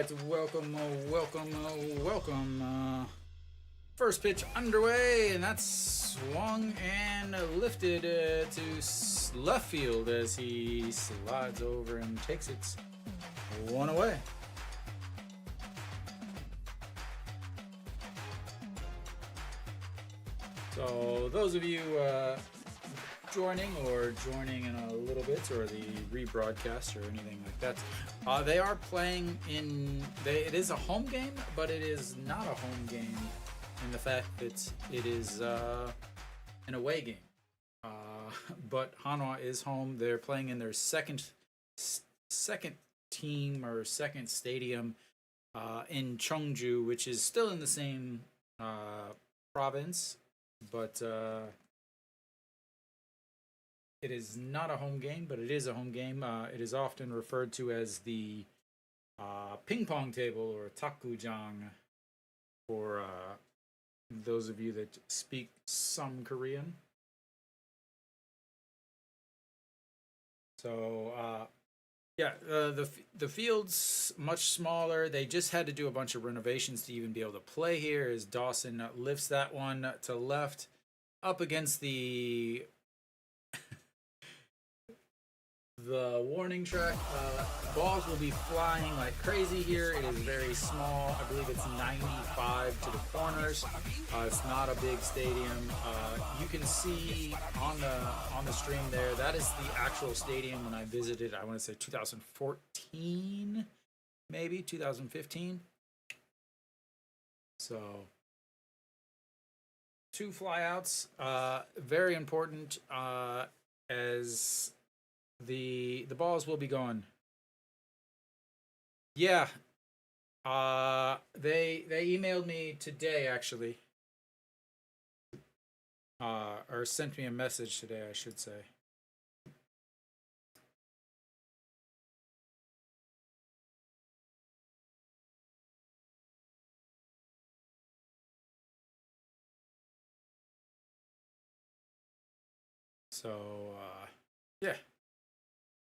right, welcome, welcome. First pitch underway, and that's swung and lifted to left field as he slides over and takes it one away. So those of you joining in a little bit, or the rebroadcast or anything like that, they are playing in. It is a home game, but it is not a home game in the fact that it is an away game. But Hanwha is home. They're playing in their second team or second stadium in Cheongju, which is still in the same province, but it is not a home game, but it is a home game. It is often referred to as the ping pong table, or takujang, for those of you that speak some Korean. So the field's much smaller. They just had to do a bunch of renovations to even be able to play here. As Dawson lifts that one to left up against the warning track. Balls will be flying like crazy here. It is very small. I believe it's 95 to the corners. It's not a big stadium. You can see on the stream there, that is the actual stadium when I visited. I want to say 2014, maybe 2015. So 2 flyouts, very important, as the balls will be going. Yeah. They emailed me today, actually. Or sent me a message today, I should say. So, yeah.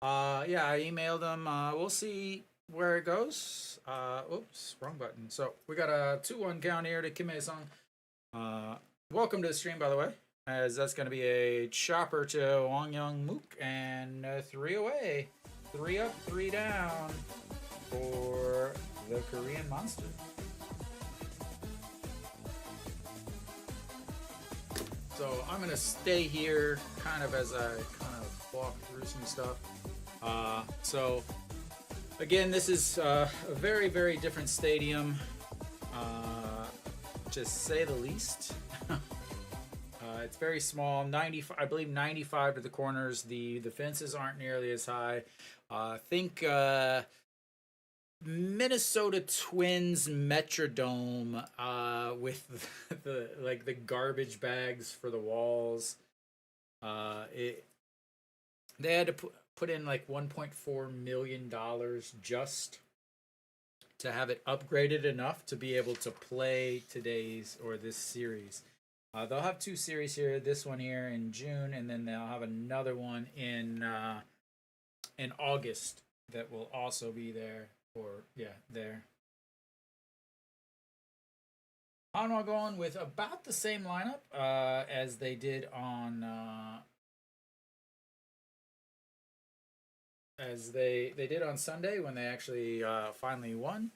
Yeah, I emailed them. We'll see where it goes. Oops, wrong button. So we got a 2-1 count here to Kim Sung. Welcome to the stream, by the way, as that's going to be a chopper to Wang Young Mook, and 3 away. 3 up, 3 down for the Korean Monster. So I'm going to stay here kind of as I walk through some stuff. So again, this is a very, very different stadium, to say the least. It's very small, 95, I believe 95 to the corners. The fences aren't nearly as high. Think Minnesota Twins Metrodome, with the garbage bags for the walls. They had to put in like $1.4 million just to have it upgraded enough to be able to play this series. They'll have 2 series here. This one here in June, and then they'll have another one in August that will also be there. There. Hanwha going with about the same lineup as they did on Sunday, when they actually finally won.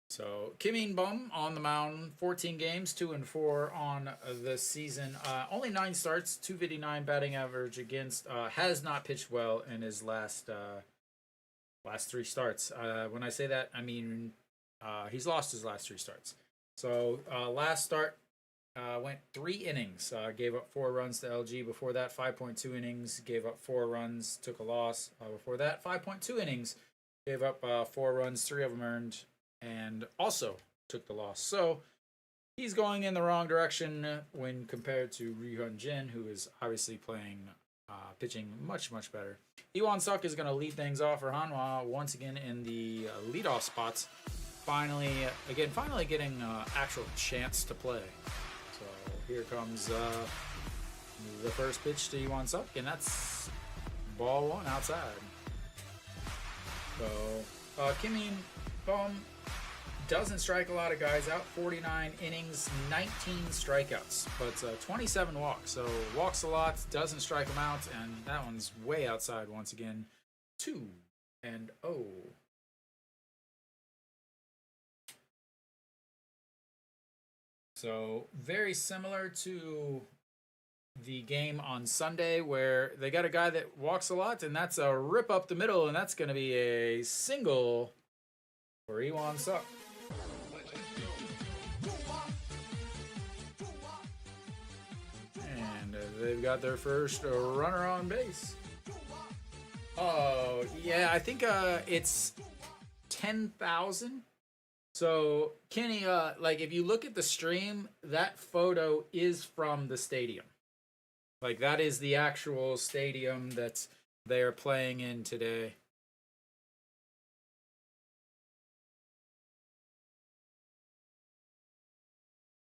So Kim In-bum on the mound, 14 games, 2-4 on the season. Only 9 starts, 259 batting average against. Has not pitched well in his last 3 starts. When I say that, I mean he's lost his last 3 starts. So last start went 3 innings, gave up 4 runs to LG. Before that, 5.2 innings, gave up 4 runs, took a loss. Before that, 5.2 innings, gave up 4 runs, 3 of them earned, and also took the loss. So he's going in the wrong direction when compared to Ryun Jin, who is obviously pitching much, much better. Iwan Suk is going to lead things off for Hanwha once again in the leadoff spots. Finally getting actual chance to play. So here comes the first pitch to Iwan Suk, and that's ball 1 outside. So Kim Bum doesn't strike a lot of guys out. 49 innings, 19 strikeouts, but 27 walks. So walks a lot, doesn't strike them out, and that one's way outside once again. 2-0. So very similar to the game on Sunday where they got a guy that walks a lot, and that's a rip up the middle, and that's going to be a single for Iwan Suk. And they've got their first runner on base. Oh, yeah, I think it's 10,000. So, Kenny, like if you look at the stream, that photo is from the stadium. Like that is the actual stadium that they are playing in today.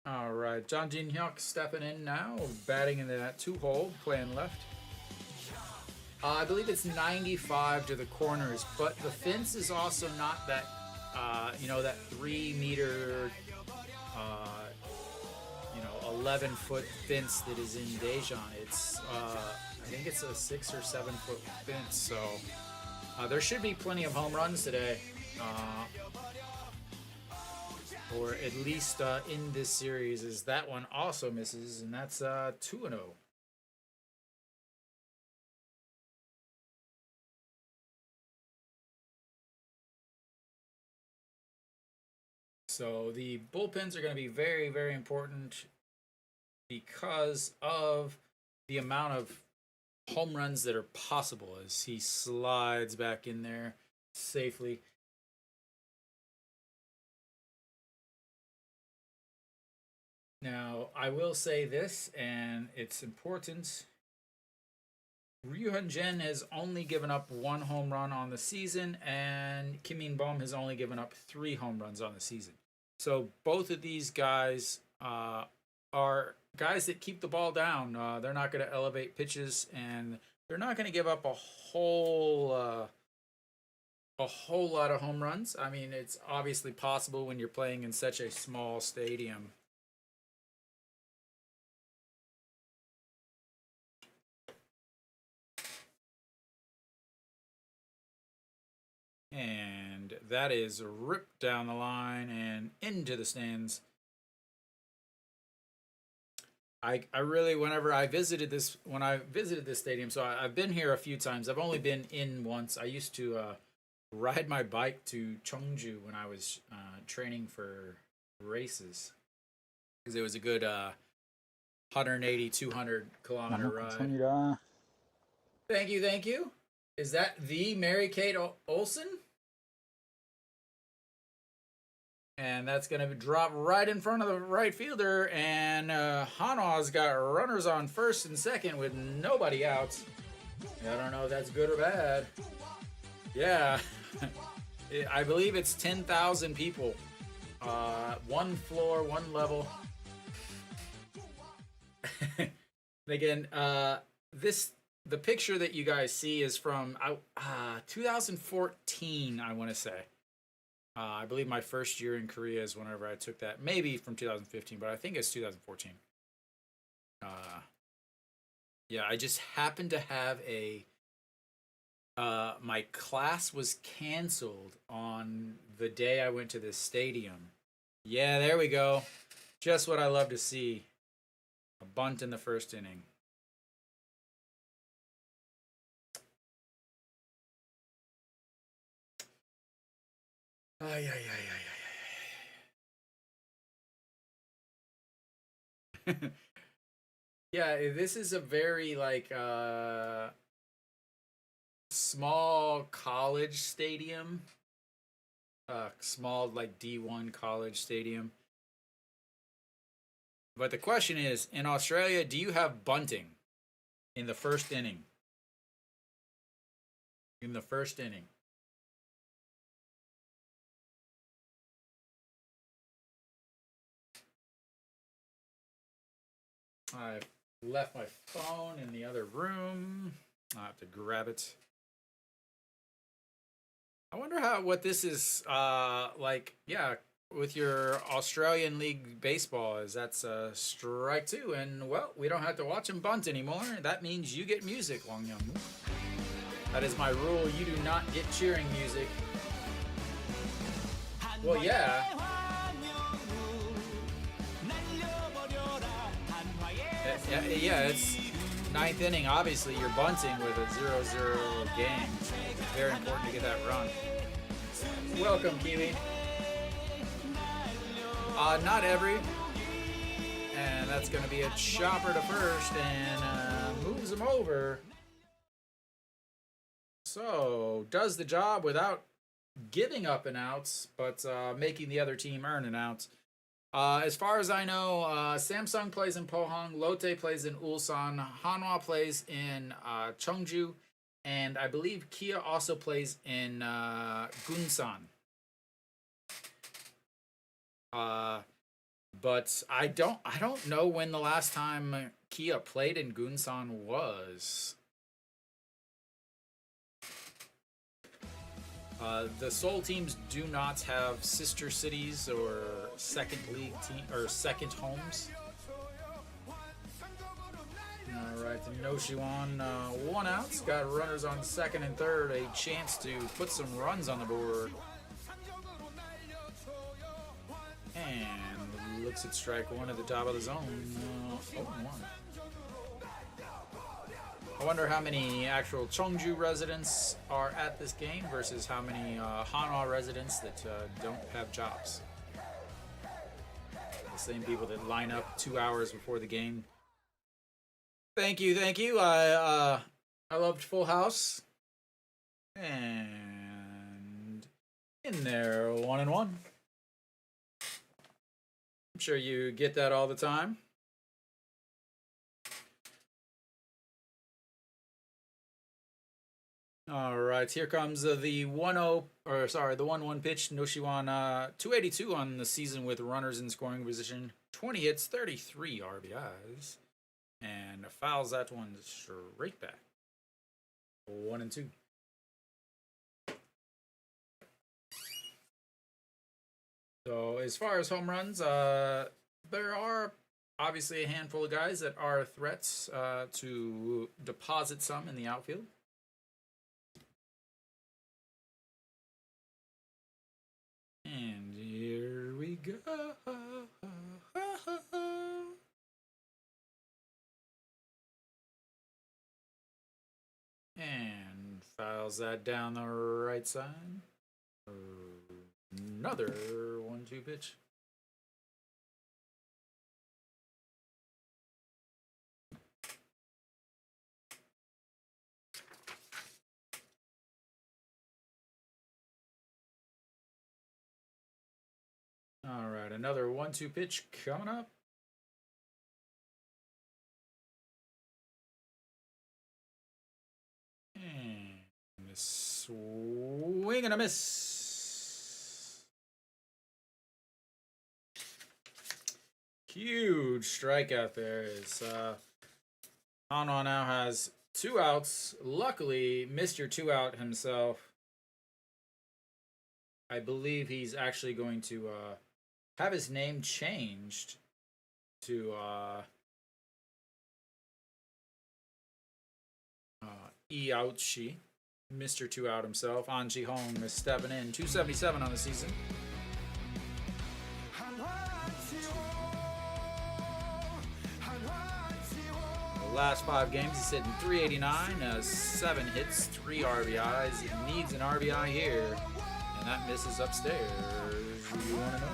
All right, John Jin Hyuk stepping in now, batting in that 2-hole, playing left. I believe it's 95 to the corners, but the fence is also not that, that 3 meter, 11-foot fence that is in Daejeon. It's, I think it's a 6 or 7 foot fence, so there should be plenty of home runs today, or at least in this series, as that one also misses, and that's 2-0. So the bullpens are going to be very, very important because of the amount of home runs that are possible as he slides back in there safely. Now, I will say this, and it's important. Ryu Hyun-jin has only given up 1 home run on the season, and Kim In-bom has only given up 3 home runs on the season. So both of these guys are guys that keep the ball down. They're not going to elevate pitches, and they're not going to give up a whole lot of home runs. I mean, it's obviously possible when you're playing in such a small stadium. And that is ripped down the line and into the stands. I really, whenever I visited this, stadium, so I've been here a few times. I've only been in once. I used to ride my bike to Cheongju when I was training for races, because it was a good 180, 200 kilometer ride. Thank you. Is that the Mary-Kate Olsen? And that's going to drop right in front of the right fielder. And Hanwha's got runners on first and second with nobody out. I don't know if that's good or bad. Yeah. I believe it's 10,000 people. 1 floor, 1 level. Again, the picture that you guys see is from 2014, I want to say. I believe my first year in Korea is whenever I took that. Maybe from 2015, but I think it's 2014. Yeah, I just happened to have my class was canceled on the day I went to this stadium. Yeah, there we go. Just what I love to see. A bunt in the first inning. Yeah, this is a very small college stadium. Small D1 college stadium. But the question is, in Australia, do you have bunting in the first inning? In the first inning. I've left my phone in the other room. I have to grab it. I wonder what this is like. Yeah, with your Australian League baseball, is that's strike two, and well, we don't have to watch him bunt anymore. That means you get music, Wang Young. That is my rule. You do not get cheering music. Well, yeah. Yeah, it's ninth inning. Obviously, you're bunting with a 0-0 game. It's very important to get that run. Welcome, Kiwi. Not every. And that's going to be a chopper to first and moves him over. So, does the job without giving up an out, but making the other team earn an out. As far as I know, Samsung plays in Pohang, Lotte plays in Ulsan, Hanwha plays in Cheongju, and I believe Kia also plays in Gunsan. But I don't know when the last time Kia played in Gunsan was. The Seoul teams do not have sister cities or second league team or second homes. All right, No Shiwan, one out. Got runners on second and third. A chance to put some runs on the board. And looks at strike one at the top of the zone. 0-1. I wonder how many actual Cheongju residents are at this game versus how many Hanwha residents that don't have jobs. The same people that line up 2 hours before the game. Thank you, thank you. I loved Full House. And in there, 1-1. I'm sure you get that all the time. All right, here comes the 1-1 pitch. No Shiwan, 282 on the season with runners in scoring position, 20 hits, 33 RBIs, and fouls that one straight back. 1-2. So as far as home runs, there are obviously a handful of guys that are threats to deposit some in the outfield. And here we go. And files that down the right side. Another 1-2 pitch. All right, another 1-2 pitch coming up. And a swing and a miss. Huge strikeout there. Hanwha now has 2 outs. Luckily, Mr. 2-out himself. I believe he's actually going to have his name changed to Ouchi, Mr. 2-out himself. An Ji-hong is stepping in. 277 on the season. The last 5 games, he's hitting 389, 7 hits, 3 RBIs. He needs an RBI here, and that misses upstairs. You want to know?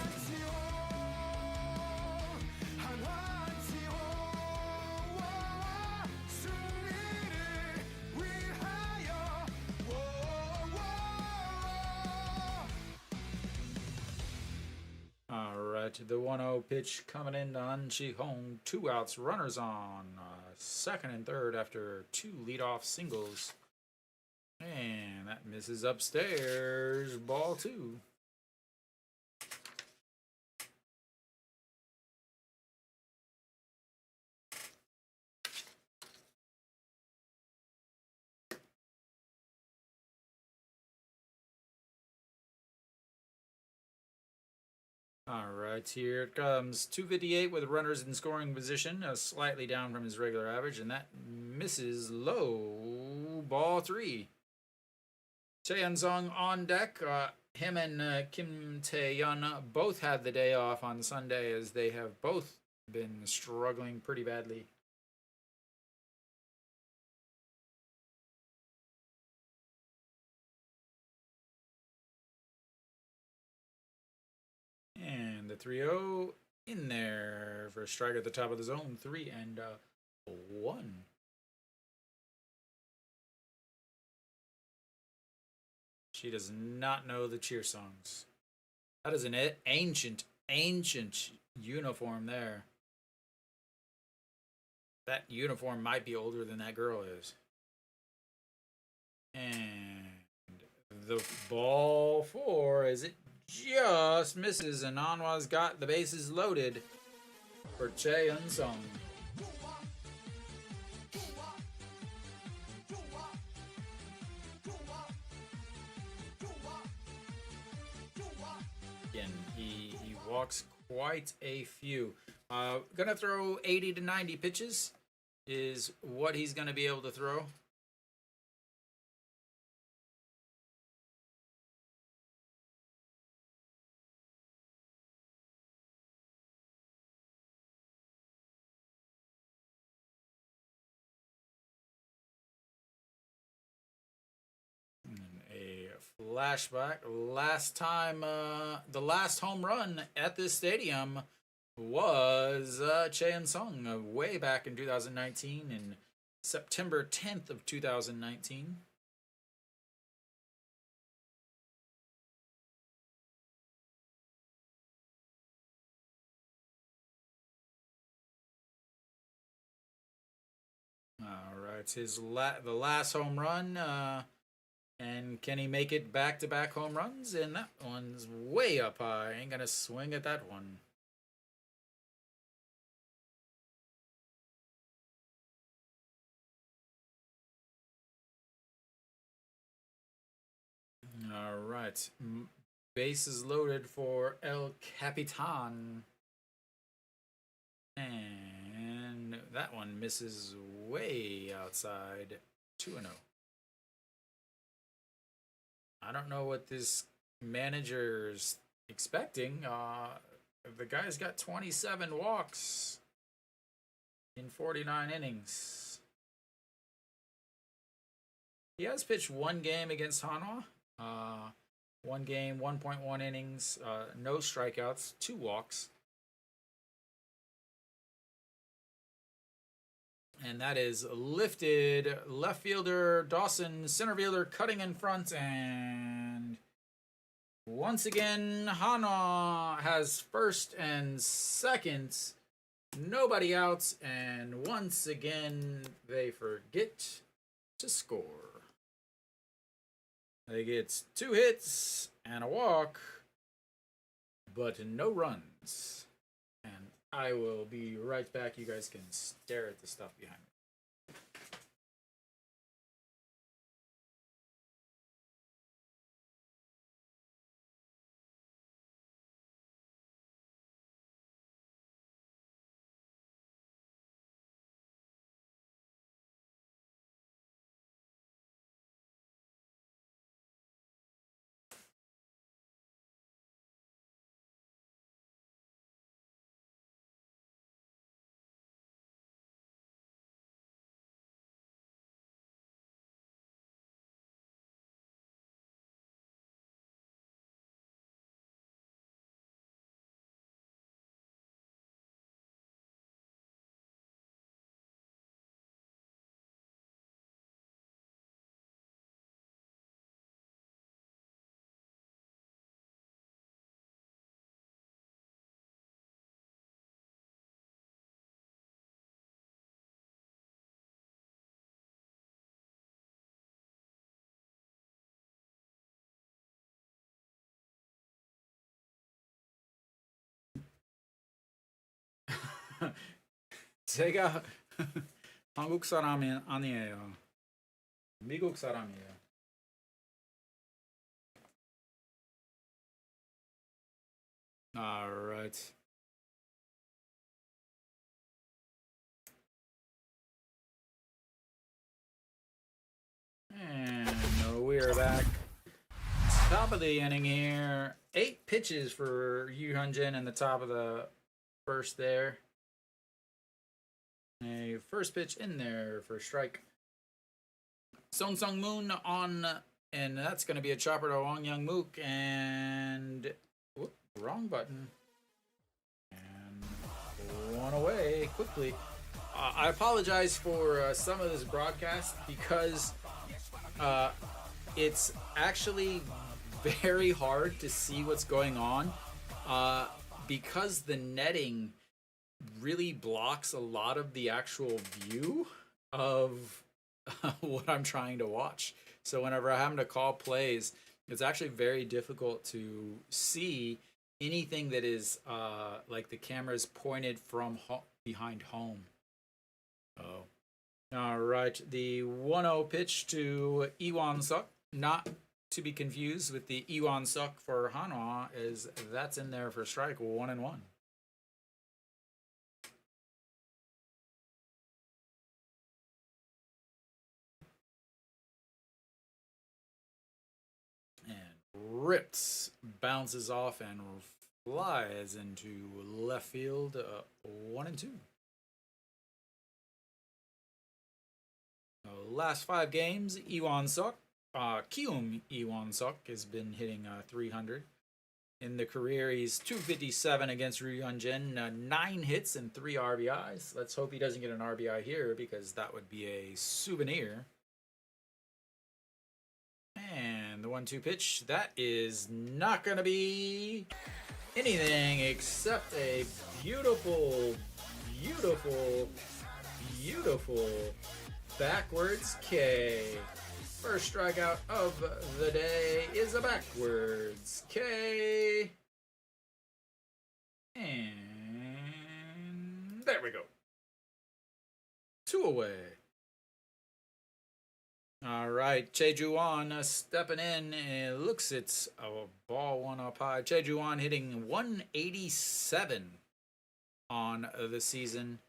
The 1-0 pitch coming in to An Ji-hong. 2 outs, runners on second and third after 2 leadoff singles. And that misses upstairs. Ball 2. All right, here it comes. 258 with runners in scoring position, slightly down from his regular average, and that misses low. Ball 3. Chaehyun Sung on deck. Him and Kim Tae-yeon both had the day off on Sunday as they have both been struggling pretty badly. And the 3-0 in there for a strike at the top of the zone. 3 and 1. She does not know the cheer songs. That is an ancient uniform there. That uniform might be older than that girl is. And the ball 4, is it just misses, and Hanwha's got the bases loaded for Chaehyun Sung. Again, he walks quite a few. Gonna throw 80 to 90 pitches is what he's gonna be able to throw. A flashback. Last time, the last home run at this stadium was Chaehyun Sung way back in 2019, in September 10th of 2019. All right, his the last home run. And can he make it back-to-back home runs? And that one's way up high. Ain't gonna swing at that one. All right. Bases loaded for El Capitan. And that one misses way outside. 2-0. I don't know what this manager's expecting. The guy's got 27 walks in 49 innings. He has pitched one game against Hanwha. One game, 1.1 innings, no strikeouts, 2 walks. And that is lifted. Left fielder Dawson, center fielder cutting in front, and once again, Hanwha has first and second. Nobody out, and once again, they forget to score. They get 2 hits and a walk, but no runs. And I will be right back. You guys can stare at the stuff behind me. 제가 한국 사람이 아니에요. 미국 사람이에요. All right. And we're back. Top of the inning here. 8 pitches for Yu Hyunjin in the top of the first there. A first pitch in there for strike. Song Sung Moon on, and that's going to be a chopper to Wong Young Mook. And whoop, wrong button. And one away quickly. I apologize for some of this broadcast because it's actually very hard to see what's going on because the netting really blocks a lot of the actual view of what I'm trying to watch. So whenever I'm having to call plays, it's actually very difficult to see anything that is like the camera's pointed from behind home. Oh. All right, the 1-0 pitch to Iwan Suk, not to be confused with the Iwan Suk for Hanwha, is that's in there for strike 1-1. Rips, bounces off, and flies into left field. 1-2. Last 5 games, Iwan Suk, Kiwoom Iwan Suk has been hitting 300. In the career, he's 257 against Ryu Hyunjin, 9 hits and 3 RBIs. Let's hope he doesn't get an RBI here because that would be a souvenir. And the 1-2 pitch, that is not going to be anything except a beautiful, beautiful, beautiful backwards K. First strikeout of the day is a backwards K. And there we go. 2 away. All right, Cheongju stepping in. It looks it's a ball one up high. Cheongju hitting 187 on the season.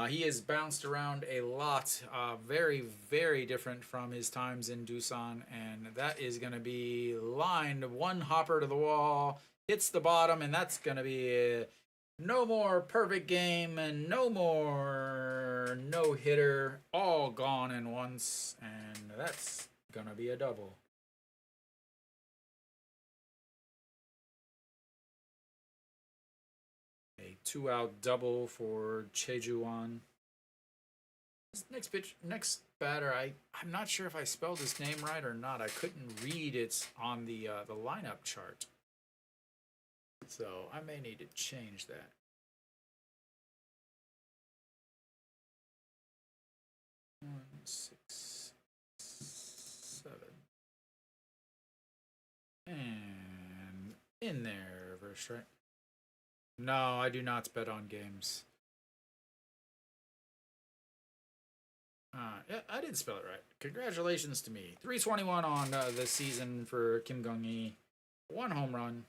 He has bounced around a lot. Very, very different from his times in Doosan. And that is going to be lined. One hopper to the wall. Hits the bottom. And that's going to be no more perfect game. And no more no-hitter. All gone in once. And that's going to be a double. A 2-out double for Cheongju. Next batter, I'm not sure if I spelled his name right or not. I couldn't read it on the lineup chart, so I may need to change that. One, 6, 7, and in there, verse right. No, I do not bet on games. Yeah, I did spell it right. Congratulations to me. 321 on the season for Kim Gong-hee. 1 home run.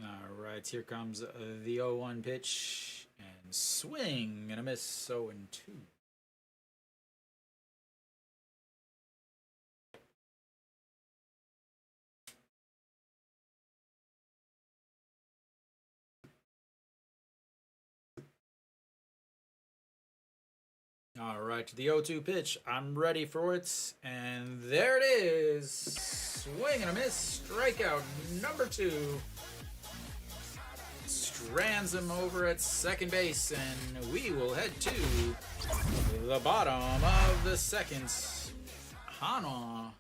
All right, here comes the 0-1 pitch. And swing and a miss, 0-2. All right, the 0-2 pitch. I'm ready for it. And there it is. Swing and a miss. Strikeout number 2. Strands him over at second base, and we will head to the bottom of the second. Hanwha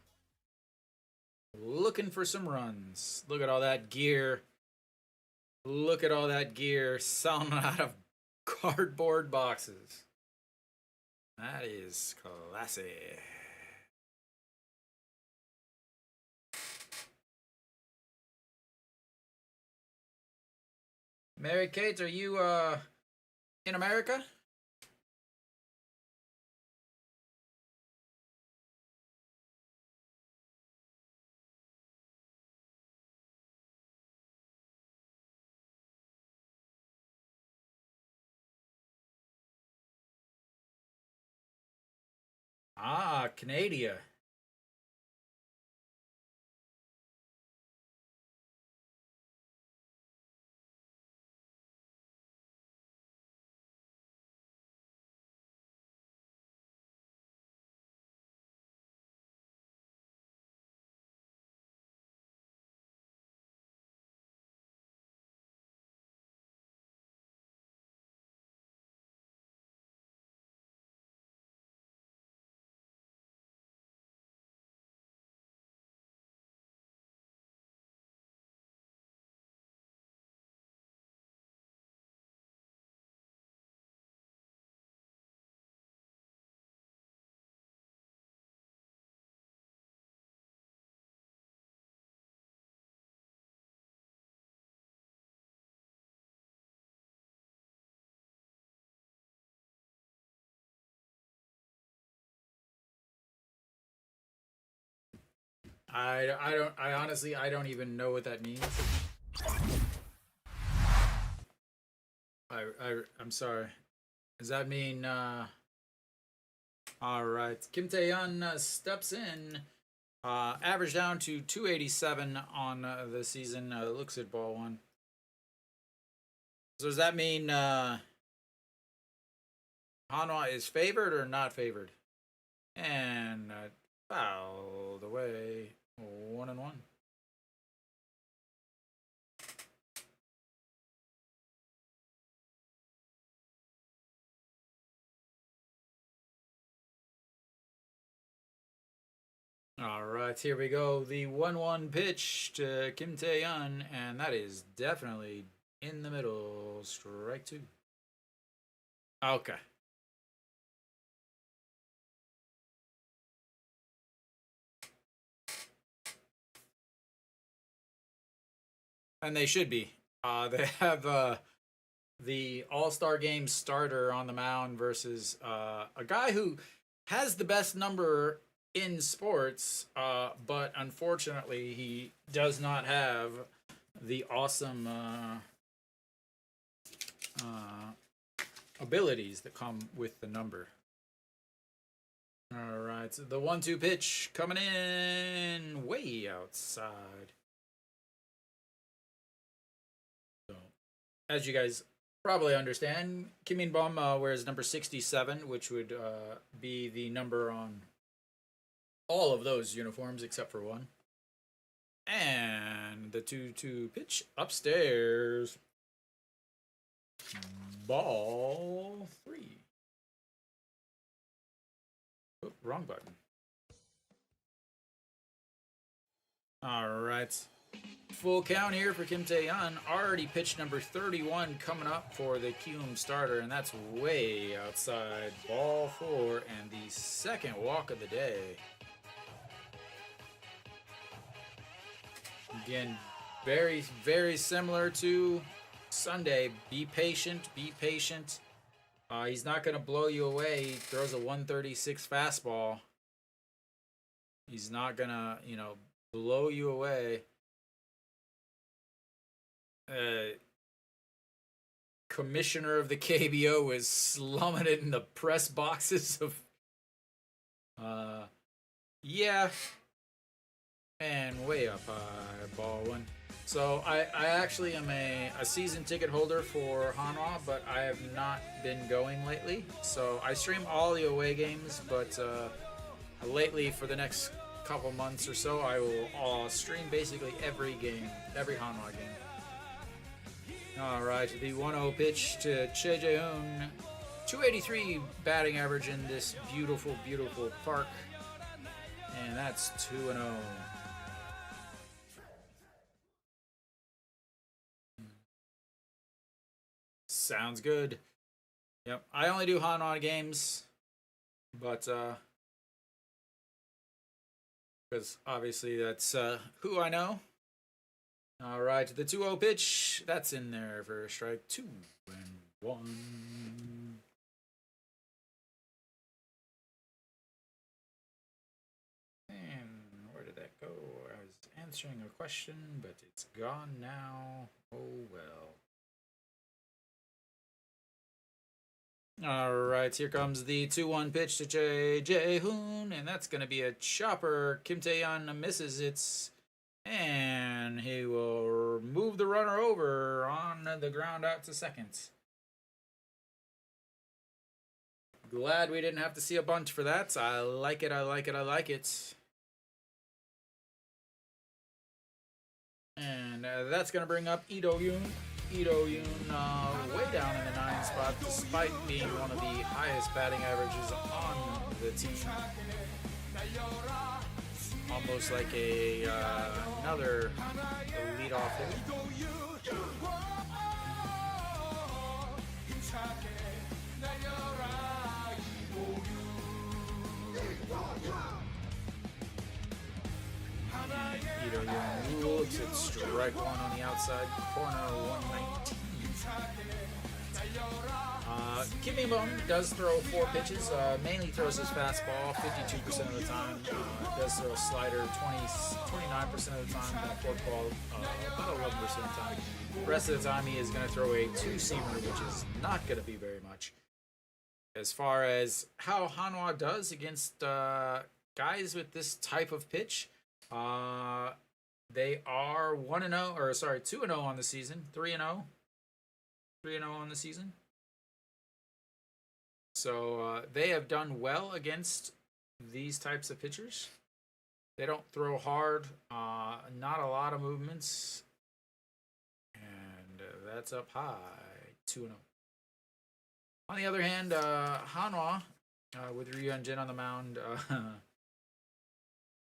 looking for some runs. Look at all that gear. Look at all that gear selling out of cardboard boxes. That is classy. Mary Kate, are you in America? Ah, Canada. I honestly I don't even know what that means. I'm sorry. Does that mean all right. Kim Tae-yeon steps in. Average down to 287 on the season. Looks at ball one. So does that mean Hanwha is favored or not favored? And fouled away. 1-1. All right, here we go. The 1-1 pitch to Kim Tae-yeon, and that is definitely in the middle. Strike two. Okay. And they should be. They have the All-Star Game starter on the mound versus a guy who has the best number in sports, but unfortunately he does not have the awesome abilities that come with the number. All right, so the 1-2 pitch coming in way outside. So, as you guys probably understand, Kim In-bom wears number 67, which would be the number on all of those uniforms except for one. And the 2-2 pitch upstairs. Ball three. Oh, wrong button. All right. Full count here for Kim Tae-yeon. Already pitch number 31 coming up for the Kiwoom starter, and that's way outside. Ball four and the second walk of the day. Again, very, very similar to Sunday. Be patient, be patient. He's not going to blow you away. He throws a 136 fastball. He's not going to, blow you away. Commissioner of the KBO is slumming it in the press boxes of yeah, and way up high, ball one. So I actually am a season ticket holder for Hanwha, but I have not been going lately. So I stream all the away games, but lately for the next couple months or so, I will stream basically every game, every Hanwha game. All right, the 1-0 pitch to Choi Jae-hoon. 283 batting average in this beautiful, beautiful park. And that's 2-0. Sounds good. Yep, I only do Hanwha games, but because obviously that's who I know. All right, the 2-0 pitch, that's in there for strike two. And 1. And where did that go? I was answering a question, but it's gone now. Oh well. All right, here comes the 2-1 pitch to Jae-hoon, and that's going to be a chopper. Kim Tae-yeon misses it, and he will move the runner over on the ground out to second. Glad we didn't have to see a bunt for that. I like it, I like it, I like it. And that's going to bring up Ito-yoon. Ito-yoon way down in the 9 spot, despite being one of the highest batting averages on the team. Almost like another leadoff hitter. Ito-yoon looks at strike 1 on the outside corner, 119. Kiwoom does throw 4 pitches, mainly throws his fastball 52% of the time. Does throw a slider 29% of the time, and a forkball about 11% of the time. The rest of the time he is going to throw a 2-seamer, which is not going to be very much. As far as how Hanwha does against guys with this type of pitch, they are 1-0, or sorry, 2-0 on the season, 3-0 on the season. So they have done well against these types of pitchers. They don't throw hard, not a lot of movements, and that's up high, 2-0. On the other hand, Hanwha, with Ryu and Jin on the mound,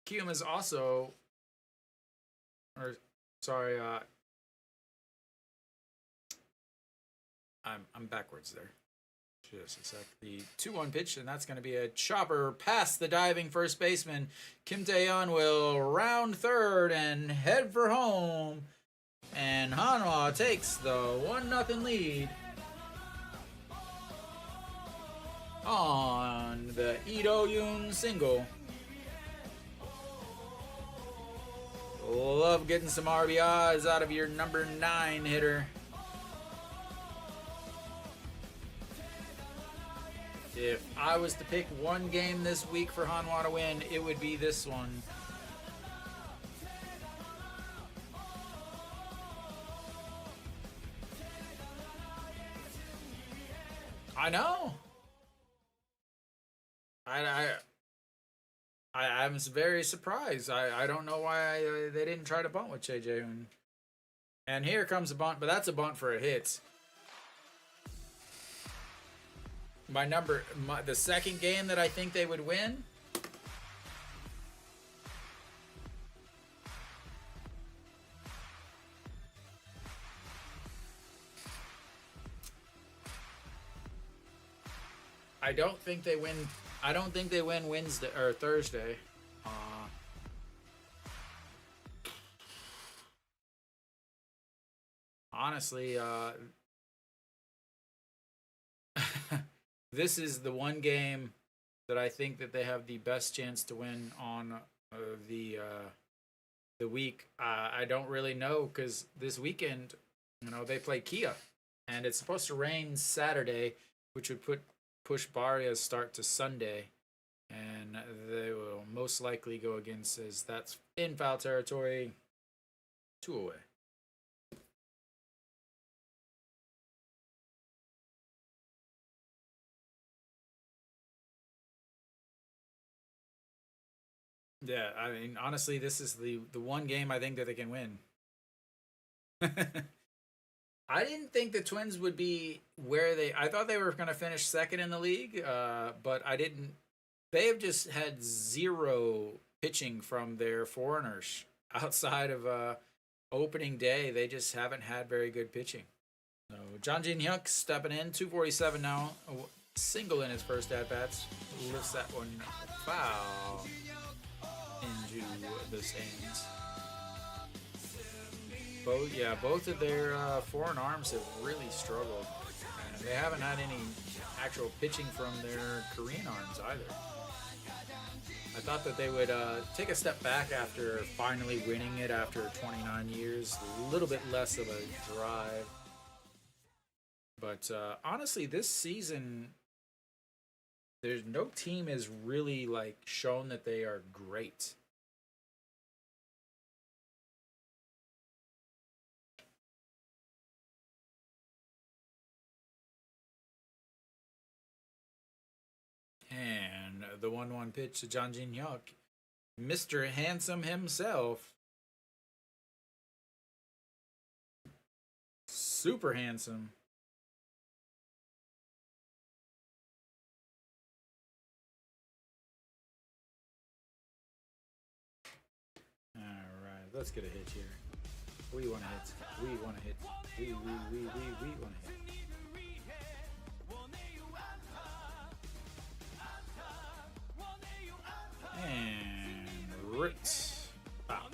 Kiwoom is also, or sorry, I'm backwards there. Just a sec. The 2-1 pitch, and that's going to be a chopper past the diving first baseman. Kim Tae-yeon will round third and head for home, and Hanwha takes the 1-0 lead on the Ito-yoon single. Love getting some RBIs out of your number 9 hitter. If I was to pick one game this week for Hanwha to win, it would be this one. I know. I'm very surprised. I don't know why they didn't try to bunt with Jae-hoon. And here comes a bunt, but that's a bunt for a hit. The second game that I think they would win. I don't think they win. I don't think they win Wednesday or Thursday. Honestly, this is the one game that I think that they have the best chance to win on the week. I don't really know because this weekend, they play Kia, and it's supposed to rain Saturday, which would push Baria's start to Sunday, and they will most likely go against, as that's in foul territory, 2 away. Yeah, I mean, honestly, this is the one game I think that they can win. I didn't think the Twins would be where I thought they were going to finish second in the league, but I didn't. They have just had 0 pitching from their foreigners outside of opening day. They just haven't had very good pitching. So John Jin Hyuk stepping in, 247 now, single in his first at bats, lifts that one foul into the stands. Both of their foreign arms have really struggled, and they haven't had any actual pitching from their Korean arms either. I thought that they would take a step back after finally winning it after 29 years. A little bit less of a drive. But honestly, this season, there's no team has really like shown that they are great. And the 1-1 pitch to Jang Jin-hyuk, Mr. Handsome himself. Super handsome. All right, let's get a hit here. We want to hit. We want to hit. We want to hit. And Ritz. Foul.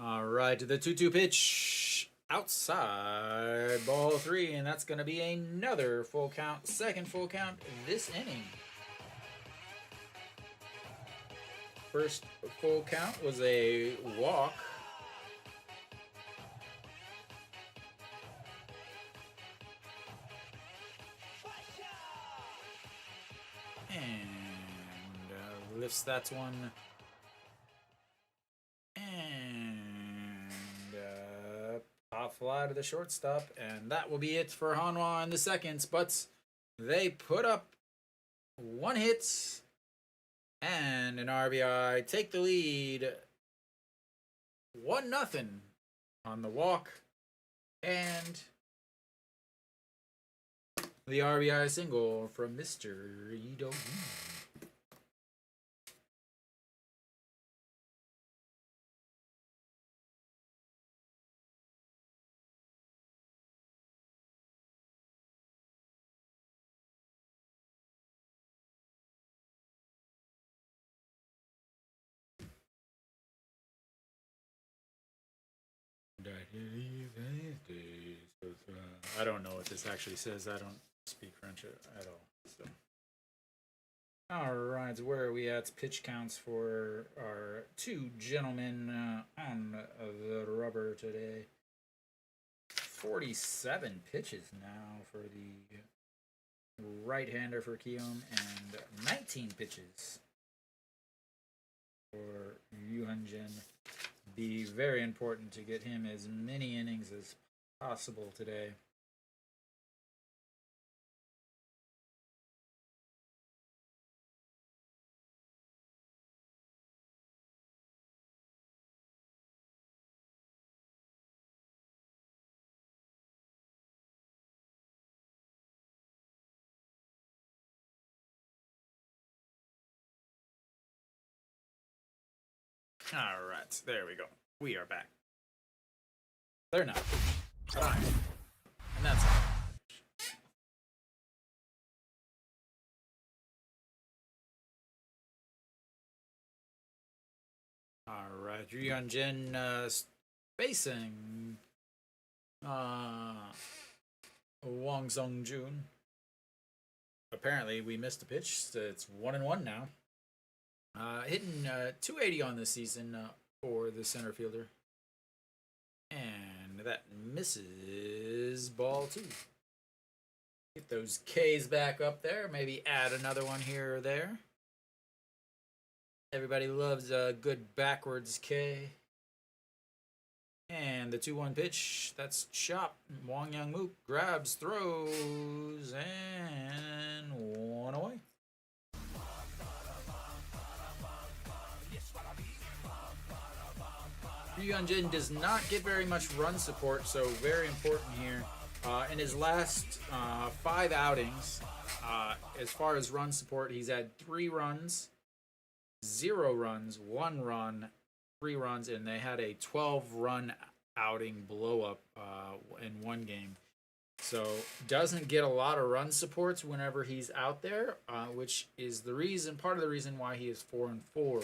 All right, the 2-2 pitch outside, ball 3, and that's going to be another full count, second full count this inning. First full count was a walk. And lifts that one. Pop fly to the shortstop, and that will be it for Hanwha in the seconds. But they put up 1 hit and an RBI, take the lead 1-0 on the walk, and the RBI single from Mr. Ito. I don't know what this actually says. I don't speak French at all. So, all right, where are we at? Pitch counts for our 2 gentlemen on the rubber today. 47 pitches now for the right-hander for Kiwoom, and 19 pitches for Yoo Jin. Be very important to get him as many innings as possible today. All right, there we go. We are back. They're not. Fine. And that's all. All right, Yoo Jin facing Wang Sung-jun. Apparently, we missed a pitch. So it's 1-1 now. Hitting 280 on this season for the center fielder. And that misses ball 2. Get those K's back up there. Maybe add another one here or there. Everybody loves a good backwards K. And the 2-1 pitch. That's chop. Wang Yang-mook grabs, throws, and 1 away. Ryunjin does not get very much run support, so very important here. In his last 5 outings, as far as run support, he's had 3 runs, 0 runs, 1 run, 3 runs, and they had a 12-run outing blow up in one game. So doesn't get a lot of run supports whenever he's out there, which is part of the reason why he is 4-4.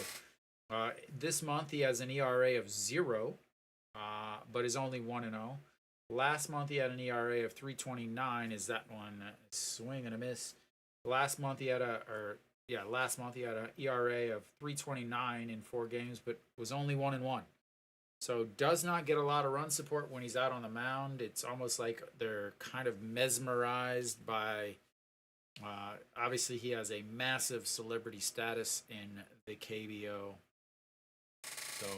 This month he has an ERA of 0, but is only 1-0. Last month he had an ERA of 3.29. Is that one swing and a miss? Last month he had an ERA of 3.29 in 4 games, but was only 1-1. So does not get a lot of run support when he's out on the mound. It's almost like they're kind of mesmerized by. Obviously, he has a massive celebrity status in the KBO. So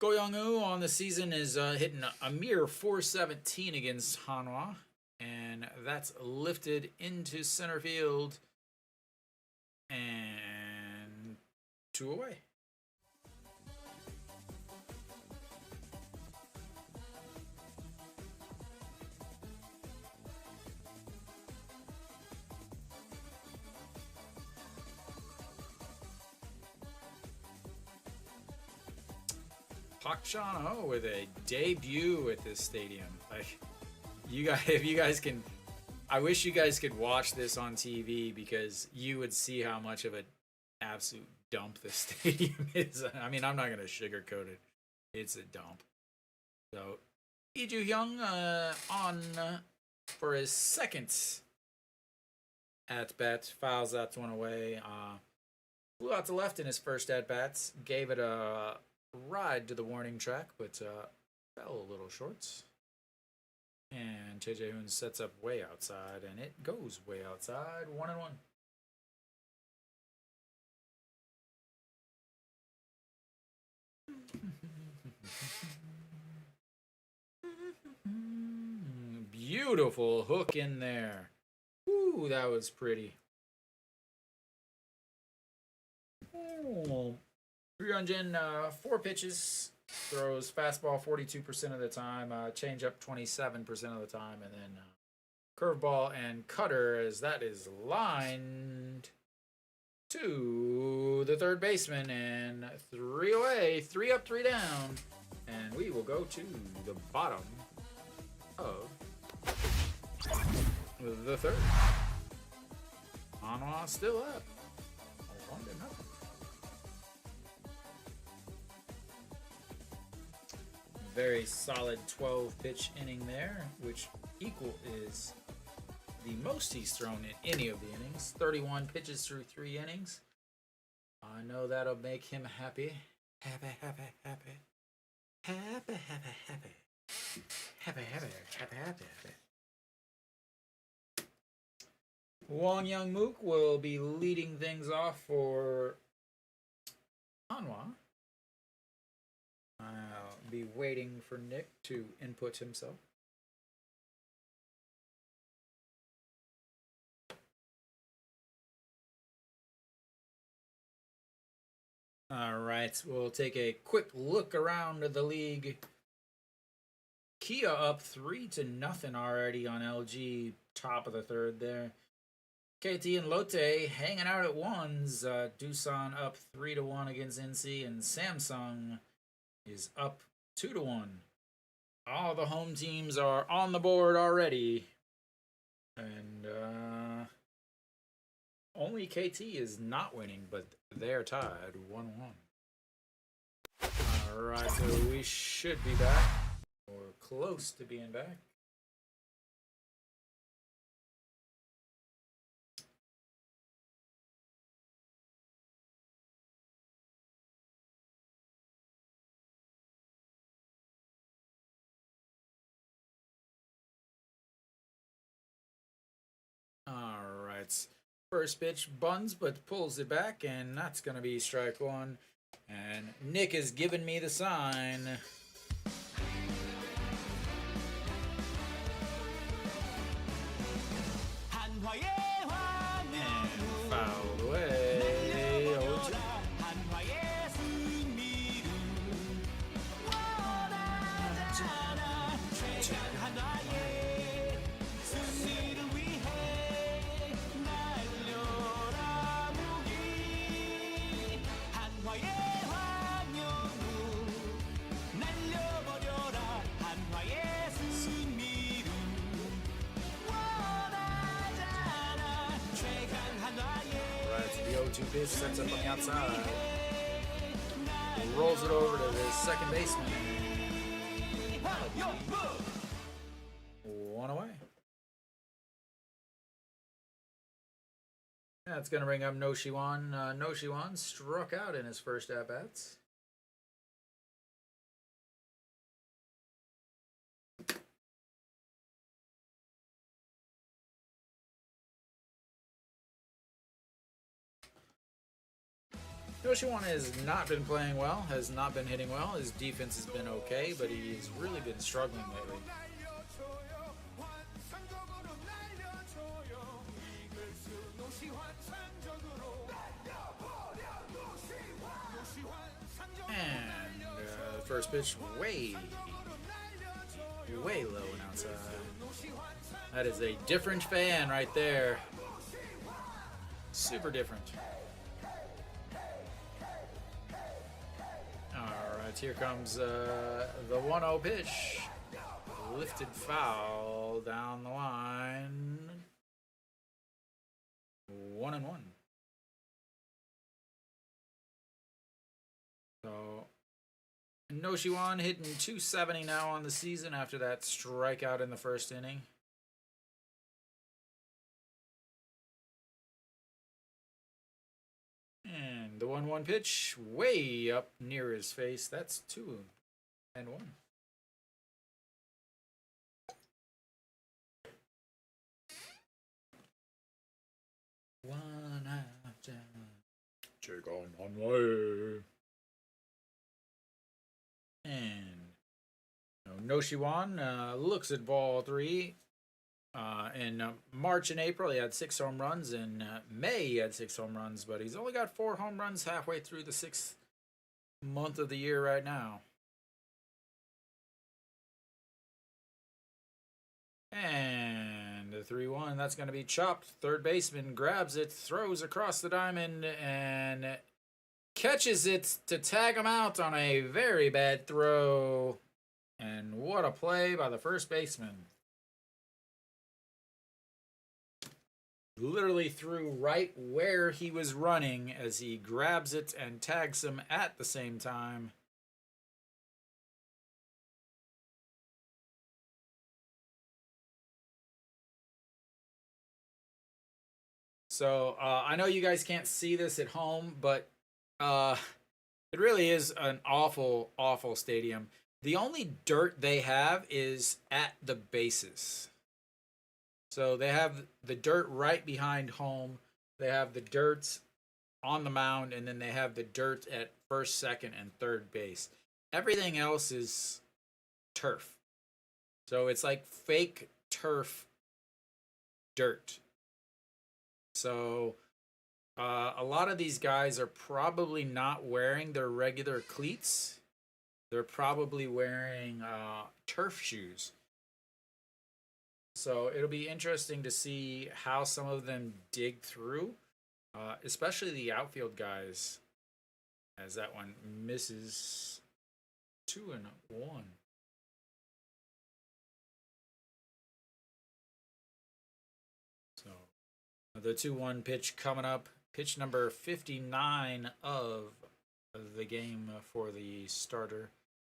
Go Young-woo on the season is hitting a mere .417 against Hanwha, and that's lifted into center field and 2 away. Park Chan-ho with a debut at this stadium. Like, if you guys can, I wish you guys could watch this on TV because you would see how much of an absolute dump this stadium is. I mean, I'm not gonna sugarcoat it. It's a dump. So, Lee Ju-hyung on for his second at bat, fouls that one away. Flew out to left in his first at bats. Gave it a ride to the warning track, but fell a little short. And Tae Jae-hoon sets up way outside, and it goes way outside. 1-1. Beautiful hook in there. Ooh, that was pretty. Oh. Ryunjin, 4 pitches, throws fastball 42% of the time, changeup 27% of the time, and then curveball and cutter, as that is lined to the third baseman, and 3 away, 3 up, 3 down, and we will go to the bottom of the third. Hanwha still up, 1-0. Very solid 12-pitch inning there, which is the most he's thrown in any of the innings. 31 pitches through 3 innings. I know that'll make him happy. Happy, happy, happy. Happy, happy, happy. Happy, happy, happy, happy, happy. Wong Young-mook will be leading things off for Hanwha. I'll be waiting for Nick to input himself. All right, we'll take a quick look around the league. Kia up 3-0 already on LG, top of the third there. KT and Lotte hanging out at ones. Doosan up 3-1 against NC, and Samsung is up 2-1. All the home teams are on the board already. And only KT is not winning, but they're tied 1-1. Alright, so we should be back. Or close to being back. Alright, first pitch buns but pulls it back, and that's going to be strike 1. And Nick has given me the sign. And fouled away. 0-2. 2 pitch, sets up on the outside. Rolls it over to the second baseman. One away. That's going to bring up No Shiwan. No Shiwan struck out in his first at-bats. No Shiwan has not been playing well, has not been hitting well. His defense has been okay, but he's really been struggling lately. And first pitch way low and outside. That is a different fan right there. Super different. Alright, here comes the 1-0 pitch. Lifted foul down the line. 1-1. So, No Shiwan hitting .270 now on the season after that strikeout in the first inning. And the 1-1 pitch way up near his face. That's 2-1. One out down. Check on Hanwha. And No Shiwan looks at ball 3. In March and April, he had 6 home runs. In May, he had 6 home runs, but he's only got 4 home runs halfway through the 6th month of the year right now. And the 3-1, that's going to be chopped. Third baseman grabs it, throws across the diamond, and catches it to tag him out on a very bad throw. And what a play by the first baseman. Literally threw right where he was running as he grabs it and tags him at the same time. So I know you guys can't see this at home, but it really is an awful, awful stadium. The only dirt they have is at the bases. So they have the dirt right behind home. They have the dirt on the mound, and then they have the dirt at first, second, and third base. Everything else is turf. So it's like fake turf dirt. So a lot of these guys are probably not wearing their regular cleats. They're probably wearing turf shoes. So it'll be interesting to see how some of them dig through, especially the outfield guys, as that one misses 2-1. So the 2-1 pitch coming up, pitch number 59 of the game for the starter,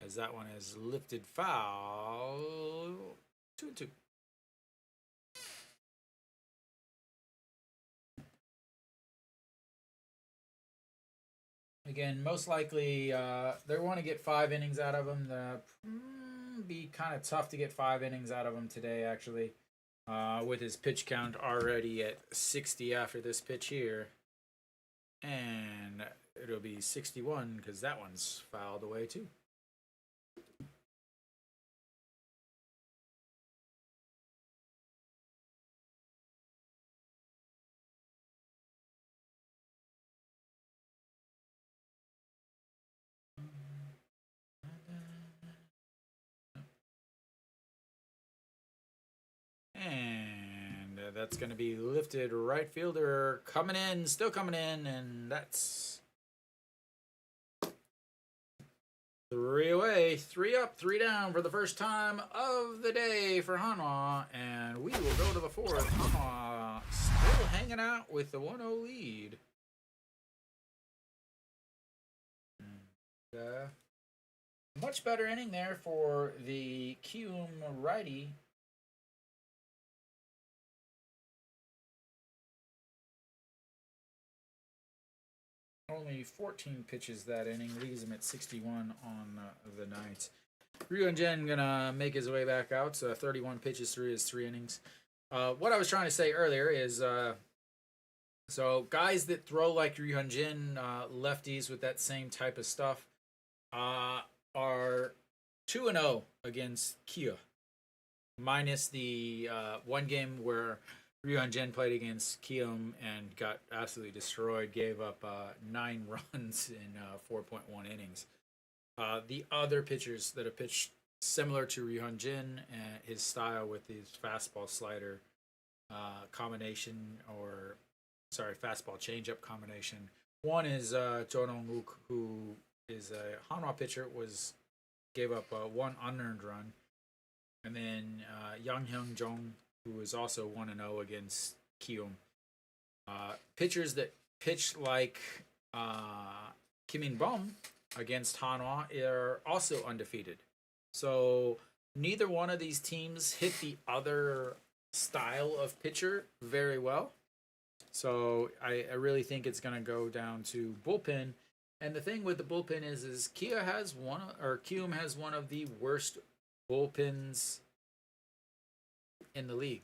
as that one is lifted foul. 2-2. Again, most likely they want to get 5 innings out of him. Be kind of tough to get 5 innings out of him today, actually, with his pitch count already at 60 after this pitch here. And it'll be 61 because that one's fouled away too. And that's going to be lifted right fielder coming in, still coming in, and that's 3 away, 3 up, 3 down for the first time of the day for Hanwha, and we will go to the 4th. Hanwha still hanging out with the 1-0 lead. Uh, much better inning there for the Kiwoom righty. Only 14 pitches that inning, leaves him at 61 on the night. Ryunjin gonna make his way back out. 31 pitches through his 3 innings. What I was trying to say earlier is, so guys that throw like Ryunjin, lefties with that same type of stuff, are 2-0 against Kia, minus the one game where Ryunjin played against Kiwoom and got absolutely destroyed, gave up 9 runs in 4.1 innings. The other pitchers that have pitched similar to Ryunjin and his style with his fastball slider combination, or sorry, fastball changeup combination. One is Jo Dong-wook, who is a Hanwha pitcher, gave up 1 unearned run, and then Yang Hyung Jong, who is also 1-0 against Kiwoom. Pitchers that pitch like Kim In-bum against Hanwha are also undefeated. So neither one of these teams hit the other style of pitcher very well. So I really think it's going to go down to bullpen. And the thing with the bullpen is Kiwoom has one of the worst bullpens in the league.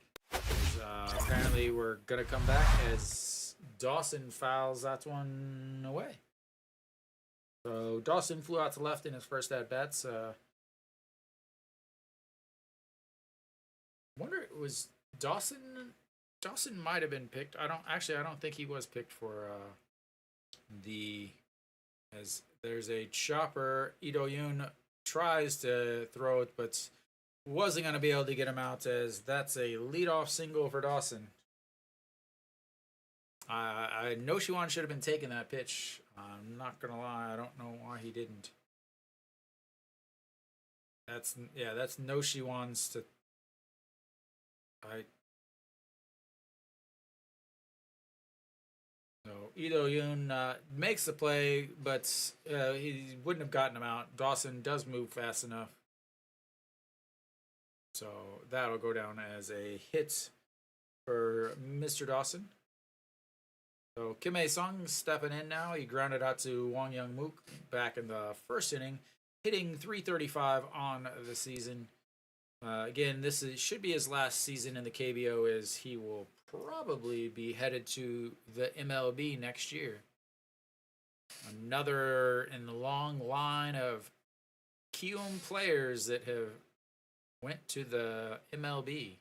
Apparently we're going to come back as Dawson fouls that one away. So Dawson flew out to left in his first at-bats. Wonder, it was Dawson. Dawson might have been picked. I don't think he was picked for as there's a chopper. Lee Do-yoon tries to throw it, but wasn't going to be able to get him out, as that's a leadoff single for Dawson. I know Shiwan should have been taking that pitch. I'm not going to lie. I don't know why he didn't. That's no Shiwan's to... So Lee Do-yoon makes the play, but he wouldn't have gotten him out. Dawson does move fast enough. So that'll go down as a hit for Mr. Dawson. So Kim Ae-sung stepping in now. He grounded out to Wang Young-mook back in the first inning, hitting .335 on the season. Again, this should be his last season in the KBO, as he will probably be headed to the MLB next year. Another in the long line of Kiwoom players that have went to the MLB.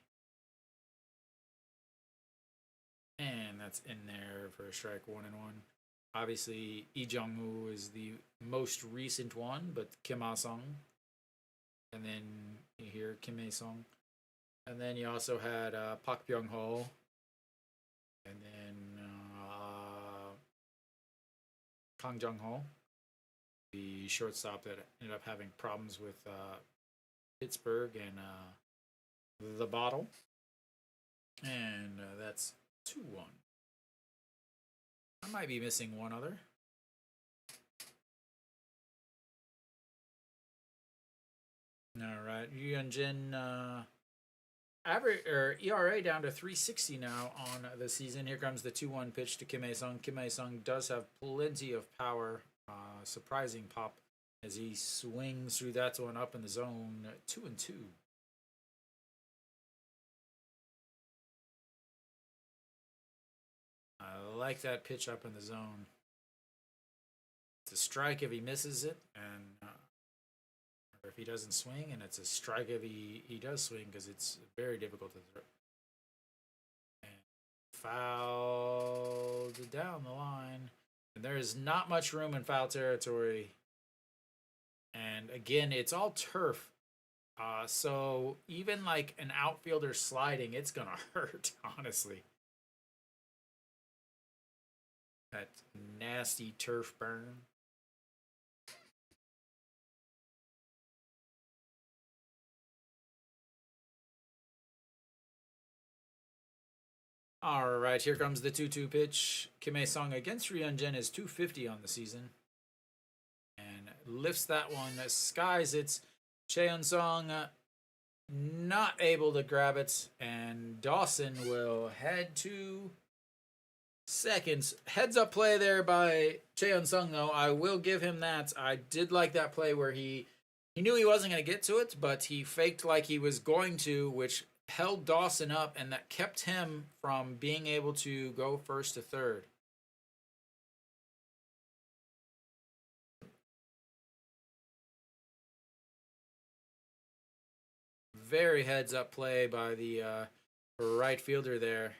And that's in there for a strike, 1-1. Obviously, Lee Jong-woo is the most recent one, but Kim Ah-sung. And then you hear Kim Ae-sung. And then you also had Park Byung-ho. And then Kang Jung-ho, the shortstop that ended up having problems with Pittsburgh and the bottle. And that's 2-1. I might be missing one other. All right, Ryunjin average or ERA down to 3.60 now on the season. Here comes the 2-1 pitch to Kim Ae-sung. Kim Ae-sung does have plenty of power, surprising pop as he swings through that one up in the zone. 2-2. I like that pitch up in the zone. It's a strike if he misses it, and or if he doesn't swing, and it's a strike if he does swing, because it's very difficult to throw. And fouled down the line. And there is not much room in foul territory. And again, it's all turf. So even like an outfielder sliding, it's going to hurt, honestly. That nasty turf burn. All right, here comes the 2-2 pitch. Kim Ae-sung against Ryunjin is 250 on the season. And lifts that one, skies it. Cheon-sung not able to grab it, and Dawson will head to seconds. Heads up play there by Cheon-sung, though. I will give him that. I did like that play where he knew he wasn't going to get to it, but he faked like he was going to, which held Dawson up, and that kept him from being able to go first to third. Very heads up play by the right fielder there.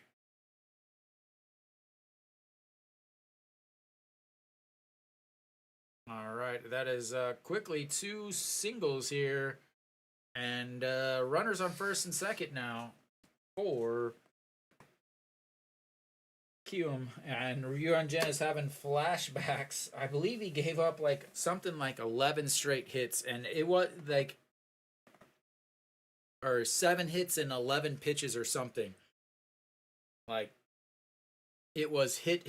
All right, that is quickly 2 singles here. And runners on first and second now for Kiwoom. And Ryuan-jin is having flashbacks. I believe he gave up like something like 11 straight hits. And it was like, or 7 hits and 11 pitches or something. Like, it was hit.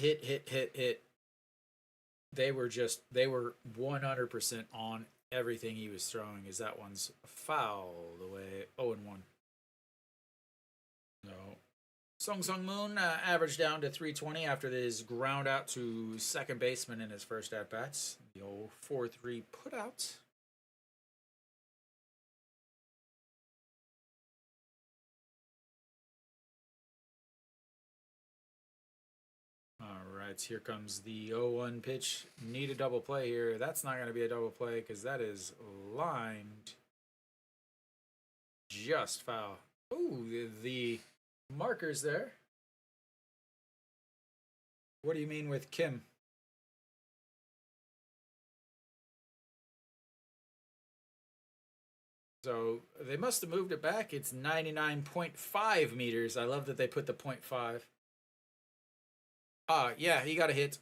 They were 100% on everything he was throwing. Is that one's fouled away? 0-1. No. Sung Moon averaged down to 320 after his ground out to second baseman in his first at bats. The old 4-3 put out. All right, here comes the 0-1 pitch. Need a double play here. That's not going to be a double play because that is lined just foul. Ooh, the markers there. What do you mean with Kim? So they must have moved it back. It's 99.5 meters. I love that they put the 0.5. Yeah, he got a hit.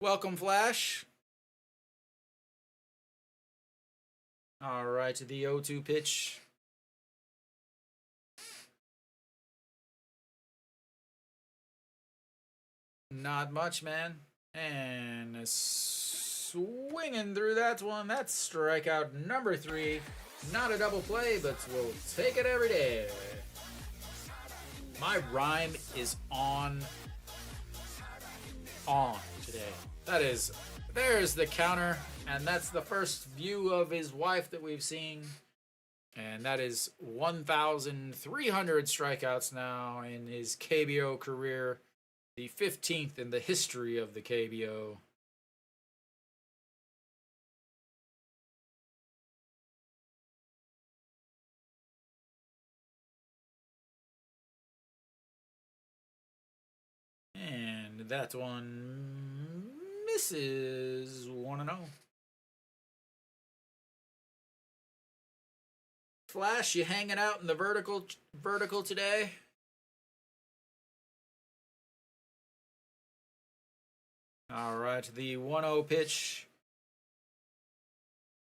Welcome, Flash. All right, the 0-2 pitch. Not much, man. And swinging through that one. That's strikeout number 3. Not a double play, but we'll take it every day. My rhyme is on today. There's the counter, and that's the first view of his wife that we've seen. And that is 1,300 strikeouts now in his KBO career, the 15th in the history of the KBO. And that one misses 1-0. Flash, you hanging out in the vertical today? All right, the 1-0 pitch.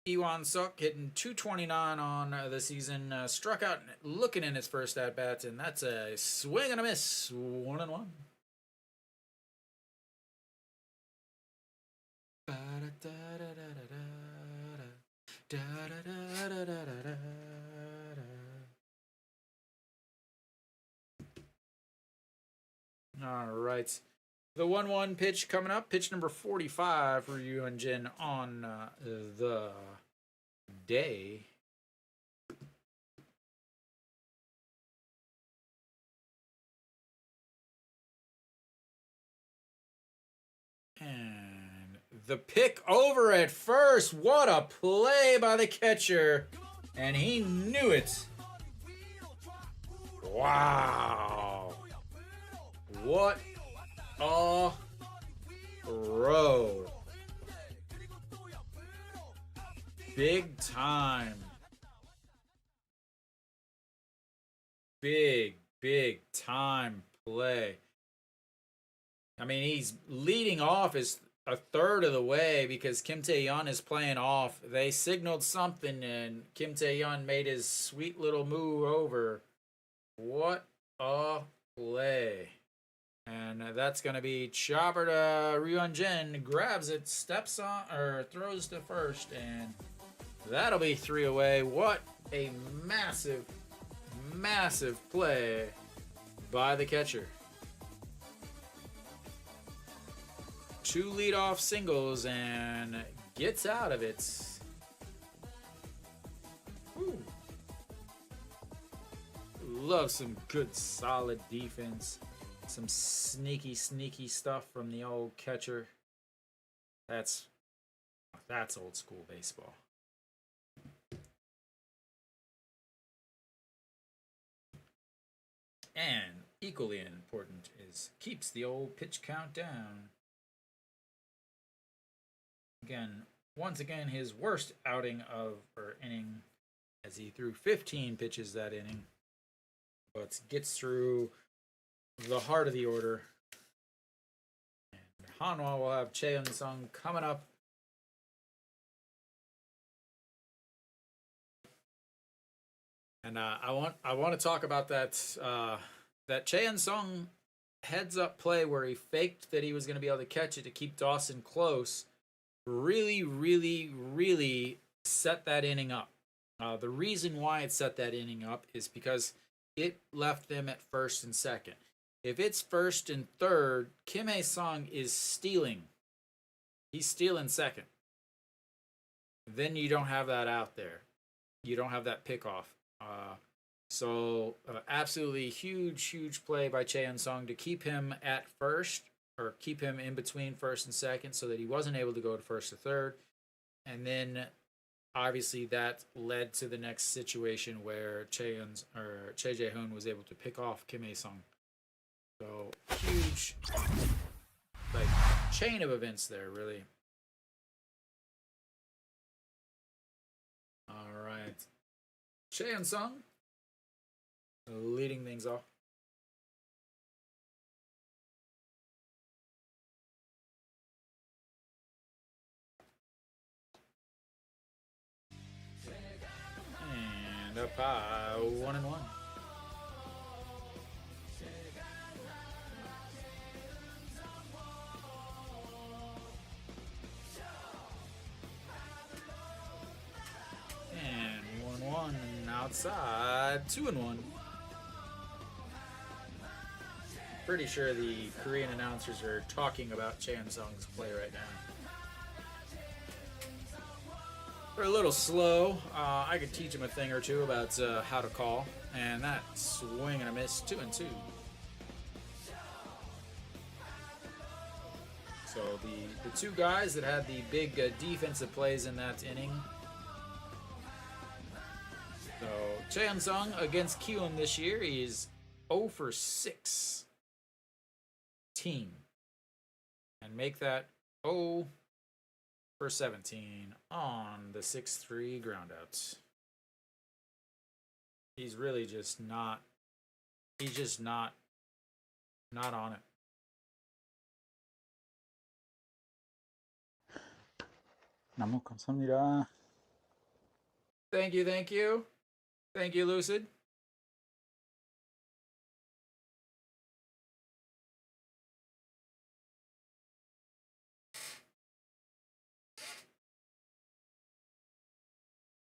Iwan Suk hitting 229 on the season. Struck out looking in his first at bat, and that's a swing and a miss. 1-1. All right. The 1-1 pitch coming up. Pitch number 45 for Ryuan-jin on the day. And the pick over at first. What a play by the catcher. And he knew it. Wow. What a throw. Big time. Big time play. I mean, he's leading off as a third of the way because Kim Tae-yeon is playing off. They signaled something, and Kim Tae-yeon made his sweet little move over. What a play. And that's going to be chopper to Ryunjin. Grabs it, steps on, or throws to first, and that'll be 3 away. What a massive, massive play by the catcher. 2 leadoff singles and gets out of it. Woo. Love some good solid defense. Some sneaky stuff from the old catcher. That's old school baseball. And equally important is keeps the old pitch count down. Once again, his worst outing or inning, as he threw 15 pitches that inning, but gets through the heart of the order. And Hanwha will have Cheon-sung coming up. And I want to talk about that Cheon-sung heads up play where he faked that he was going to be able to catch it to keep Dawson close. Really set that inning up. The reason why it set that inning up is because it left them at first and second. If it's first and third, Kim Hae-sung is stealing. He's stealing second. Then you don't have that out there. You don't have that pickoff. So absolutely huge play by Cheon-sung to keep him at first, or keep him in between first and second, so that he wasn't able to go to first or third. And then obviously that led to the next situation where Choi Jae-hoon was able to pick off Kim Hae-sung. So huge, chain of events there, really. All right, Cheon-sung leading things off. And up high, 1-1. And 1-1 outside, 2-1. Pretty sure the Korean announcers are talking about Cheon-sung's play right now. They're a little slow. I could teach them a thing or two about how to call. And that swing and a miss, 2-2. So the two guys that had the big defensive plays in that inning. So Cheon-sung against Kiwoom this year, he's 0 for 6. Team. And make that 0 for 17 on the 6-3 groundouts. He's really just not. He's just not on it. 너무 감사합니다. Thank you. Thank you, Lucid.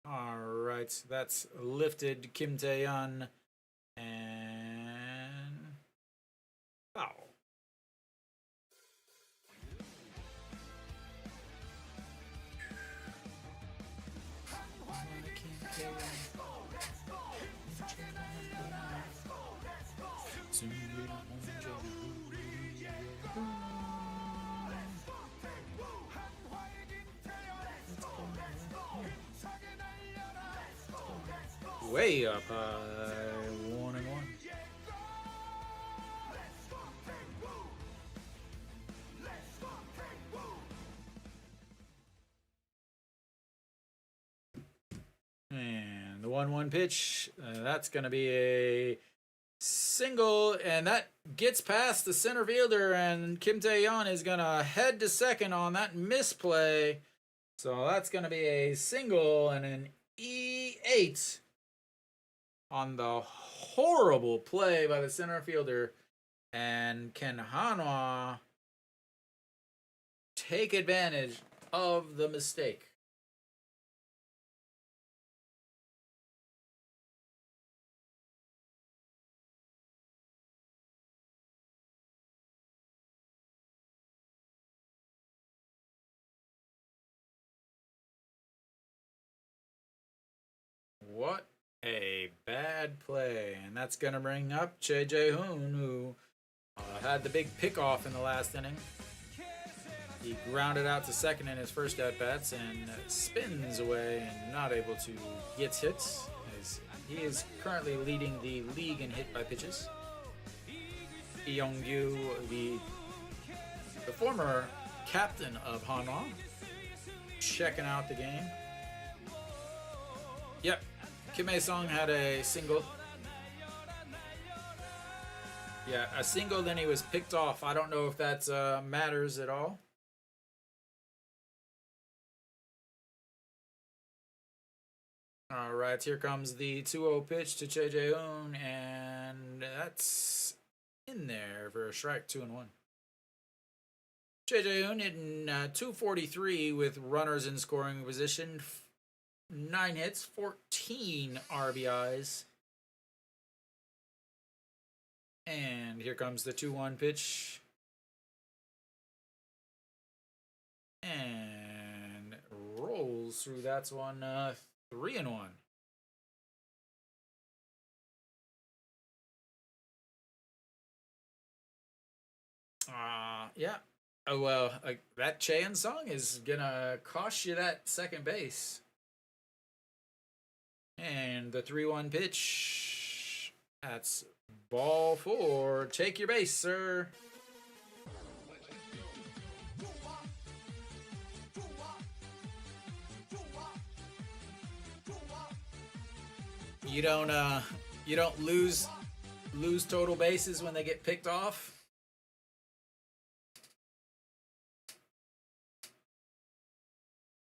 All right, that's lifted Kim Tae-yeon and foul. Way up high, 1-1. And the 1-1 pitch, that's going to be a single, and that gets past the center fielder, and Kim Tae-yeon is going to head to second on that misplay. So that's going to be a single and an E8 on the horrible play by the center fielder. And can Hanwha take advantage of the mistake? What a bad play. And that's going to bring up Jae-hoon, who had the big pick off in the last inning. He grounded out to second in his first at-bats and spins away and not able to get hits, as he is currently leading the league in hit by pitches. Cheongju, the former captain of Hanwha, checking out the game. Yep, Kim Ae-sung had a single. Yeah, a single, then he was picked off. I don't know if that matters at all. All right, here comes the 2-0 pitch to Jae-hoon, and that's in there for a strike, 2-1. Jae-hoon hitting 243 with runners in scoring position, 9 hits, 14 RBIs. And here comes the 2-1 pitch. And rolls through. That's one 3-1. Yeah. Oh, well, that Cheon song is gonna cost you that second base. And the 3-1 pitch. That's ball 4. Take your base, sir. You don't lose total bases when they get picked off.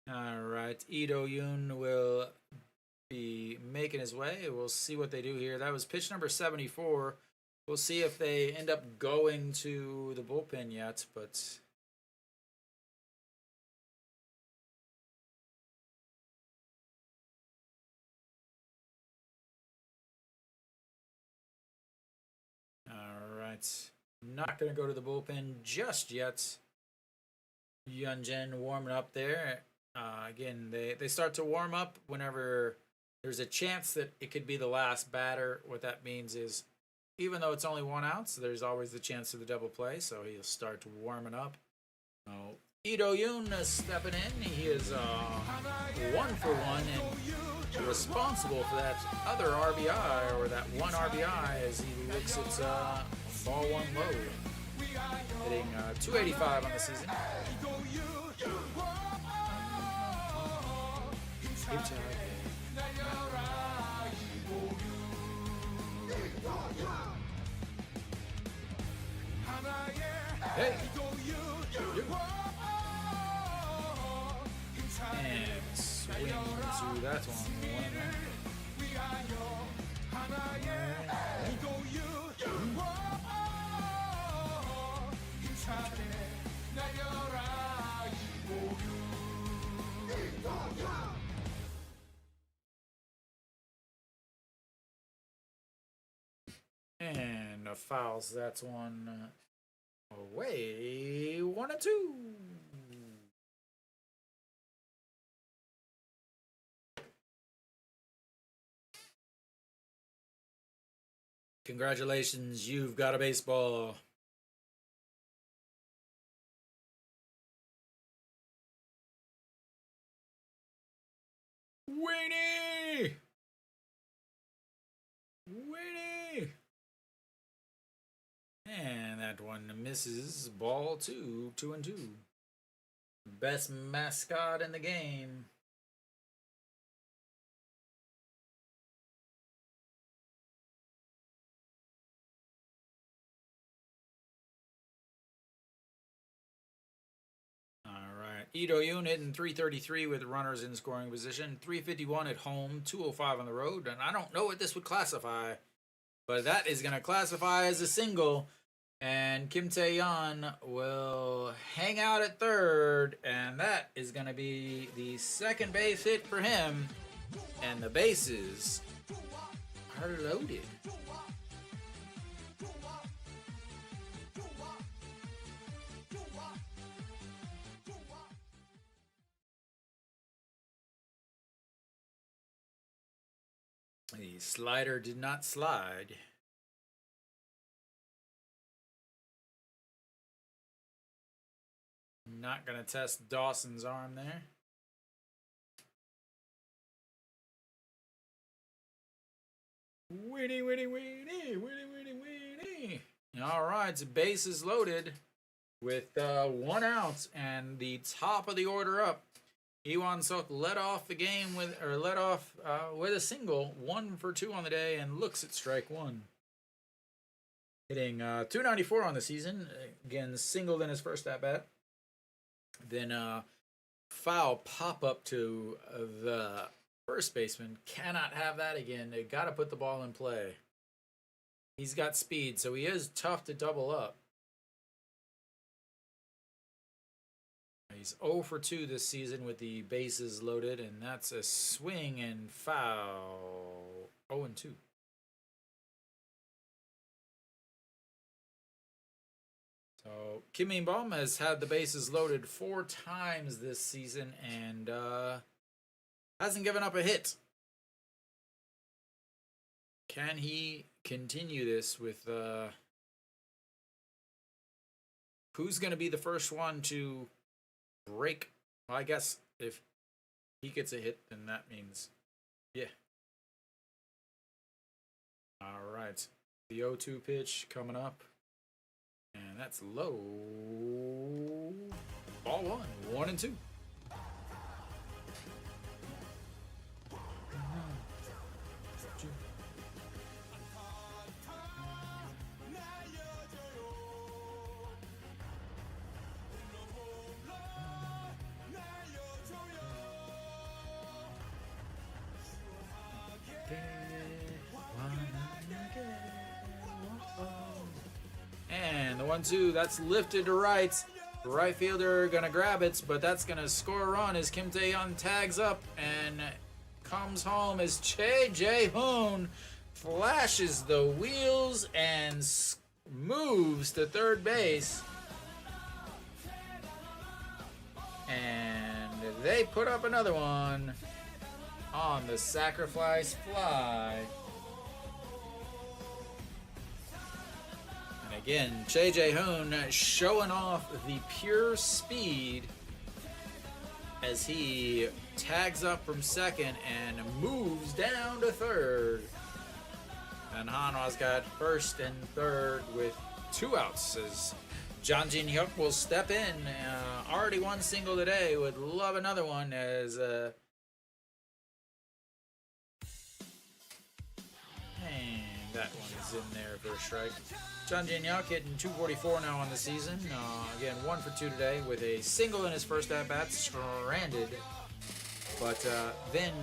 All right, Lee Do-yoon will be making his way. We'll see what they do here. That was pitch number 74. We'll see if they end up going to the bullpen yet, but all right. Not going to go to the bullpen just yet. Yunjin warming up there. Again, they start to warm up whenever there's a chance that it could be the last batter. What that means is, even though it's only 1 out, so there's always the chance of the double play, so he'll start warming up. Lee Do-yoon stepping in. He is 1 for 1 and responsible for that other RBI, or that 1 RBI, as he looks at ball 1 low. Hitting 285 on the season. Hey! And swing to that one. And fouls. That's one away. 1-2. Congratulations, you've got a baseball. Winnie! Winnie! And that one misses. Ball 2, 2-2. Best mascot in the game. Lee Do-yoon hitting 333 with runners in scoring position, 351 at home, 205 on the road, and I don't know what this would classify, but that is going to classify as a single. And Kim Tae-yeon will hang out at third, and that is going to be the second base hit for him. And the bases are loaded. The slider did not slide. Not going to test Dawson's arm there. Winnie, Winnie, Winnie, Winnie, Winnie, Winnie. All right, it's bases loaded with 1 out and the top of the order up. Iwan Sok led off the game with a single, 1 for 2 on the day, and looks at strike 1. Hitting 294 on the season. Again, singled in his first at bat. Then foul pop up to the first baseman. Cannot have that again. They got to put the ball in play. He's got speed, so he is tough to double up. He's 0 for 2 this season with the bases loaded, and that's a swing and foul. 0 and 2. So Kim Min-bum has had the bases loaded 4 times this season and hasn't given up a hit. Can he continue this with who's going to be the first one to break? Well, I guess if he gets a hit, then that means, yeah. All right. The 0-2 pitch coming up. And that's low. Ball 1. 1 and 2. And the 1-2, that's lifted to right. The right fielder gonna grab it, but that's gonna score a run as Kim Tae-yeon tags up and comes home as Choi Jae-hoon flashes the wheels and moves to third base. And they put up another one on the sacrifice fly. And again, Choi Jae-hoon showing off the pure speed as he tags up from second and moves down to third. And Hanwha's got first and third with 2 outs as John Jin-hyuk will step in. Already 1 single today. Would love another one as and that one is in there for a strike. John Jin-hyuk hitting 244 now on the season. Again, 1 for 2 today with a single in his first at-bat, stranded. But then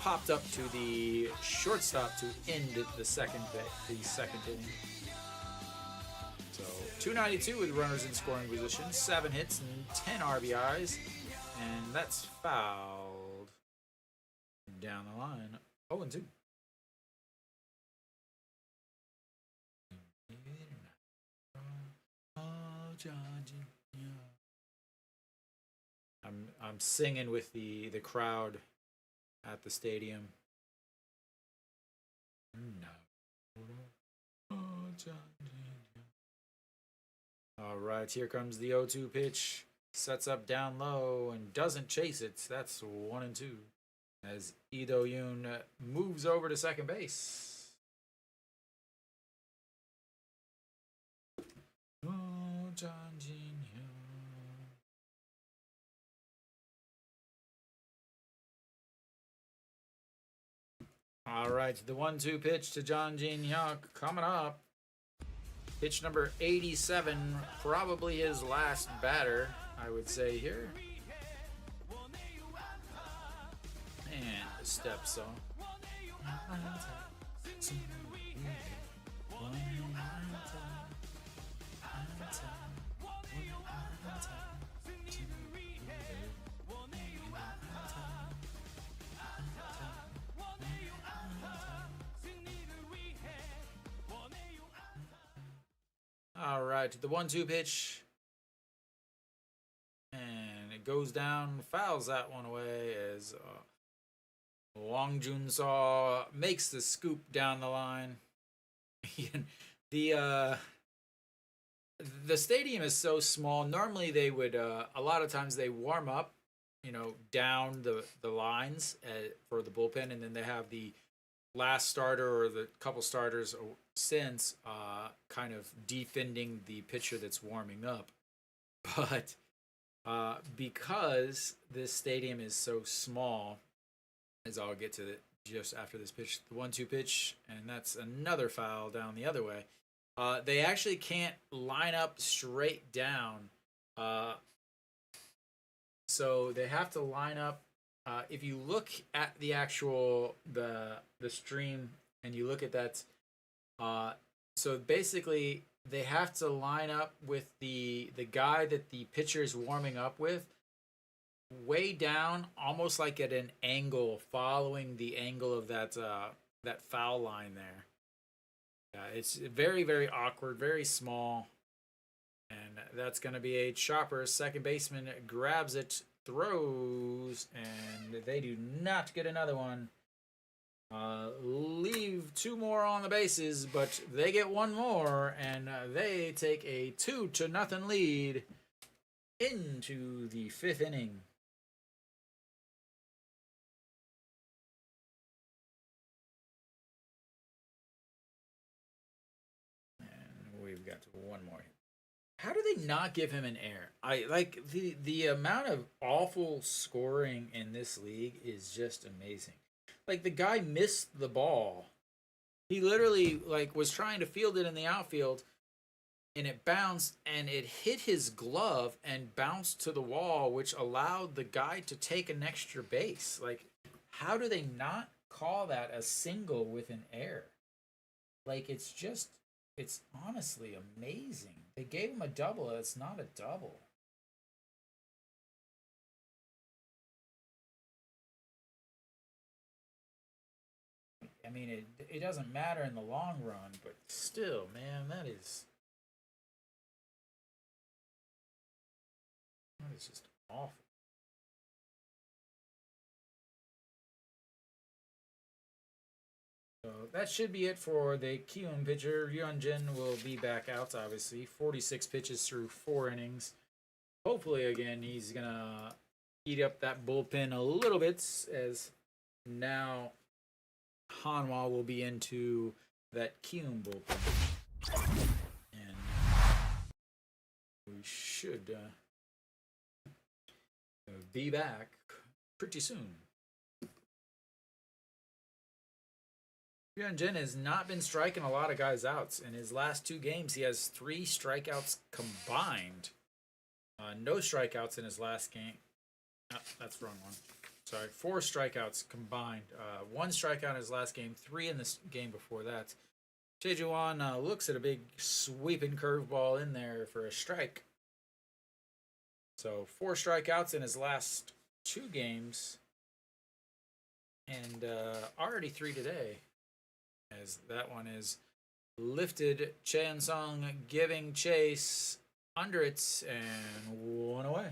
popped up to the shortstop to end the second inning. So 292 with runners in scoring position, 7 hits and 10 RBIs, and that's fouled down the line. 0 and 2. I'm singing with the crowd at the stadium. All right, here comes the 0-2 pitch. Sets up down low and doesn't chase it. That's 1 and 2 as Lee Do-yoon moves over to second base. All right, the 1-2 pitch to John Jin-hyuk coming up. Pitch number 87, probably his last batter, I would say here. And the steps on. outside to the 1-2 pitch. And it goes down, fouls that one away as Wang Junsaw makes the scoop down the line. the stadium is so small. Normally they would a lot of times they warm up, down the lines for the bullpen, and then they have the last starter or the couple starters since kind of defending the pitcher that's warming up. But because this stadium is so small, as I'll get to just after this pitch, the 1-2 pitch, and that's another foul down the other way. They actually can't line up straight down, so they have to line up. If you look at the actual the stream and you look at that, so basically they have to line up with the guy that the pitcher is warming up with, way down, almost like at an angle, following the angle of that foul line there. It's very, very awkward, very small, and that's going to be a chopper. Second baseman grabs it, throws, and they do not get another one. Leave 2 more on the bases, but they get 1 more, and they take a 2-0 lead into the 5th inning. And we've got 1 more. How do they not give him an error? I like the amount of awful scoring in this league is just amazing. Like, the guy missed the ball. He literally was trying to field it in the outfield, and it bounced, and it hit his glove and bounced to the wall, which allowed the guy to take an extra base. Like, how do they not call that a single with an error? Like, it's honestly amazing. They gave him a double. It's not a double. I mean, it doesn't matter in the long run, but still, man, that is just awful. So that should be it for the Kiwoom pitcher. Hyunjin will be back out, obviously. 46 pitches through 4 innings. Hopefully, again, he's going to eat up that bullpen a little bit, as now Hanwha will be into that Kiwoom bullpen. And we should be back pretty soon. Hyunjin has not been striking a lot of guys out. In his last 2 games, he has 3 strikeouts combined. No strikeouts in his last game. Oh, that's the wrong one. Sorry, 4 strikeouts combined. 1 strikeout in his last game, 3 in this game before that. Cheongju looks at a big sweeping curveball in there for a strike. So 4 strikeouts in his last 2 games, and already 3 today, as that one is lifted. Chan Sung giving chase under it, and 1 away.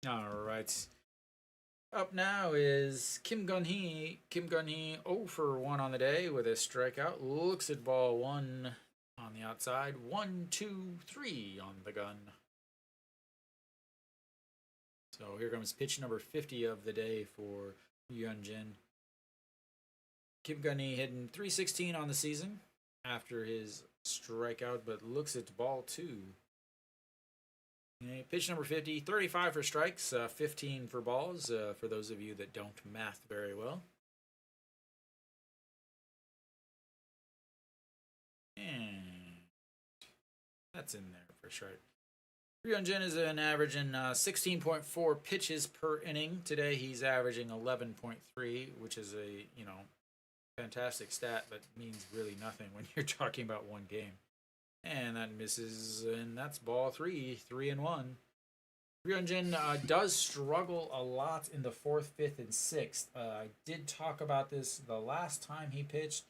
All right. Up now is Kim Gun-hee. Kim Gun-hee 0 for 1 on the day with a strikeout. Looks at ball 1 on the outside. 1, 2, 3 on the gun. So here comes pitch number 50 of the day for Hyunjin. Kim Gun-hee hitting .316 on the season after his strikeout, but looks at ball 2. Pitch number 50, 35 for strikes, 15 for balls, for those of you that don't math very well. And that's in there for strike. Ryunjin is an averaging 16.4 pitches per inning. Today he's averaging 11.3, which is a, fantastic stat, but means really nothing when you're talking about one game. And that misses, and that's ball 3, 3-1. Ryunjin does struggle a lot in the 4th, 5th, and 6th. I did talk about this the last time he pitched.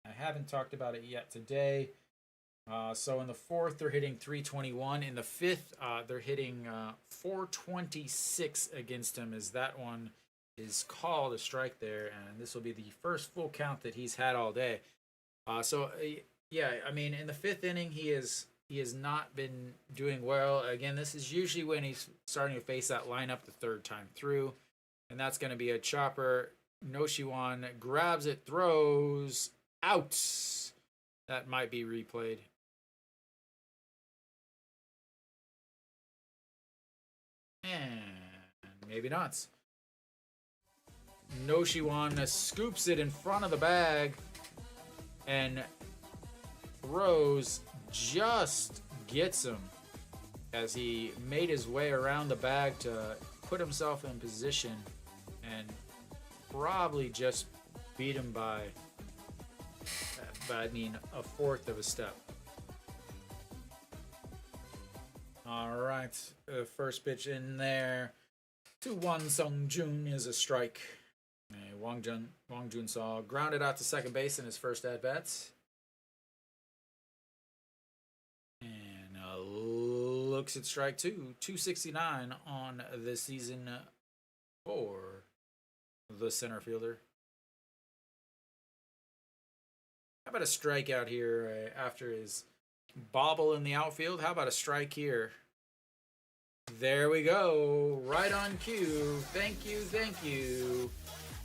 I haven't talked about it yet today. So in the 4th, they're hitting 321. In the 5th, they're hitting 426 against him, as that one is called a strike there, and this will be the first full count that he's had all day. Yeah, I mean, in the 5th inning, he has not been doing well. Again, this is usually when he's starting to face that lineup the 3rd time through, and that's going to be a chopper. Noshiwan grabs it, throws out. That might be replayed. And maybe not. Noshiwan scoops it in front of the bag and throws, just gets him as he made his way around the bag to put himself in position and probably just beat him by a 1/4 of a step. All right, first pitch in there to Won Sung-jun is a strike. Wang Jun Saw grounded out to second base in his first at-bats. And looks at strike 2. 269 on the season for the center fielder. How about a strikeout here after his bobble in the outfield? How about a strike here? There we go. Right on cue. Thank you, thank you.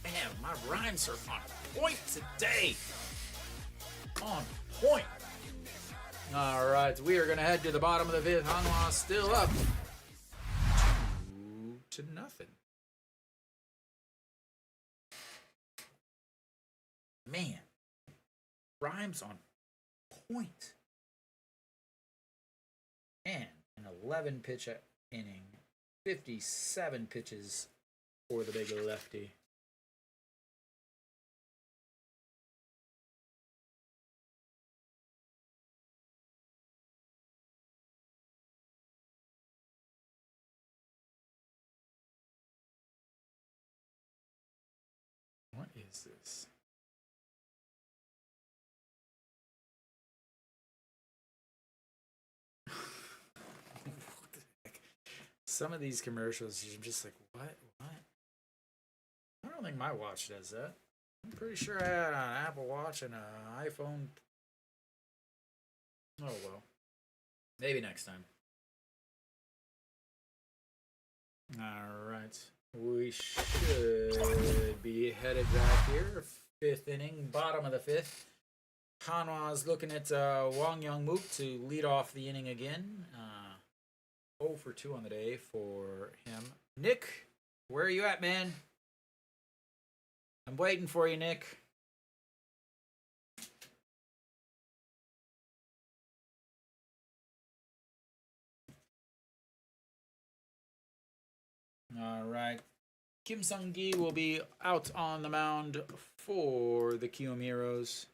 Man, my rhymes are on point today. On point. All right, we are going to head to the bottom of the 5th. Hanwha still up 2-0. Man, rhymes on point. And an 11 pitch inning, 57 pitches for the big lefty. What is this? What the heck? Some of these commercials, I'm just like, what? I don't think my watch does that. I'm pretty sure I had an Apple Watch and an iPhone. Oh well. Maybe next time. Alright. We should be headed back here. 5th inning, bottom of the 5th. Hanwha is looking at Wang Young-mook to lead off the inning again. 0 for 2 on the day for him. Nick, where are you at, man? I'm waiting for you, Nick. All right. Kim Sung-gi will be out on the mound for the Kiwoom Heroes.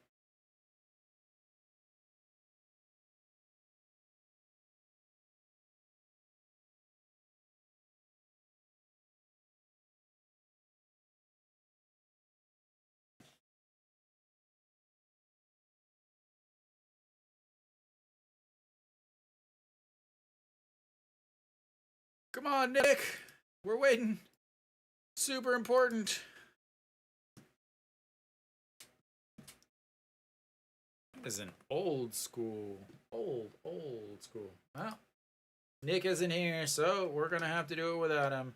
Come on, Nick. We're waiting. Super important. That is an old school. Old school. Well, Nick isn't here, so we're going to have to do it without him.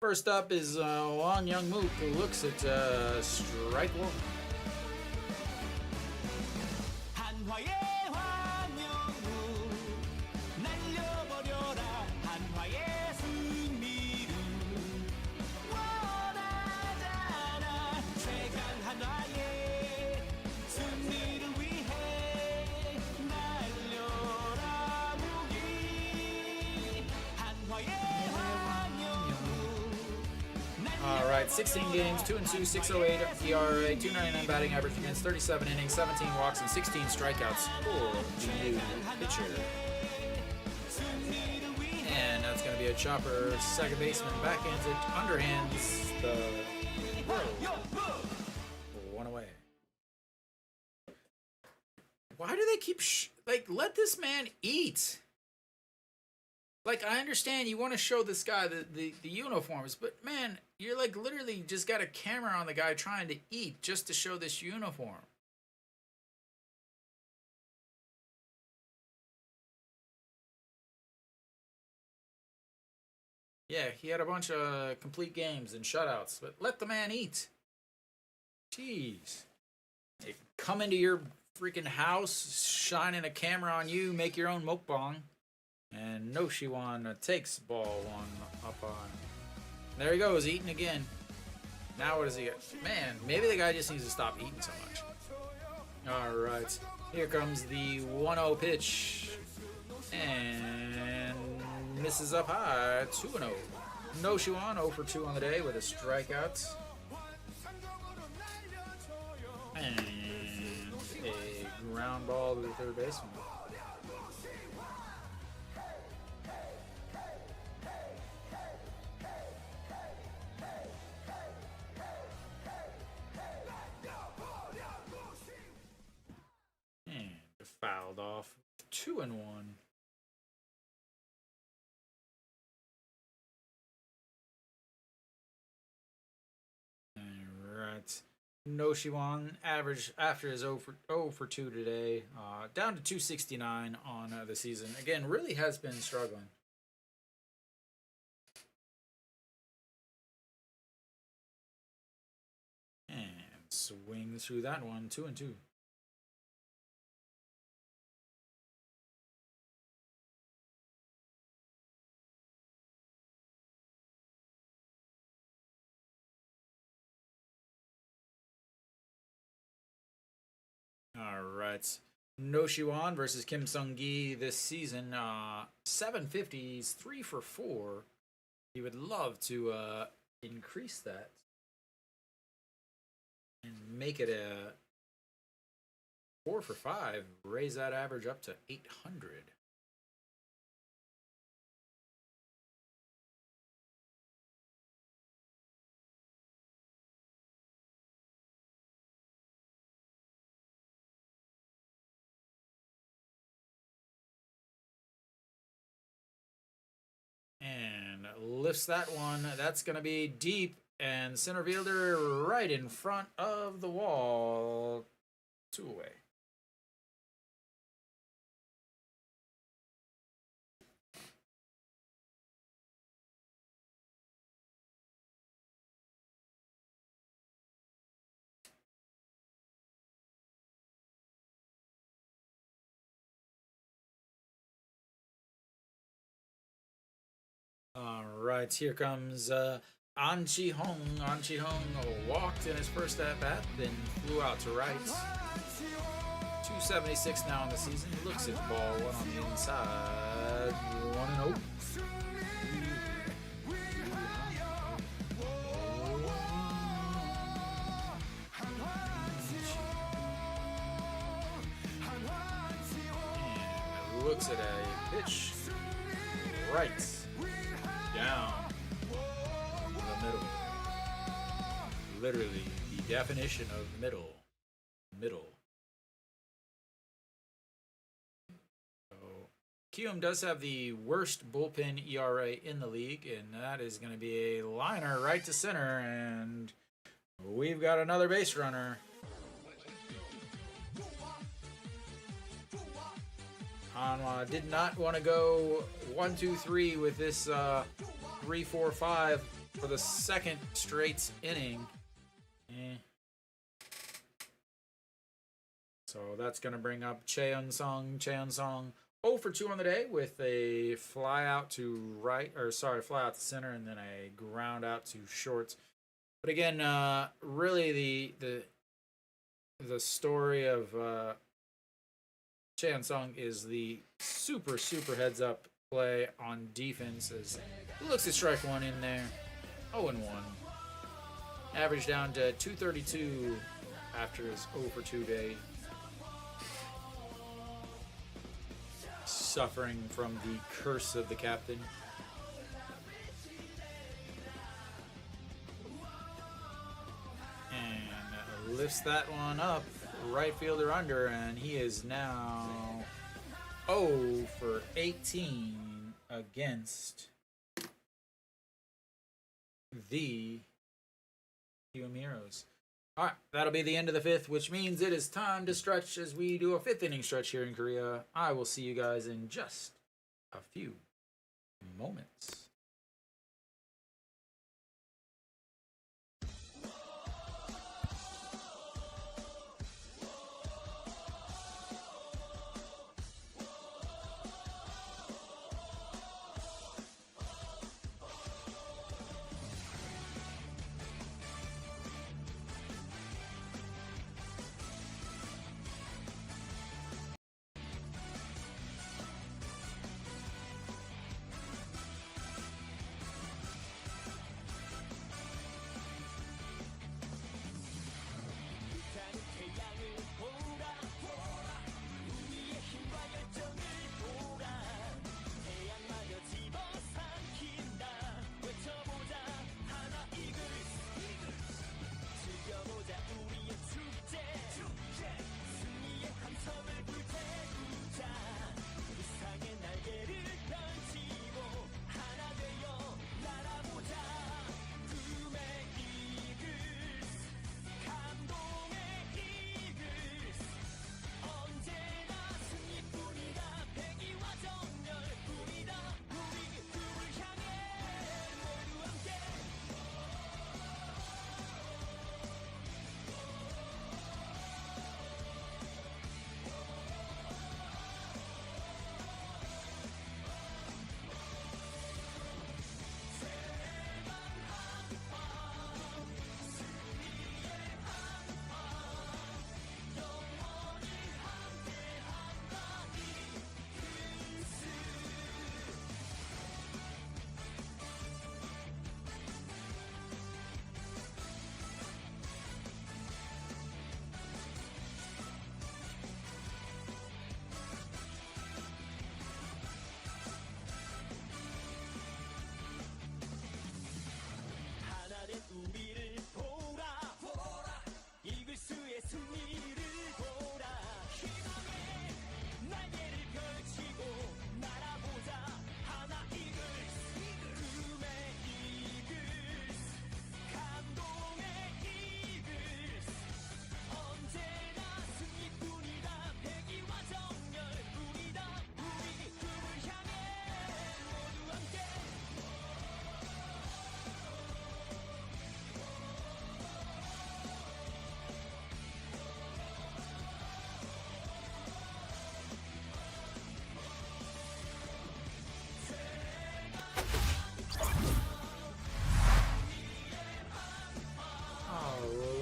First up is Wang Young-mook, who looks at strike 1. right, 16 games, 2-2, 608 ERA, 299 batting average minutes, 37 innings, 17 walks, and 16 strikeouts for the new pitcher. And that's going to be a chopper. Second baseman backhands it, underhands the throw. One away. Why do they keep let this man eat? Like, I understand you want to show this guy the uniforms, but man, you're like literally just got a camera on the guy trying to eat just to show this uniform. Yeah, he had a bunch of complete games and shutouts, but let the man eat. Jeez. They come into your freaking house, shining a camera on you, make your own mukbang. And Noshiwan takes ball one up on. There he goes, eating again. Now what does he get? Man, maybe the guy just needs to stop eating so much. Alright, here comes the 1-0 pitch. And misses up high, 2-0. Noshiwan 0 for 2 on the day with a strikeout. And a ground ball to the third baseman. Fouled off 2-1. Alright. Noshiwan average after his 0 for 2 today, down to 269 on the season. Again, really has been struggling. And swing through that one, 2-2. All right. Noshiwan versus Kim Sung-gi this season. 750s, 3 for 4. He would love to increase that and make it a 4 for 5. Raise that average up to 800. And lifts that one. That's going to be deep. And center fielder right in front of the wall. 2 away. All right, here comes An Chi-hong. An Chi-hong walked in his first at-bat, then flew out to right. 276 now in the season. He looks at the ball, one on the inside. 1-0. And looks at a pitch. Right. Down the middle. Literally the definition of middle. Middle. So Kiwoom does have the worst bullpen ERA in the league, and that is going to be a liner right to center, and we've got another base runner. Hanwha did not want to go 1-2-3 with this 3-4-5 for the second straight inning. So that's going to bring up Cheon-sung. Cheon-sung 0 for 2 on the day with a fly out to fly out to center and then a ground out to short. But again, really the story of Cheon-sung is the super heads up play on defense as he looks to strike one in there. 0-1. Average down to 232 after his 0 for 2 day. Suffering from the curse of the captain. And lifts that one up. Right fielder under, and he is now 0 for 18 against the Kiwoom Heroes. All right, that'll be the end of the fifth, which means it is time to stretch as we do a fifth inning stretch here in Korea. I will see you guys in just a few moments.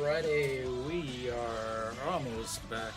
Alrighty, we are almost back.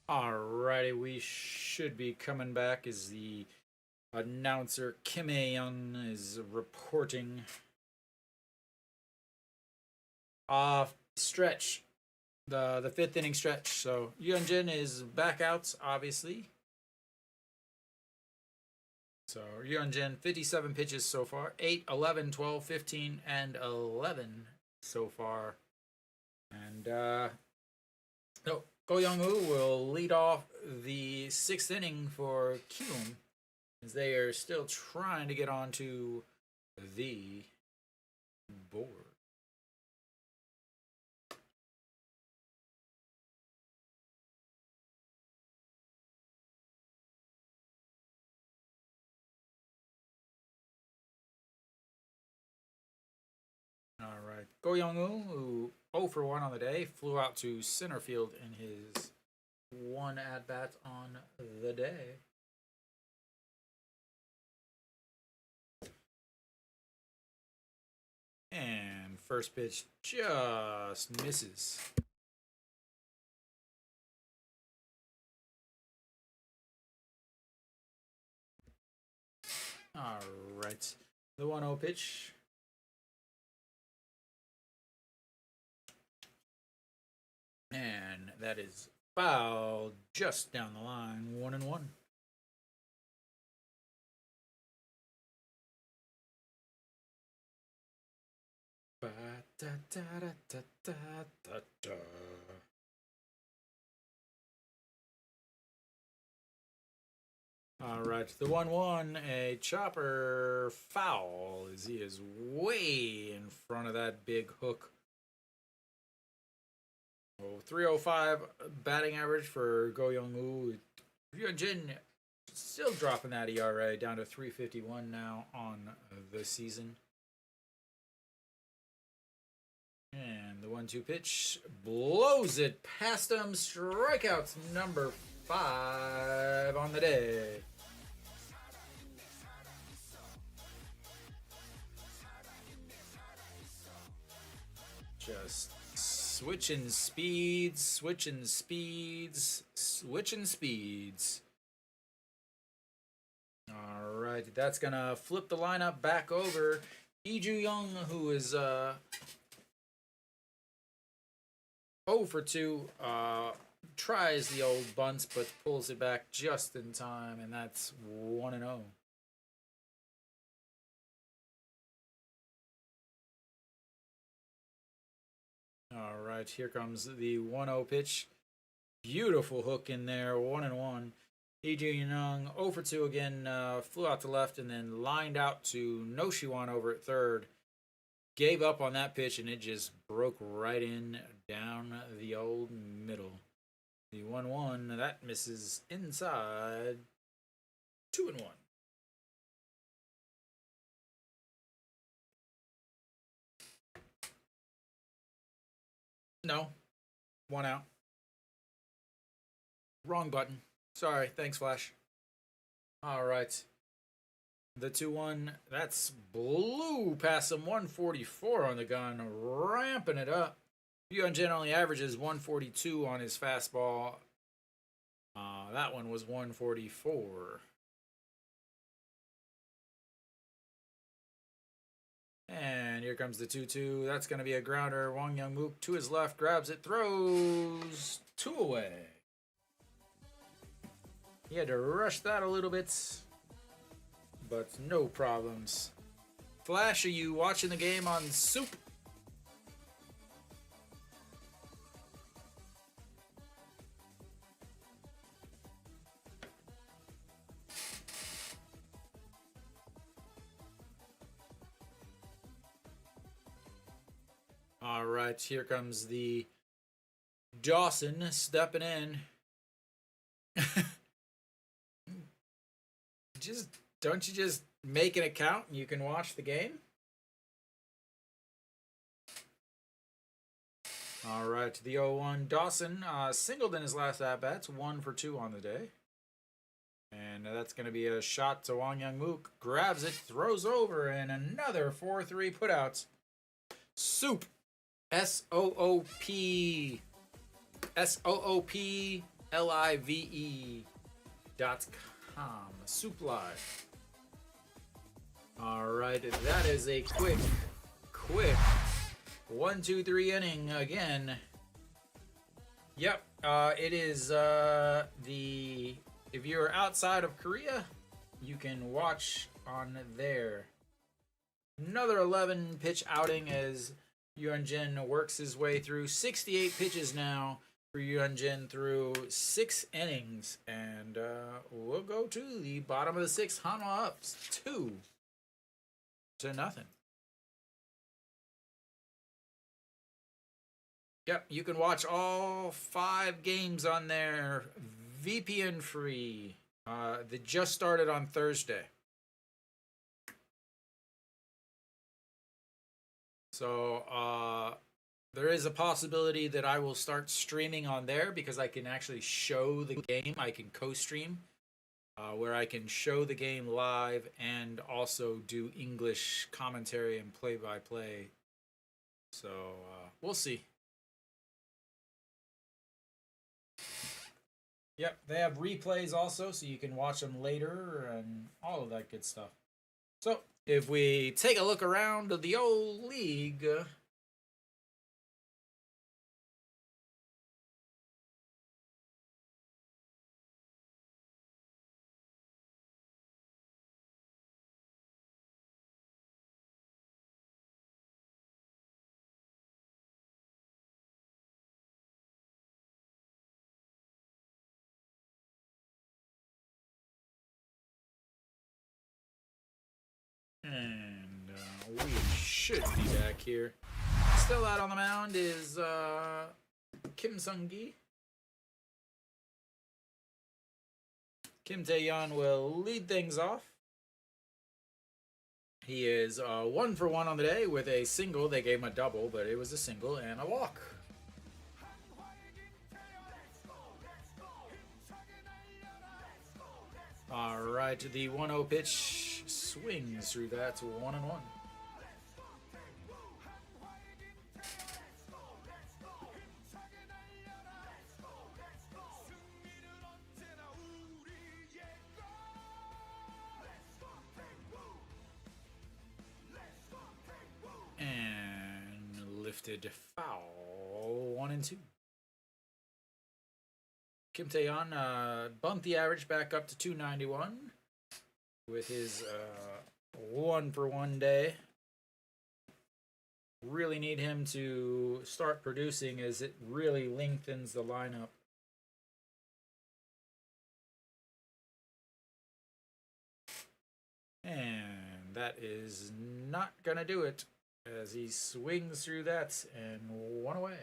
Alrighty, we should be coming back as the announcer Kim A-young is reporting. Stretch. The fifth inning stretch. So Yeonjin is back out, obviously. So Yeonjin, 57 pitches so far. 8, 11, 12, 15, and 11 so far. And no, Go Young-woo will lead off the sixth inning for Kiwoom, as they are still trying to get onto the board. right. Go Young-woo, who 0 for 1 on the day, flew out to center field in his one at-bat on the day. And first pitch just misses. All right. The 1-0 pitch. And that is foul just down the line. 1-1. All right, the 1-1, a chopper foul as he is way in front of that big hook. Oh, 305 batting average for Go Young-woo. Hyunjin still dropping that ERA down to 351 now on the season. And the 1-2 pitch blows it past him. Strikeouts number 5 on the day. Just switching speeds, switching speeds, switching speeds. All right, that's going to flip the lineup back over. Lee Ju-young, who is 0 for 2, tries the old bunts, but pulls it back just in time, and that's 1-0. All right, here comes the 1-0 pitch. Beautiful hook in there, 1-1. Lee Ju-young 0 for 2 again, flew out to left and then lined out to Noshiwan over at third. Gave up on that pitch and it just broke right in down the old middle. The 1-1, that misses inside. 2-1. No. 1 out. Wrong button. Sorry. Thanks, Flash. All right. The 2-1, that's blew past him. 144 on the gun, ramping it up. Hyunjin only averages 142 on his fastball. That one was 144. And here comes the 2-2. That's going to be a grounder. Wang Young-mook to his left, grabs it, throws 2 away. He had to rush that a little bit, but no problems. Flash, are you watching the game on SOOP? All right, here comes the Dawson stepping in. Don't you just make an account and you can watch the game? All right, the 0-1 Dawson singled in his last at-bats, 1 for 2 on the day. And that's going to be a shot to Wang Young-mook. Grabs it, throws over, and another 4-3 putouts. SOOP. SOOP. SOOPLIVE.com. SOOP Live. All right, that is a quick 1-2-3 inning again. Yep, it is if you're outside of Korea, you can watch on there. Another 11 pitch outing as Hyunjin works his way through 68 pitches now for Hyunjin through 6 innings, and we'll go to the bottom of the 6th. Hanwha up 2-0. Yep, you can watch all 5 games on there, VPN free. They just started on Thursday. So there is a possibility that I will start streaming on there because I can actually show the game. I can co-stream where I can show the game live and also do English commentary and play-by-play. So we'll see. Yep, they have replays also, so you can watch them later and all of that good stuff. So if we take a look around the old league. And we should be back here. Still out on the mound is Kim Sung-gi. Kim Tae-yeon will lead things off. He is 1 for 1 on the day with a single. They gave him a double, but it was a single and a walk. All right, the 1-0 pitch swings through that to 1-1. And lifted foul, 1-2. Kim Tae-yeon bumped the average back up to 291 with his 1 for 1 day. Really need him to start producing as it really lengthens the lineup. And that is not going to do it as he swings through that and 1 away.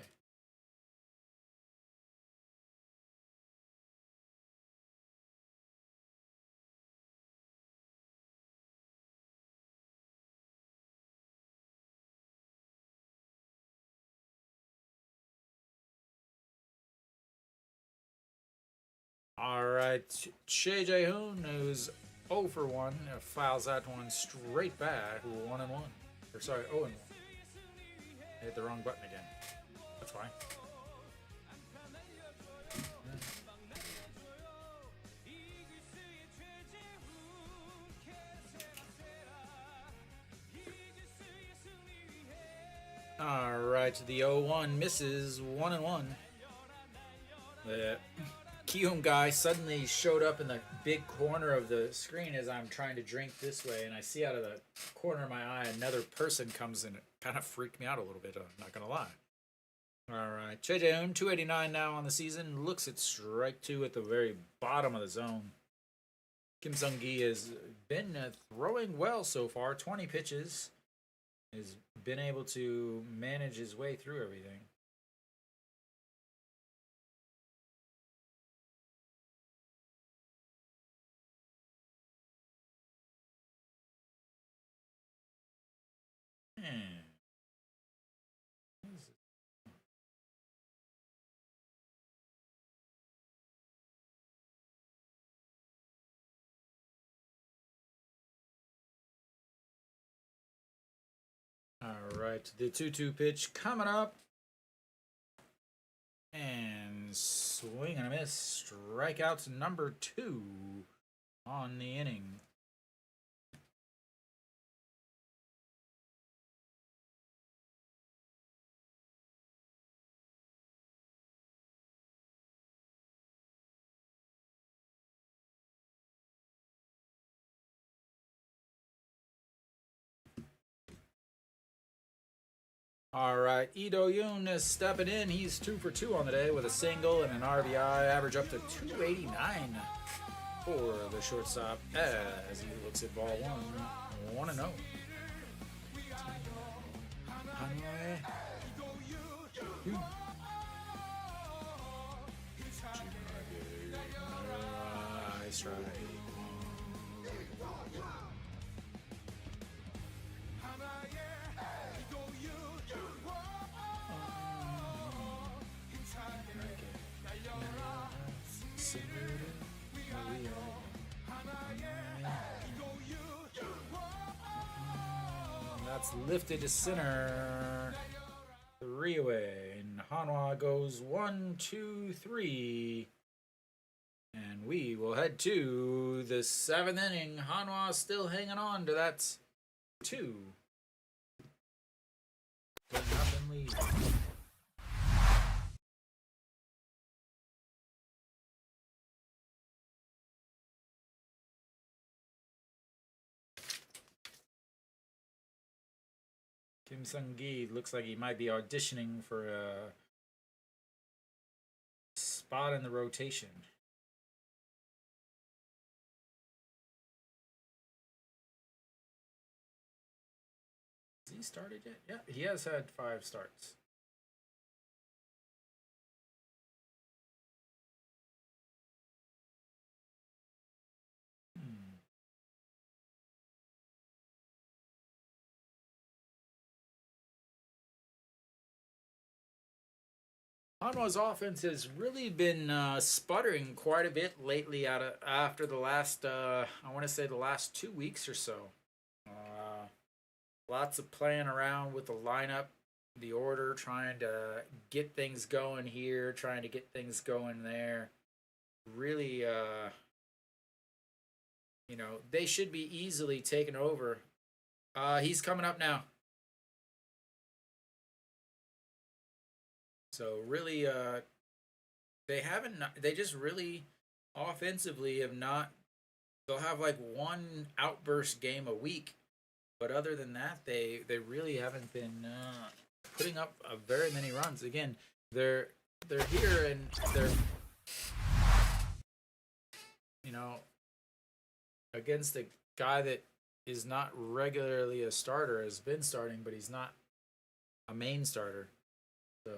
All right, Choi Jae-hoon, who's 0 for 1, fouls that one straight back, 1-1. Or sorry, 0-1. I hit the wrong button again. That's fine. All right, the 0-1 misses, 1-1. The Kiwoom guy suddenly showed up in the big corner of the screen as I'm trying to drink this way, and I see out of the corner of my eye another person comes in. It kind of freaked me out a little bit, I'm not going to lie. All right, Choi Jae-hoon, 289 now on the season, looks at strike 2 at the very bottom of the zone. Kim Sung-gi has been throwing well so far, 20 pitches. Has been able to manage his way through everything. All right, the 2-2 pitch coming up. And swing and a miss. Strikeout number 2 on the inning. All right, Lee Do-yoon is stepping in. He's 2 for 2 on the day with a single and an RBI, average up to 289 for the shortstop as he looks at ball 1, 1-0. Hanwha. Strike. That's lifted to center. 3 away. And Hanwha goes 1, 2, 3. And we will head to the 7th inning. Hanwha still hanging on to that 2. But nothing leads. Kim Sung-gi looks like he might be auditioning for a spot in the rotation. Has he started yet? Yeah, he has had 5 starts. Hanwha's offense has really been sputtering quite a bit lately. After the last, I want to say the last 2 weeks or so. Lots of playing around with the lineup, the order, trying to get things going here, trying to get things going there. Really, they should be easily taken over. He's coming up now. So really, they just really offensively have not. They'll have like one outburst game a week, but other than that, they really haven't been putting up very many runs. Again, they're here and they're against a guy that is not regularly a starter, has been starting, but he's not a main starter. So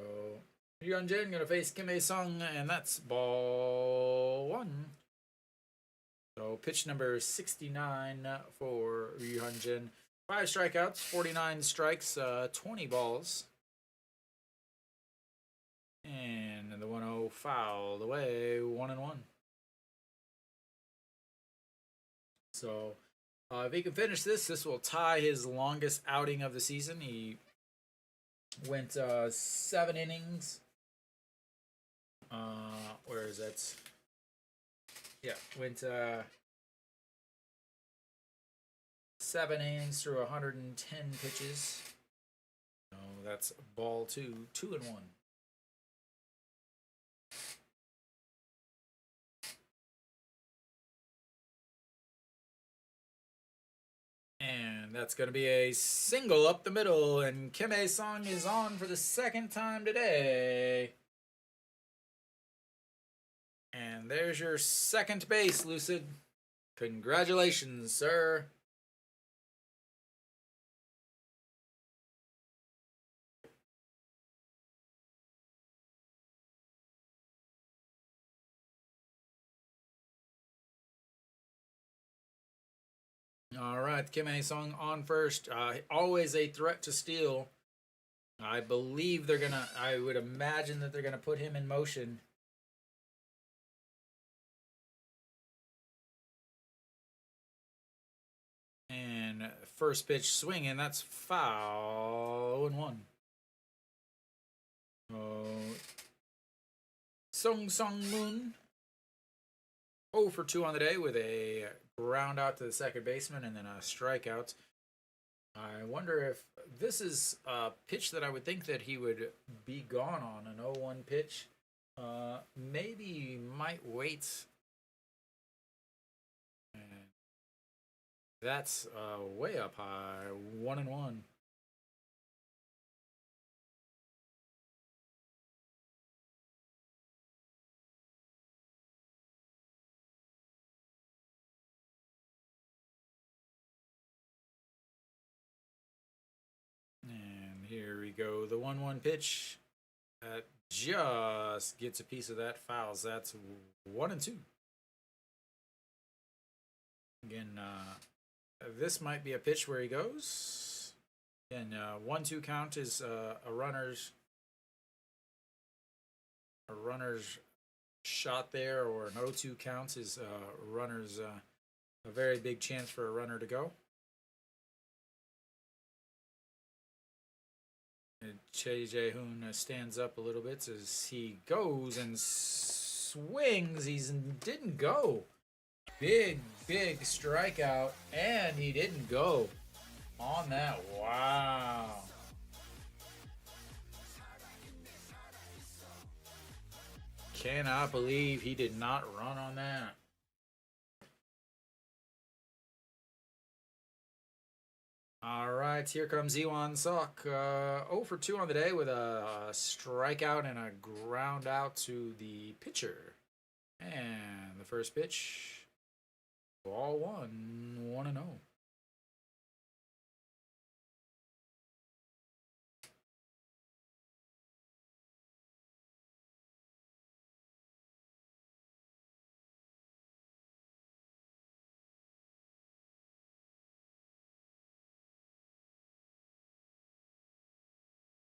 Ryunjin gonna face Kim A-sung, and that's ball 1. So pitch number 69 for Ryunjin. 5 strikeouts, 49 strikes, 20 balls. And the 1-0 fouled away, 1-1. So if he can finish this will tie his longest outing of the season. He went 7 innings. Where is that? Yeah, went 7 innings through 110 pitches. No, that's ball 2, 2-1. And that's going to be a single up the middle, and Kim A-sung is on for the 2nd time today. And there's your 2nd base, Lucid. Congratulations, sir. All right, Kim A-sung on first. Always a threat to steal. I believe I would imagine that they're gonna put him in motion. And first pitch swing, and that's foul and 1. Sung Sung Moon 0 for 2 on the day with a ground out to the second baseman and then a strikeout. I wonder if this is a pitch that I would think that he would be gone on, an 0-1 pitch. Maybe he might wait. And that's way up high, 1-1. And here we go, the 1-1 pitch. That just gets a piece of that, fouls. That's 1-2. Again, this might be a pitch where he goes. And 1-2 count is a runner's shot there, or an 0-2 count is a runner's a very big chance for a runner to go. Che Jae-hoon stands up a little bit as he goes and swings. He didn't go. Big strikeout, and he didn't go on that. Wow. Cannot believe he did not run on that. All right, here comes Iwan Sok. 0 for 2 on the day with a strikeout and a ground out to the pitcher. And the first pitch, ball 1-0.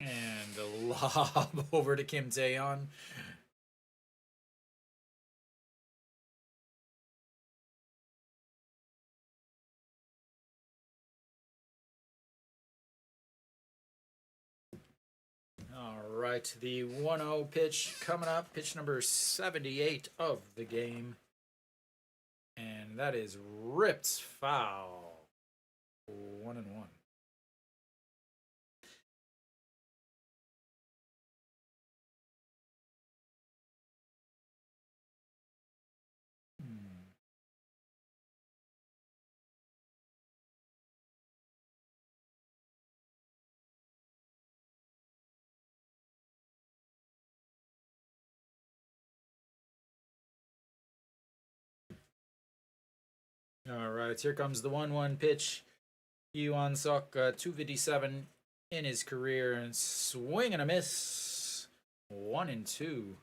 And a lob over to Kim Taeyeon. All right, the 1-0 pitch coming up. Pitch number 78 of the game. And that is ripped foul. 1-1. All right, here comes the 1-1 pitch. Iwan Sok, 257 in his career, and swing and a miss. 1-2.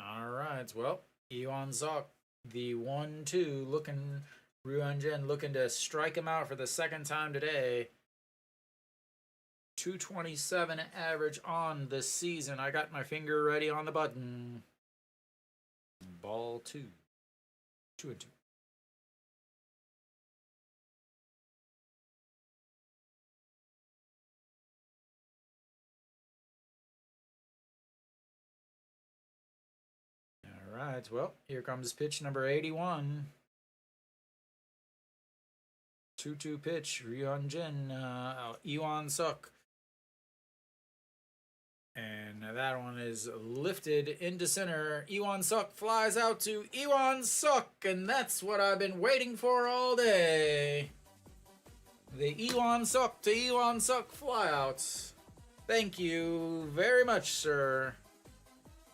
All right, well, Iwan Sok, the 1-2, looking, Ryunjin looking to strike him out for the second time today. 227 average on the season. I got my finger ready on the button. Ball 2. 2-2. All right, well, here comes pitch number 81. 2-2 pitch, Ryunjin, Iwan Sok. And that one is lifted into center. Iwan Sok flies out to Iwan Sok, and that's what I've been waiting for all day. The Iwan Sok to Iwan Sok flyouts. Thank you very much, sir.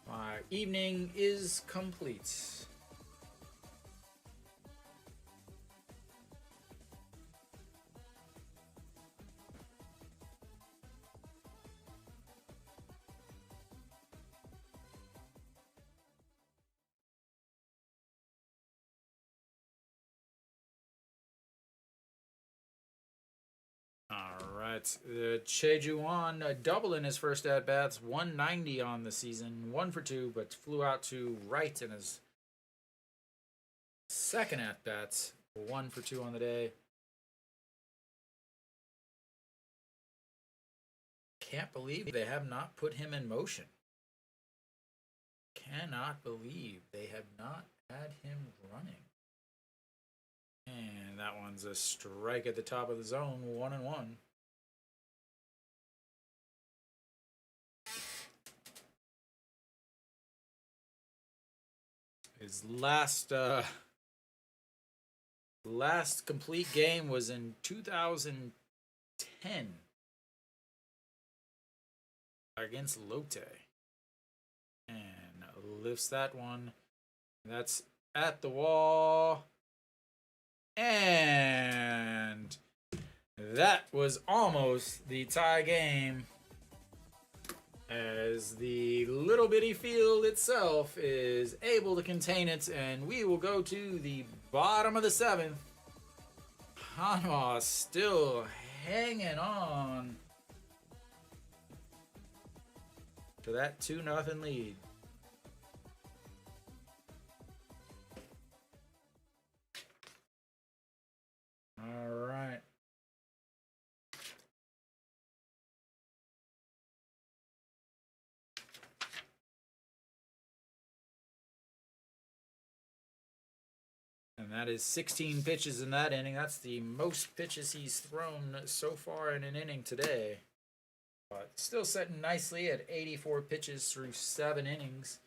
My evening is complete. All right, Cheongju a double in his first at bats, 190 on the season, 1 for 2, but flew out to right in his second at bats, 1 for 2 on the day. Can't believe they have not put him in motion. Cannot believe they have not had him running. And that one's a strike at the top of the zone, 1-1. His last complete game was in 2010 against Lotte. And lifts that one. That's at the wall. And that was almost the tie game, as the little bitty field itself is able to contain it, and we will go to the bottom of the 7th. Hanwha still hanging on to that 2-0 lead. that is 16 pitches in that inning. That's the most pitches he's thrown so far in an inning today. But still setting nicely at 84 pitches through 7 innings.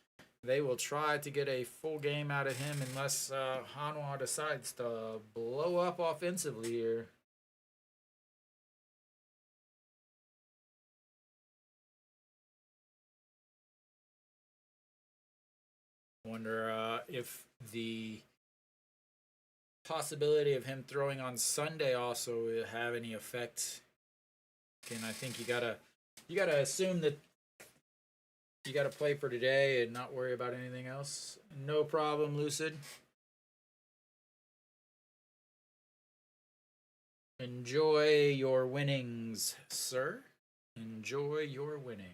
They will try to get a full game out of him unless Hanwha decides to blow up offensively here. Wonder if the possibility of him throwing on Sunday also will have any effect. And I think you gotta assume that you gotta play for today and not worry about anything else. No problem, Lucid. Enjoy your winnings, sir. Enjoy your winnings.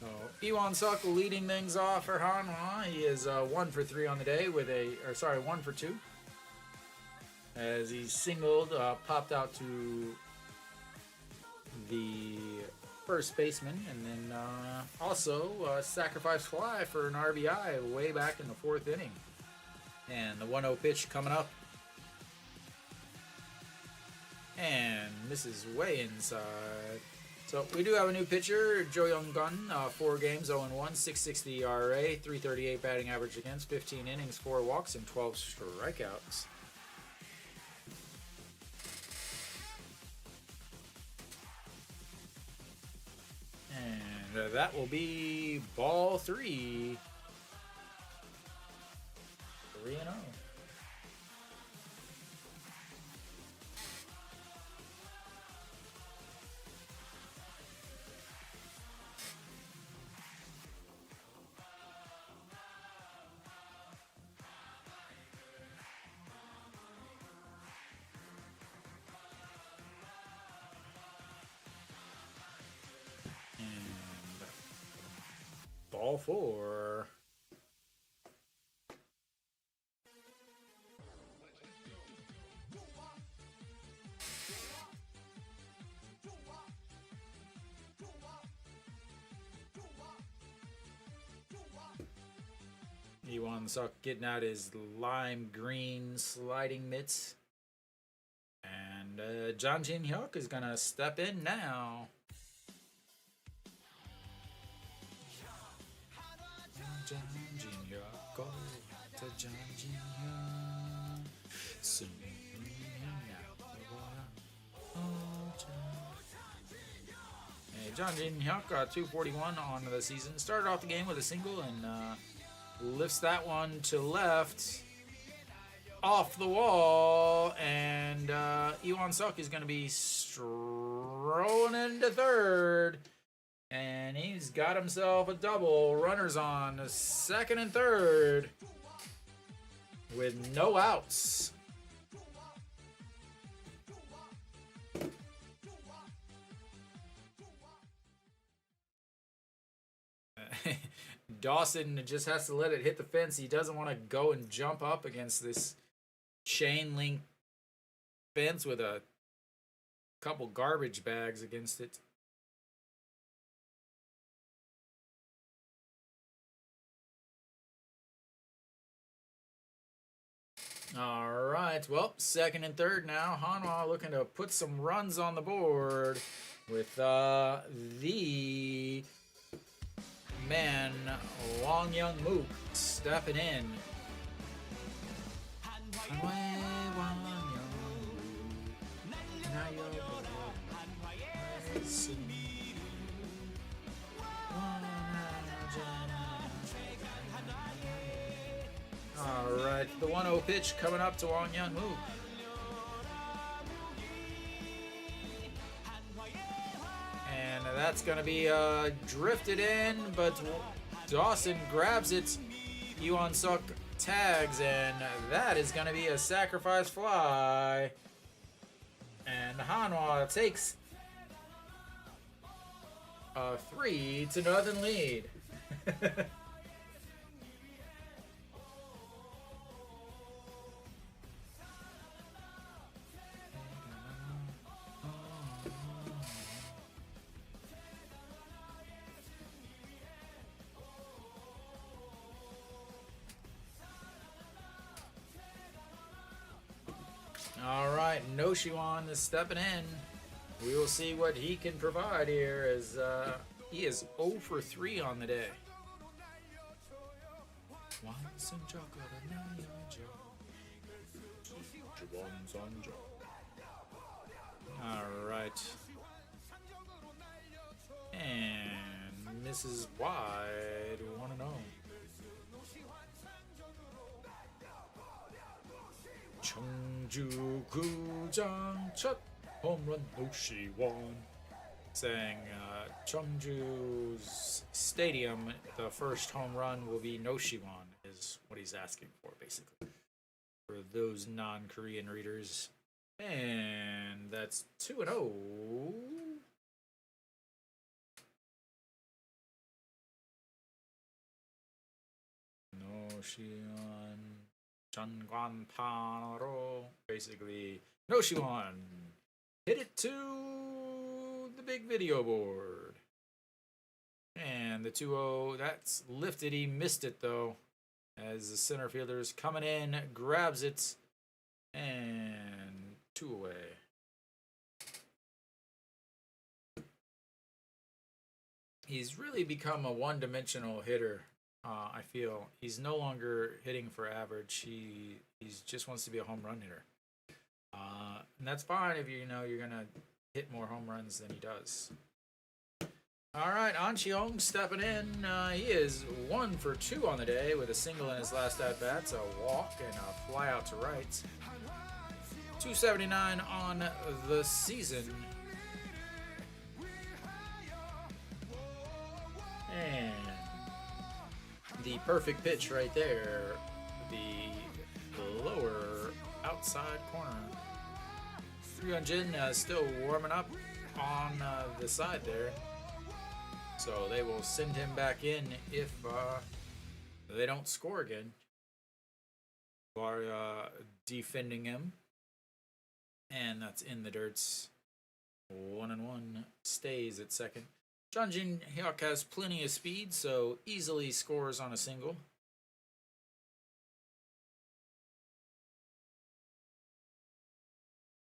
So Iwan-suk leading things off for Hanwha. He is 1 for 3 on the day with 1 for 2. As he singled, popped out to the first baseman, and then also sacrifice fly for an RBI way back in the 4th inning. And the 1-0 pitch coming up. And this is way inside. So we do have a new pitcher, Jo Young-gun, 4 games, 0-1, 6.60 ERA, 338 batting average against, 15 innings, 4 walks, and 12 strikeouts. And that will be ball 3. 3-0. Ball 4. Iwan-suk getting out his lime green sliding mitts. And Jang Jin-hyuk is going to step in now. Jang Jin-hyuk, 241 on the season. Started off the game with a single and lifts that one to left off the wall, and Iwan-suk is going to be strolling into third. And he's got himself a double. Runners on 2nd and 3rd with no outs. Dawson just has to let it hit the fence. He doesn't want to go and jump up against this chain link fence with a couple garbage bags against it. All right, well, 2nd and 3rd now. Hanwha looking to put some runs on the board with the man, Wang Young-mook, stepping in. All right, the 1-0 pitch coming up to Wang Young-mook. And that's going to be drifted in, but Dawson grabs it. Iwan-suk tags, and that is going to be a sacrifice fly. And Hanwha takes a 3-0 lead. All right, Noshiwan is stepping in. We will see what he can provide here as he is 0 for 3 on the day. All right. And Mrs. Wide, 1-0. Cheongju Gujang Chut home run Noshiwan. Saying Cheongju's stadium, the first home run will be Noshiwan, is what he's asking for, basically. For those non-Korean readers. And that's 2-0. Noshiwan. Changwan Panaro. Basically, Noshiwan. Hit it to the big video board. And the 2-0, that's lifted. He missed it, though. As the center fielder is coming in, grabs it, and 2 away. He's really become a one-dimensional hitter. I feel he's no longer hitting for average. He just wants to be a home run hitter, and that's fine if you know you're gonna hit more home runs than he does. All right, An Cheong stepping in. He is 1 for 2 on the day with a single in his last at bats, a walk, and a fly out to right. 279 on the season. And the perfect pitch right there, the lower outside corner. Ryunjin still warming up on the side there. So they will send him back in if they don't score again. Are defending him. And that's in the dirts. 1-1 stays at second. Jeonjin Hyuk has plenty of speed, so easily scores on a single.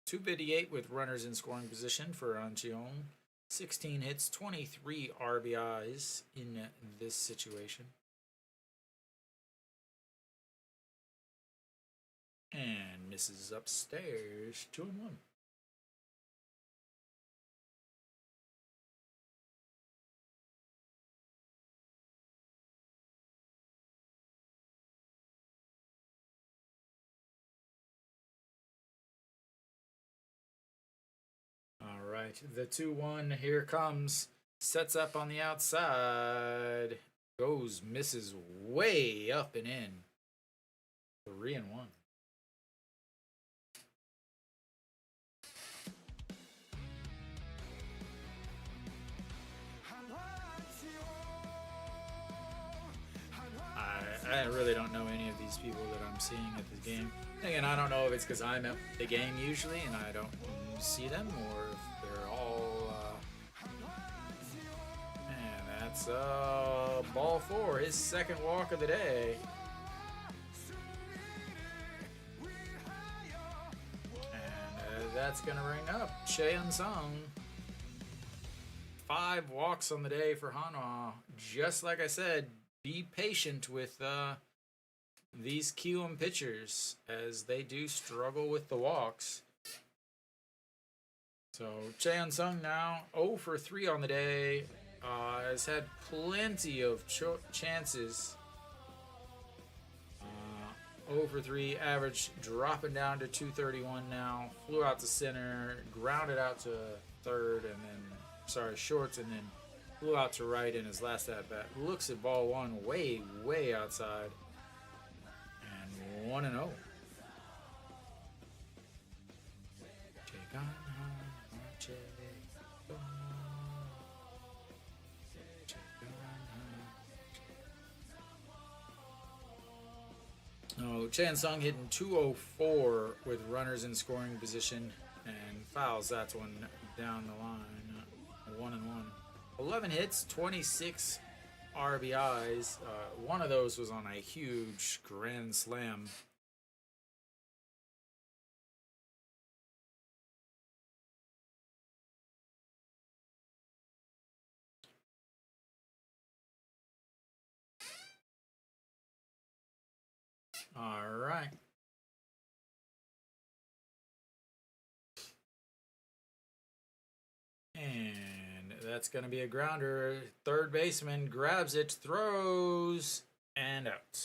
.258 with runners in scoring position for An Cheong. 16 hits, 23 RBIs in this situation. And misses upstairs, 2-1. All right, the 2-1 here comes. Sets up on the outside. Goes, misses way up and in. 3-1. I really don't know any of these people that I'm seeing at the game. Again, I don't know if it's because I'm at the game usually and I don't see them, or if they're all... And that's ball 4, his second walk of the day. And that's going to ring up Cheon Sung. 5 walks on the day for Hanwha. Just like I said, be patient with these Kiwoom pitchers as they do struggle with the walks. So Cheon Sung now 0 for 3 on the day. Has had plenty of chances. 0 for 3, average dropping down to 231 now. Flew out to center, grounded out to third, and then shorts, and then flew out to right in his last at bat. Looks at ball 1 way outside. And 1-0. Take on Chan Sung hitting 204 with runners in scoring position and fouls. That's one down the line. 1-1. 11 hits, 26 RBIs. One of those was on a huge grand slam. All right. And that's going to be a grounder. Third baseman grabs it, throws, and out.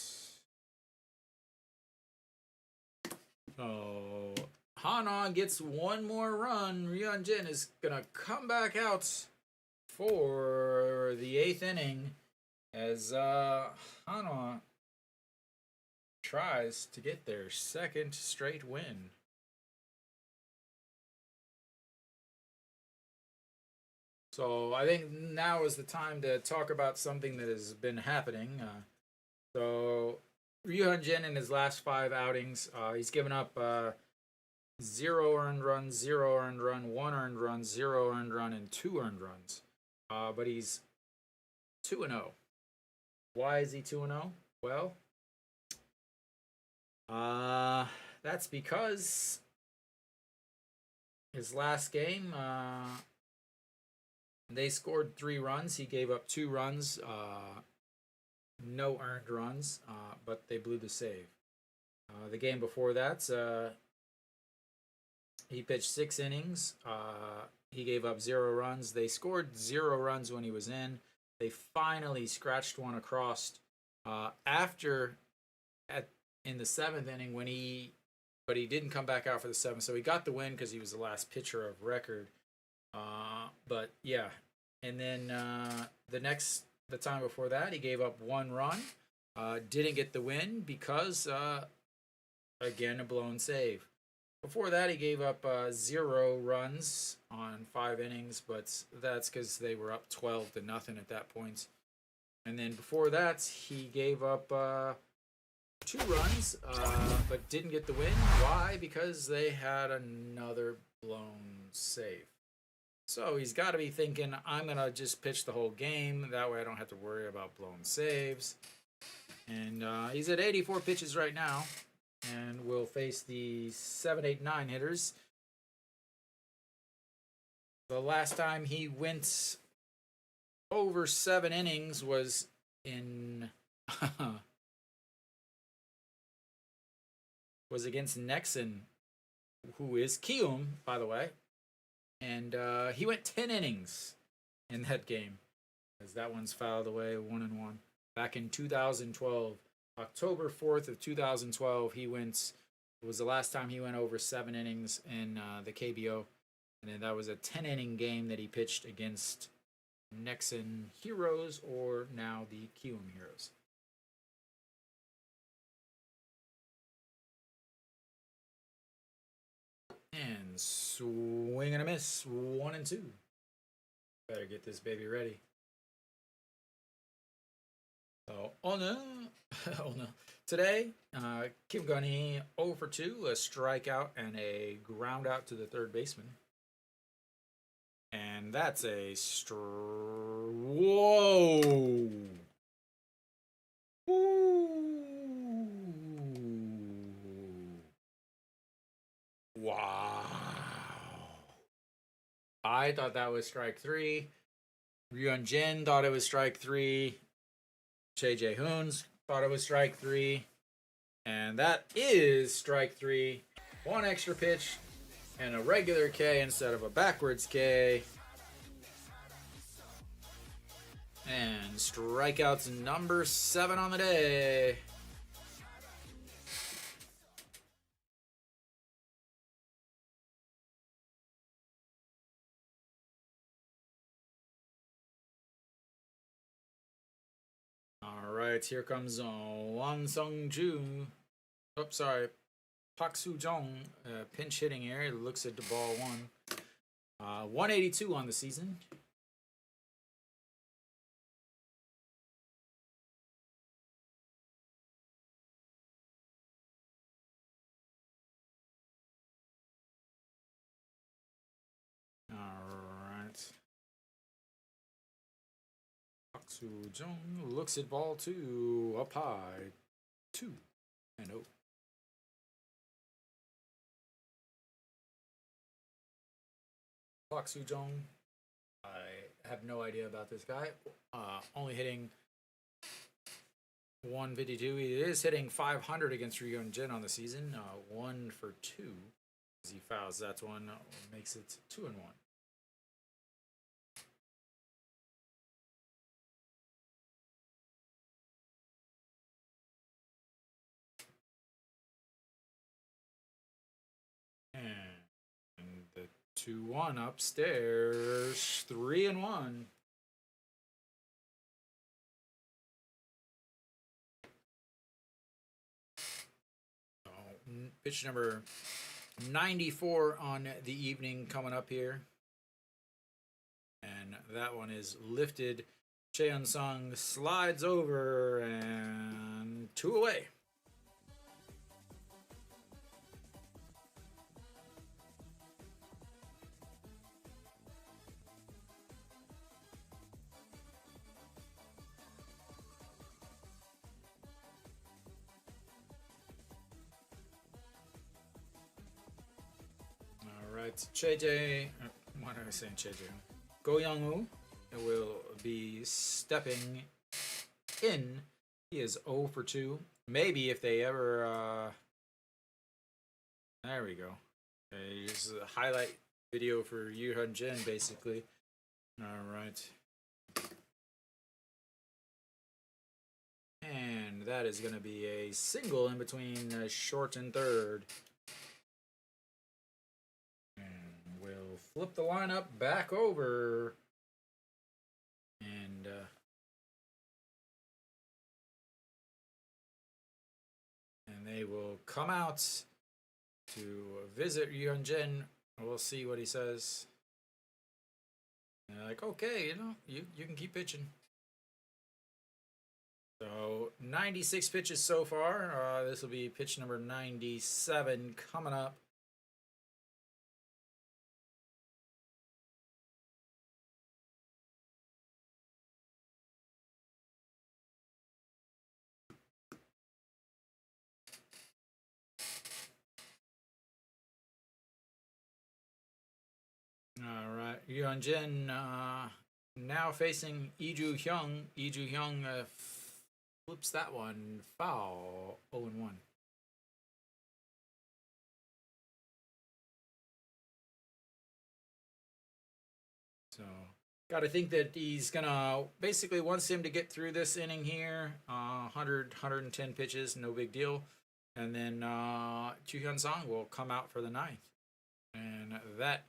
Oh, Hanwha gets one more run. Ryun Jin is going to come back out for the 8th inning as Hanwha tries to get their second straight win. So I think now is the time to talk about something that has been happening. So Ryun Jin in his last 5 outings, he's given up 0 earned runs, 0 earned run, 1 earned run, 0 earned run, and 2 earned runs. But he's 2-0. Why is he 2-0? Well, that's because his last game, they scored 3 runs. He gave up 2 runs, no earned runs, but they blew the save. The game before that, he pitched 6 innings. He gave up 0 runs. They scored 0 runs when he was in. They finally scratched one across in the 7th inning but he didn't come back out for the 7th. So he got the win because he was the last pitcher of record. But yeah, and then the time before that, he gave up 1 run, didn't get the win because again a blown save. Before that, he gave up 0 runs on 5 innings, but that's because they were up 12-0 at that point. And then before that, he gave up 2 runs, but didn't get the win. Why? Because they had another blown save. So he's got to be thinking, I'm going to just pitch the whole game. That way I don't have to worry about blown saves. And he's at 84 pitches right now. And will face the 7, 8, 9 hitters. The last time he went over 7 innings was in... was against Nexon, who is Kiwoom, by the way. And he went 10 innings in that game, as that one's fouled away 1-1. Back in 2012, October 4th of 2012, it was the last time he went over 7 innings in the KBO. And then that was a 10-inning game that he pitched against Nexon Heroes, or now the Kiwoom Heroes. And swing and a miss, 1-2. Better get this baby ready. Oh no. Oh no. Today, Kim Gun-hee 0 for 2, a strikeout and a ground out to the third baseman. And that's a whoa! Ooh. Wow. I thought that was strike 3. Ryun Jin thought it was strike 3. J.J. Hoons thought it was strike 3. And that is strike 3. 1 extra pitch and a regular K instead of a backwards K. And strikeouts number 7 on the day. Alright, here comes Won Sung-ju. Oh, sorry. Pak Soo-jong, pinch hitting here. Looks at the ball 1. 182 on the season. Sujong looks at ball 2, up high, 2-0. Park Sujong, I have no idea about this guy. Only hitting 152. He is hitting 500 against Ryun Jin on the season. 1 for 2 as he fouls. That's one makes it 2-1. And the 2-1 upstairs, 3-1. Pitch number 94 on the evening coming up here. And that one is lifted. Cheon Sung slides over and 2 away. Alright, JJ, what am I saying, JJ? Go Young-woo will be stepping in. He is 0 for 2. Maybe if they ever, there we go. Here's a highlight video for Yoo-hun Jin, basically. Alright. And that is going to be a single in between short and third. We'll flip the lineup back over. And they will come out to visit Yoo-hun Jin. We'll see what he says. And they're like, okay, you can keep pitching. So 96 pitches so far. This will be pitch number 97 coming up. All right, Yoo-hun Jin now facing Lee Joo-hyung. Lee Joo-hyung flips that one foul, 0-1. So, gotta think that he's gonna basically wants him to get through this inning here. 110 pitches, no big deal. And then Joo-hyun Song will come out for the ninth. And that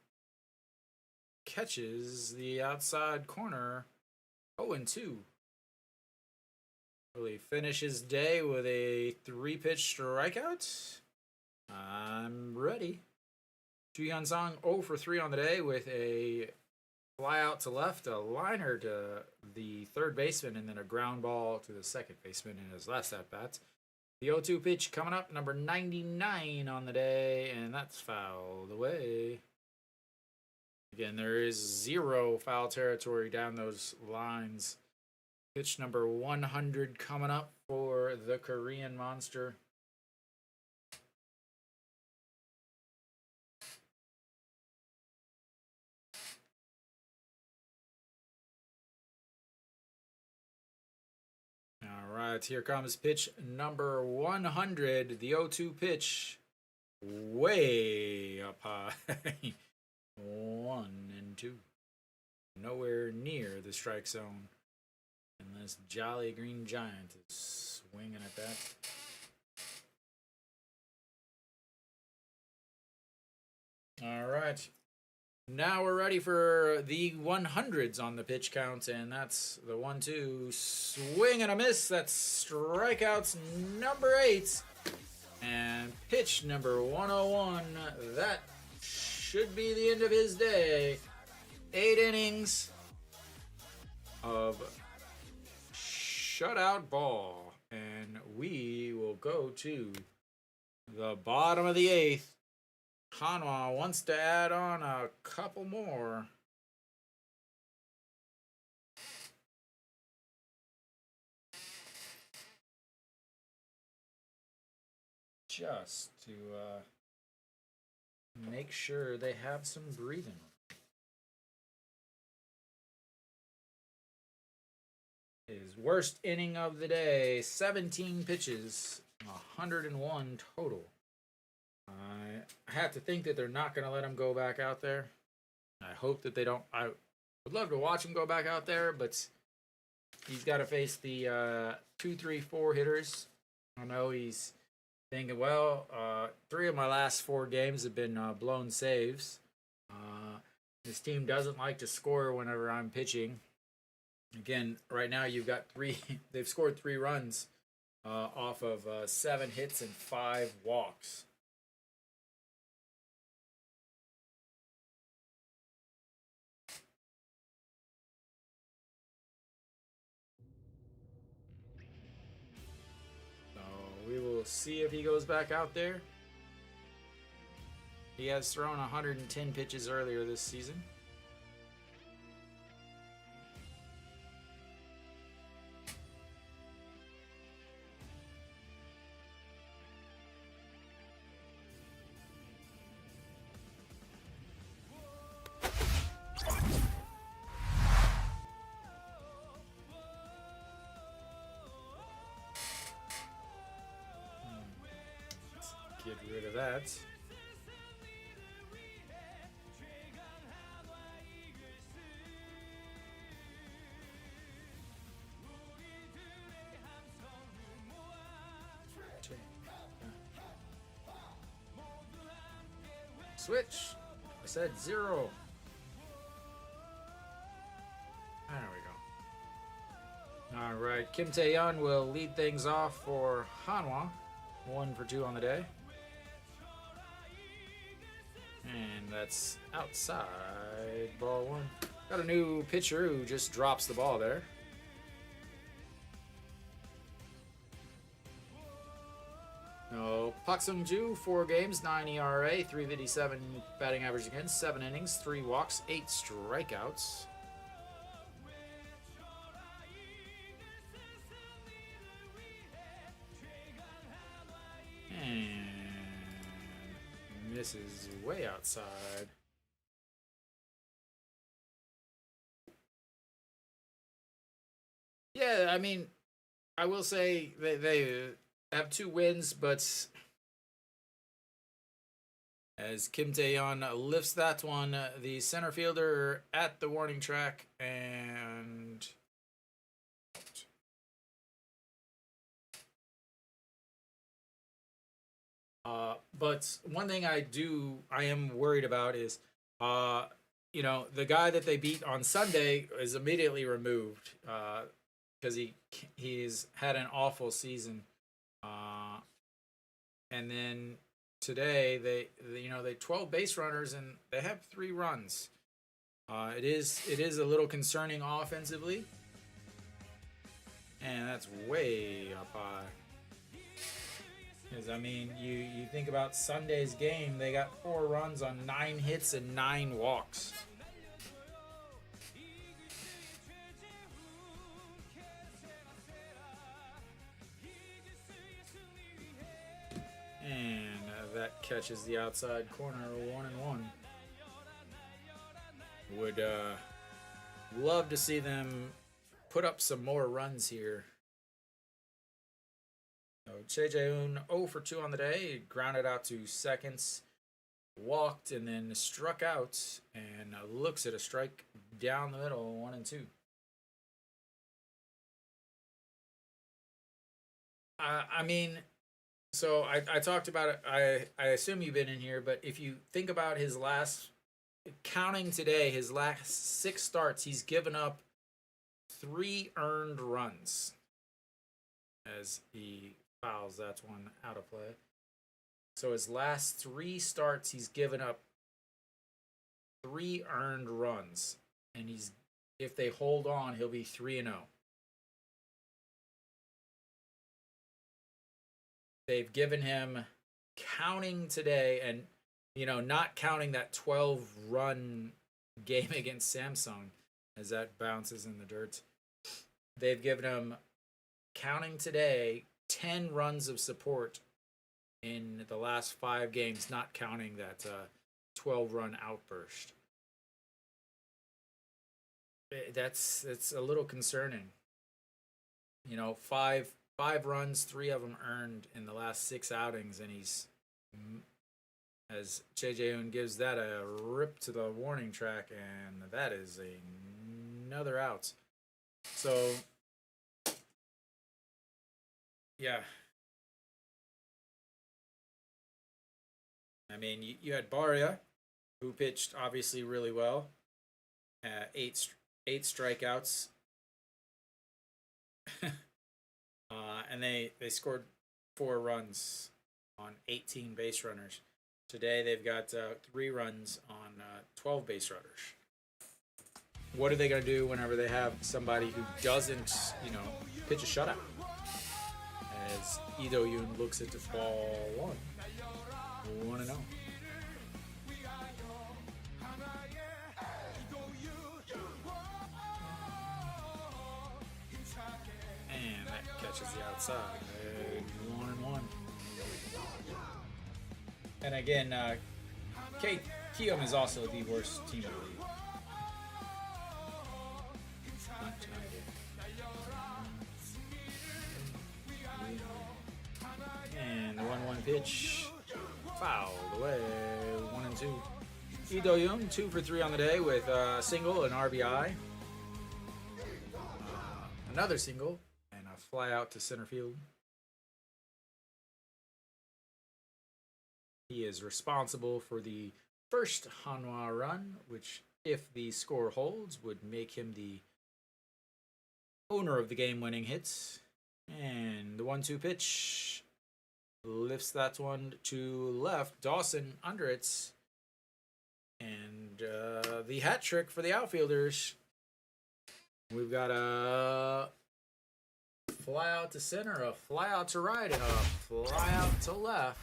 catches the outside corner, 0-2. Will he finish his day with a 3-pitch strikeout? I'm ready. Joo-hyun Song 0 for 3 on the day with a fly out to left, a liner to the third baseman, and then a ground ball to the second baseman in his last at-bat. The 0-2 pitch coming up, number 99 on the day, and that's fouled away. Again, there is 0 foul territory down those lines. Pitch number 100 coming up for the Korean Monster. All right, here comes pitch number 100. The 0-2 pitch, way up high. 1-2. Nowhere near the strike zone. And this jolly green giant is swinging at that. All right. Now we're ready for the 100s on the pitch count, and that's the 1-2 swing and a miss. That's strikeouts number 8. And pitch number 101. That should be the end of his day. 8 innings of shutout ball. And we will go to the bottom of the 8th. Hanwha wants to add on a couple more. just to make sure they have some breathing. His worst inning of the day, 17 pitches, 101 total. I have to think that they're not going to let him go back out there. I hope that they don't. I would love to watch him go back out there, but he's got to face the 2, 3, 4 hitters. I know he's thinking, well, 3 of my last 4 games have been blown saves. This team doesn't like to score whenever I'm pitching. Again, right now you've got 3. They've scored 3 runs off of 7 hits and 5 walks. So we will see if he goes back out there. He has thrown 110 pitches earlier this season. Get rid of that. Switch. I said 0. There we go. All right. Kim Tae-yeon will lead things off for Hanwha. 1 for 2 on the day. And that's outside. Ball 1. Got a new pitcher who just drops the ball there. No, Park Sung-ju, 4 games, 9 ERA, 3.57 batting average against, 7 innings, 3 walks, 8 strikeouts. And misses way outside. Yeah, I mean, I will say they have 2 wins, but as Kim Tae-yeon lifts that one, the center fielder at the warning track, and but one thing I am worried about is, the guy that they beat on Sunday is immediately removed because he's had an awful season. And then today they 12 base runners and they have 3 runs. It is a little concerning offensively, and that's way up high. Because I mean, you think about Sunday's game, they got 4 runs on 9 hits and 9 walks. And that catches the outside corner, 1-1. Would love to see them put up some more runs here. So Che Jae-eun 0 for 2 on the day, grounded out to seconds, walked, and then struck out, and looks at a strike down the middle, 1-2. I mean, so I talked about it. I assume you've been in here, but if you think about his last, counting today, his last 6 starts, he's given up 3 earned runs as he fouls that one out of play. So his last 3 starts, he's given up 3 earned runs, and if they hold on, he'll be 3-0. They've given him, counting today, and not counting that 12-run game against Samsung, as that bounces in the dirt. They've given him, counting today, 10 runs of support in the last 5 games, not counting that 12-run outburst. It's a little concerning. You know, five runs, 3 of them earned in the last 6 outings, and he's, as JJ gives that a rip to the warning track, and that is another out. So, yeah. I mean, you had Baria, who pitched obviously really well. 8 strikeouts. And they scored 4 runs on 18 base runners. Today they've got 3 runs on 12 base runners. What are they going to do whenever they have somebody who doesn't, pitch a shutout? As Ido Yoon looks at the ball 1. 1-0. And that catches the outside. 1-1. And again, Kiwoom is also the worst team in the league. And the 1-1 pitch fouled away. 1-2. Ido Yoon 2 for 3 on the day with a single, an RBI, another single, and a fly out to center field. He is responsible for the first Hanwha run, which, if the score holds, would make him the owner of the game-winning hits. And the 1-2 pitch lifts that one to left. Dawson under it. And the hat trick for the outfielders. We've got a fly out to center, a fly out to right, and a fly out to left.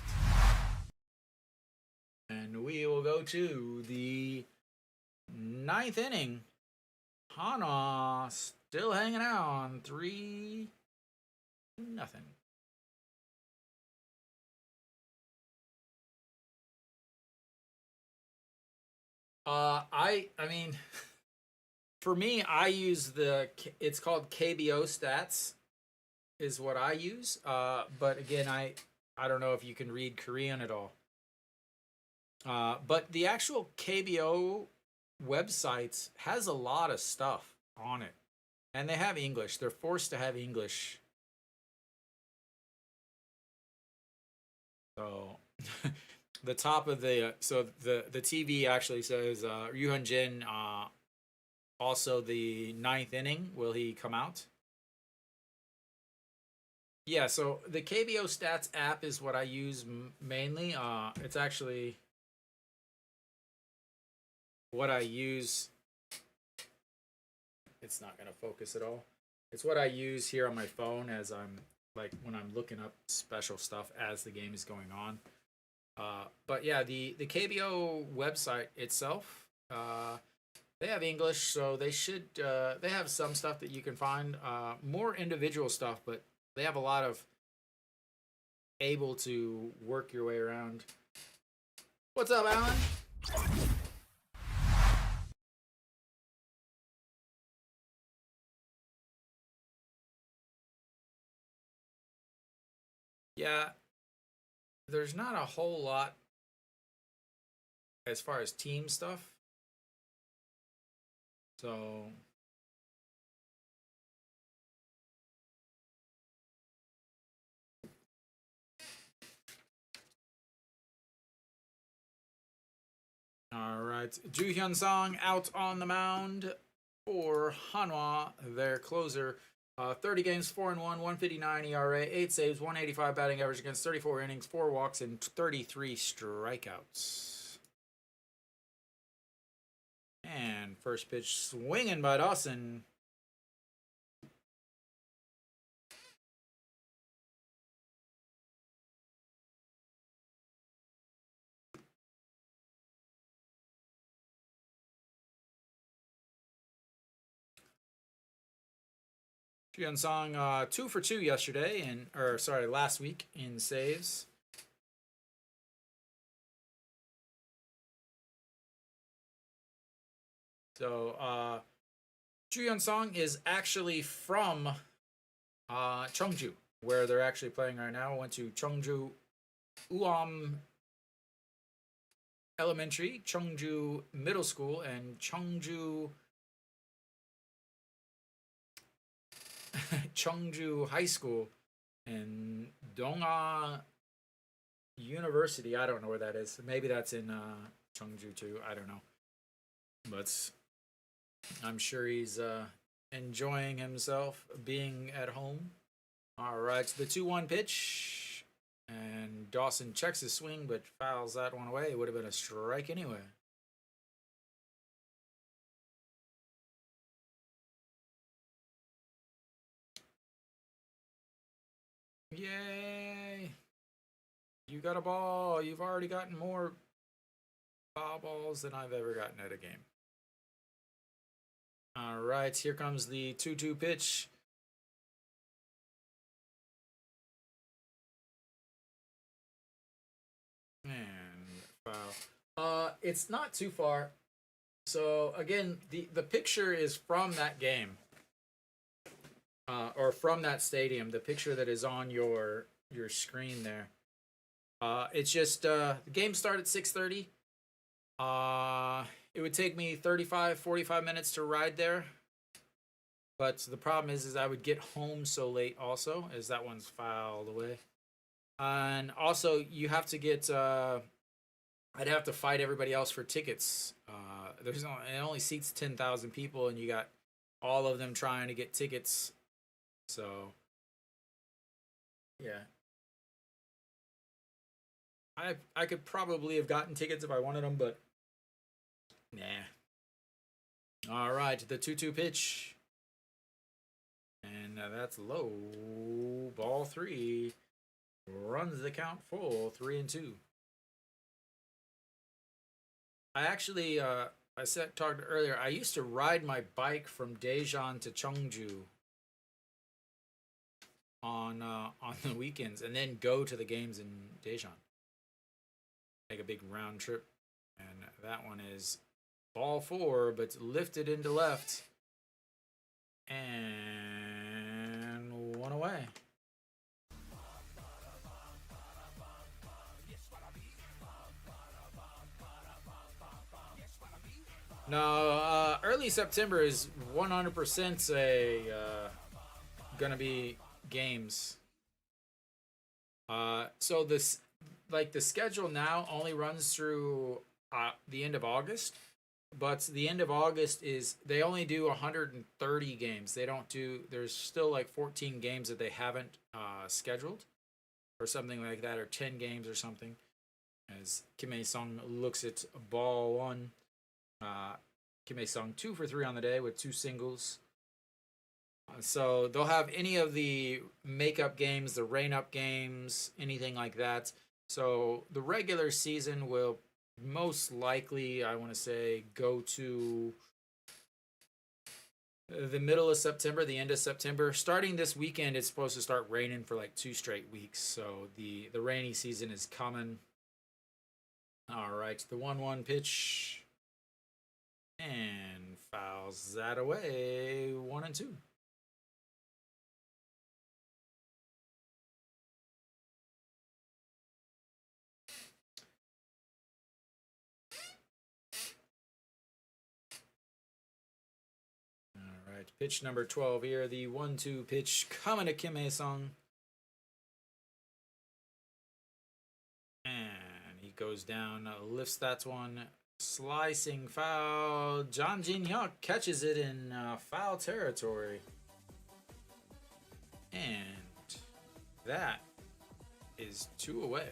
And we will go to the 9th inning. Hanwha still hanging out on 3-0. I mean, for me, I use it's called KBO stats, is what I use. But again, I don't know if you can read Korean at all. But the actual KBO website has a lot of stuff on it, and they have English. They're forced to have English. So the top of the TV actually says Ryuhan Jin, also the 9th inning. Will he come out? Yeah, so the KBO Stats app is what I use mainly. It's actually what I use. It's not going to focus at all. It's what I use here on my phone as when I'm looking up special stuff as the game is going on. But yeah, the KBO website itself, they have English, so they have some stuff that you can find, more individual stuff, but they have a lot of able to work your way around. What's up, Alan? Yeah, there's not a whole lot as far as team stuff. So all right, Ju Hyun Song out on the mound for Hanwha, their closer. 30 games, 4-1, 159 ERA, 8 saves, 185 batting average against 34 innings, 4 walks, and 33 strikeouts. And first pitch swinging by Dawson. Hyun Song 2 for 2 yesterday, last week in saves. So, Song is actually from Cheongju, where they're actually playing right now. Went to Cheongju Uam Elementary, Cheongju Middle School, and Cheongju Cheongju High School, and Donga University. I don't know where that is. Maybe that's in Cheongju too. I don't know, but I'm sure he's enjoying himself being at home. All right, so the 2-1 pitch, and Dawson checks his swing but fouls that one away. It would have been a strike anyway. Yay! You got a ball. You've already gotten more foul balls than I've ever gotten at a game. All right, here comes the 2-2 pitch. And foul. It's not too far. So again, the picture is from that game. Or from that stadium, the picture that is on your screen there. It's just the game started at 6:30. It would take me 45 minutes to ride there. But the problem is I would get home so late also, as that one's fouled away. And also, you have to get, I'd have to fight everybody else for tickets. It only seats 10,000 people, and you got all of them trying to get tickets. So, yeah. I could probably have gotten tickets if I wanted them, but nah. All right, the 2-2 pitch. And that's low. Ball 3. Runs the count full. 3-2. I actually, talked earlier, I used to ride my bike from Daejeon to Cheongju on the weekends, and then go to the games in Daejeon. Make a big round trip, and that one is ball 4, but lifted into left, and one away. No, early September is 100% gonna be games. So this, like, the schedule now only runs through the end of August, but the end of August is they only do 130 games. They don't do. There's still like 14 games that they haven't scheduled, or something like that, or 10 games or something. As Kim Ae-sung looks at ball 1. Kim Ae-sung 2 for 3 on the day with 2 singles. So they'll have any of the makeup games, the rain-up games, anything like that. So the regular season will most likely, I want to say, go to the middle of September, the end of September. Starting this weekend, it's supposed to start raining for like 2 straight weeks. So the rainy season is coming. All right, the 1-1 pitch. And fouls that away. 1-2. All right, pitch number 12 here. The 1-2 pitch coming to Kim Ae-sung. And he goes down, lifts that one. Slicing foul. John Jin-hyuk catches it in foul territory. And that is 2 away.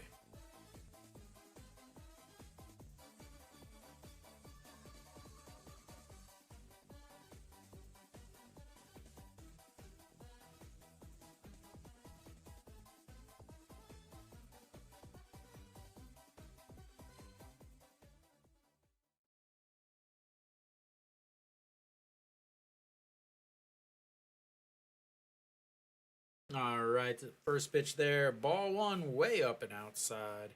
All right, first pitch there. Ball 1 way up and outside.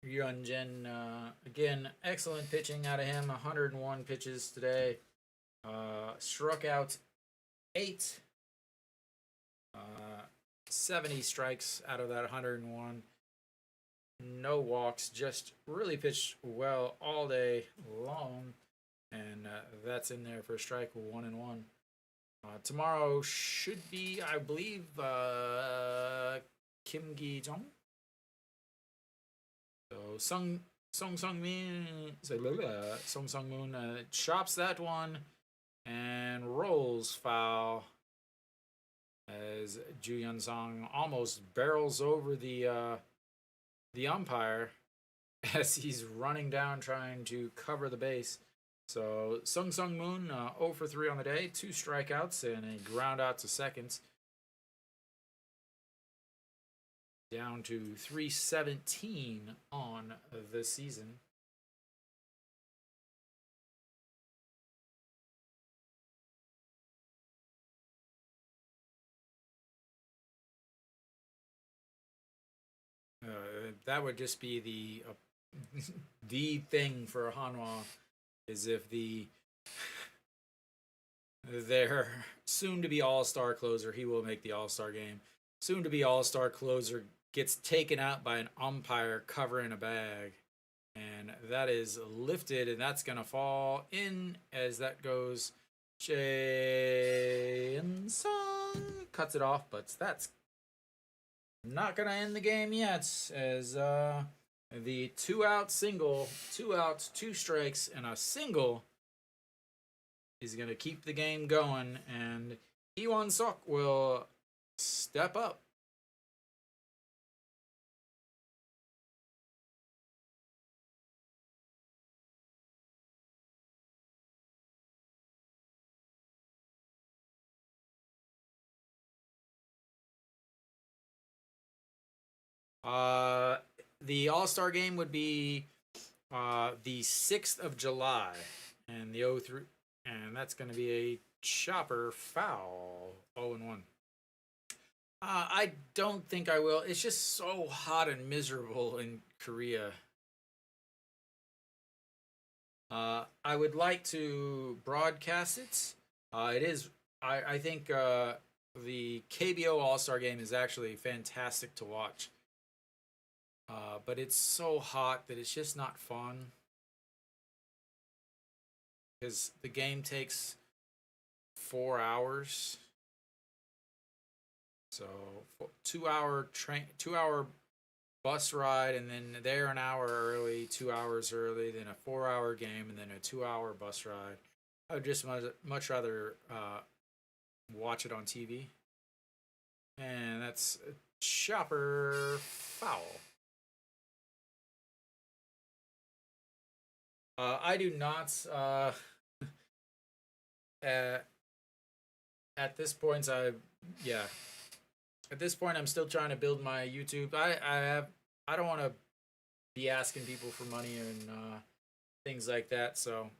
Ryunjin, again, excellent pitching out of him. 101 pitches today. Struck out 8. 70 strikes out of that 101. No walks, just really pitched well all day long. And that's in there for strike 1 and 1. Tomorrow should be, I believe, Kim Gi-jong. So Sung Moon chops that one and rolls foul as Ju Yun Song almost barrels over the umpire as he's running down trying to cover the base. So Sung Moon 0 for 3 on the day, 2 strikeouts and a ground out to second. Down to 317 on the season. That would just be the the thing for Hanwha, is if their soon-to-be all-star closer, he will make the all-star game, soon-to-be all-star closer gets taken out by an umpire covering a bag, and that is lifted, and that's going to fall in as that goes. Jae-sung cuts it off, but that's not going to end the game yet, as the 2-out single, 2 outs, 2 strikes, and a single is going to keep the game going, and Iwon Sok will step up. The All-Star game would be the 6th of July, and the 0-3, and that's going to be a chopper foul, 0-1. I don't think I will. It's just so hot and miserable in Korea. I would like to broadcast it. It is. I think the KBO All-Star game is actually fantastic to watch. But it's so hot that it's just not fun. Because the game takes 4 hours. So 2-hour train, 2-hour bus ride, and then there an hour early, 2 hours early, then a 4-hour game, and then a 2-hour bus ride. I would just much rather watch it on TV. And that's a chopper foul. I do not, at this point, at this point, I'm still trying to build my YouTube. I don't want to be asking people for money and things like that. So,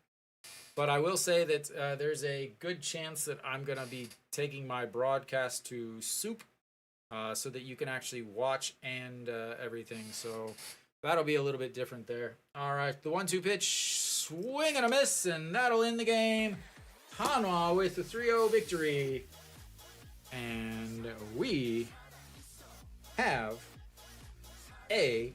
but I will say that there's a good chance that I'm gonna be taking my broadcast to SOOP, so that you can actually watch and everything. So that'll be a little bit different there. All right, the 1-2 pitch, swing and a miss, and that'll end the game. Hanwha with the 3-0 victory. And we have a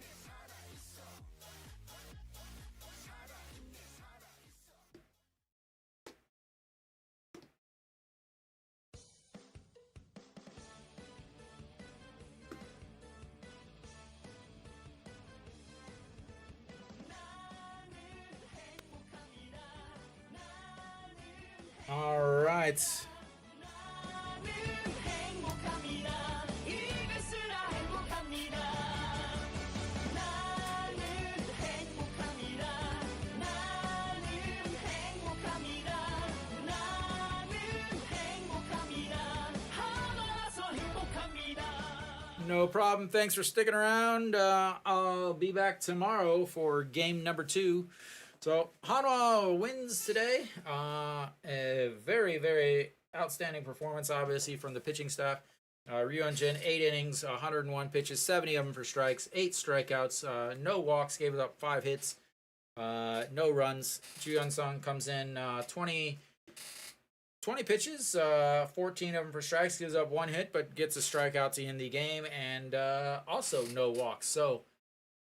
all right. No problem. Thanks for sticking around. I'll be back tomorrow for game number 2. So Hanwha wins today. A very, very outstanding performance, obviously, from the pitching staff. Ryunjin, 8 innings, 101 pitches, 70 of them for strikes, 8 strikeouts, no walks, gave up 5 hits, no runs. Ju Hyun-sung comes in 20 pitches, 14 of them for strikes, gives up 1 hit, but gets a strikeout to end the game, and also no walks. So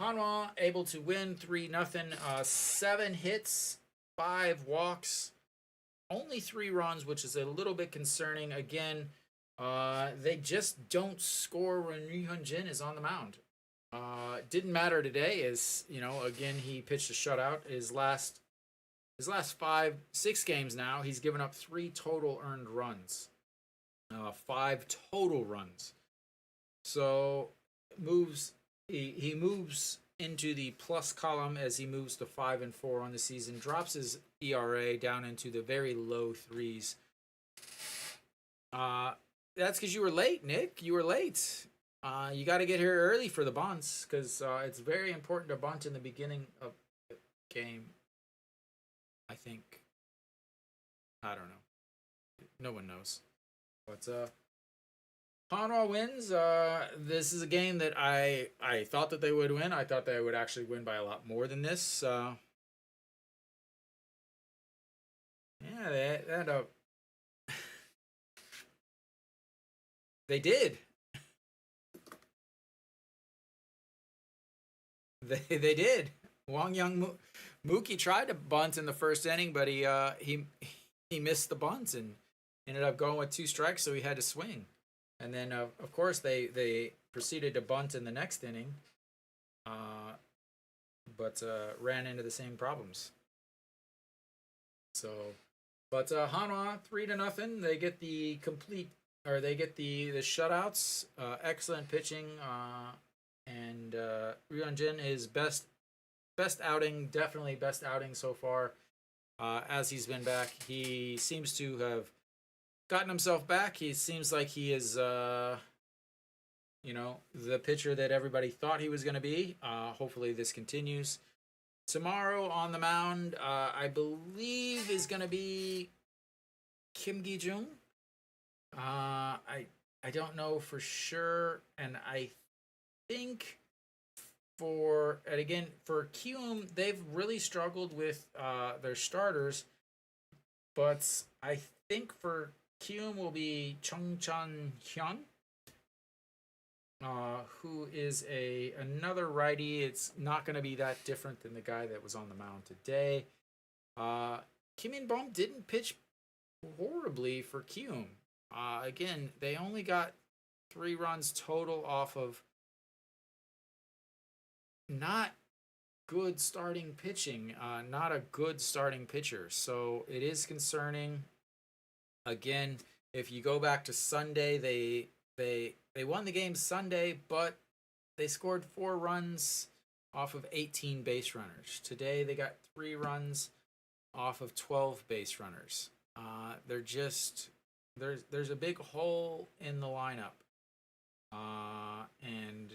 Hanwha able to win 3-0, 7 hits, 5 walks, only 3 runs, which is a little bit concerning. Again, they just don't score when Ri Hyun-jin is on the mound. Didn't matter today, as again he pitched a shutout. His last 5-6 games now, he's given up 3 total earned runs, 5 total runs. So he moves into the plus column as he moves to 5-4 on the season. Drops his ERA down into the very low 3s. That's because you were late, Nick. You were late. You got to get here early for the bunts because it's very important to bunt in the beginning of the game. I think. I don't know. No one knows. But Hanwha wins. This is a game that I thought that they would win. I thought they would actually win by a lot more than this. Yeah, they had a. They did. They did. Wang Young Mookie tried to bunt in the first inning, but he missed the bunt and ended up going with 2 strikes, so he had to swing. And then of course they proceeded to bunt in the next inning, but ran into the same problems. So, but Hanwha 3-0. They get the the shutouts. Excellent pitching. And Ryunjin is best outing, definitely best outing so far as he's been back. He seems to have gotten himself back. He seems like he is, the pitcher that everybody thought he was going to be. Hopefully this continues. Tomorrow on the mound, I believe is going to be Kim Gi-jung. I don't know for sure, and I think for Kiwoom, they've really struggled with their starters, but I think for Kiwoom will be Chung Chan Hyun, who is another righty. It's not going to be that different than the guy that was on the mound today. Kim In-bom didn't pitch horribly for Kiwoom. Again, they only got 3 runs total off of not good starting pitching, not a good starting pitcher. So it is concerning. Again, if you go back to Sunday, they won the game Sunday, but they scored 4 runs off of 18 base runners. Today they got 3 runs off of 12 base runners. They're just there's a big hole in the lineup, and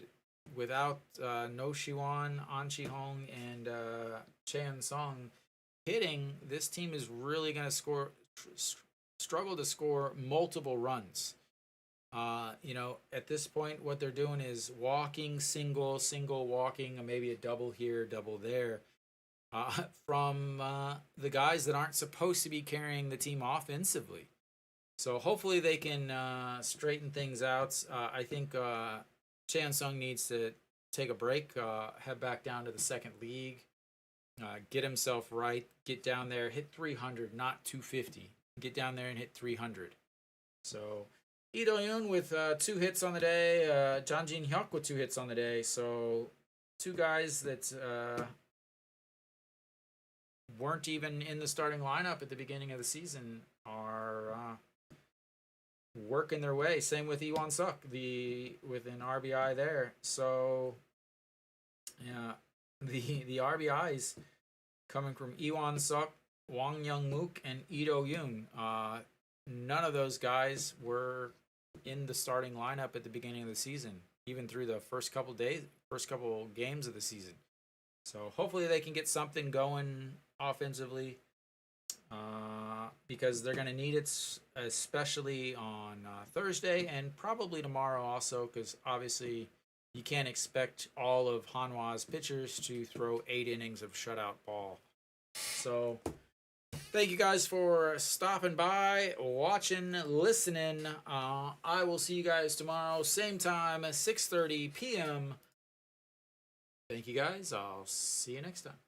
without No Shiwan, An Chi-hong, and Cheon Song hitting, this team is really going to struggle to score multiple runs. At this point, what they're doing is walking, single, walking, and maybe a double here, double there, from the guys that aren't supposed to be carrying the team offensively. So hopefully they can straighten things out. I think Chan Sung needs to take a break, head back down to the second league, get himself right, get down there, hit 300, not 250. Get down there and hit 300. So Lee Do-yoon with 2 hits on the day, Jang Jin-hyuk with 2 hits on the day. So 2 guys that weren't even in the starting lineup at the beginning of the season are working their way. Same with Iwan Suk, with an RBI there. So yeah, the RBIs coming from Iwan Suk, Wang Young-mook, and Lee Do-yoon. None of those guys were in the starting lineup at the beginning of the season, even through the first couple games of the season. So hopefully they can get something going offensively. because they're going to need it, especially on Thursday and probably tomorrow also, because obviously you can't expect all of Hanwha's pitchers to throw 8 innings of shutout ball. So thank you guys for stopping by, watching, listening. I will see you guys tomorrow, same time, 6:30 p.m. Thank you guys. I'll see you next time.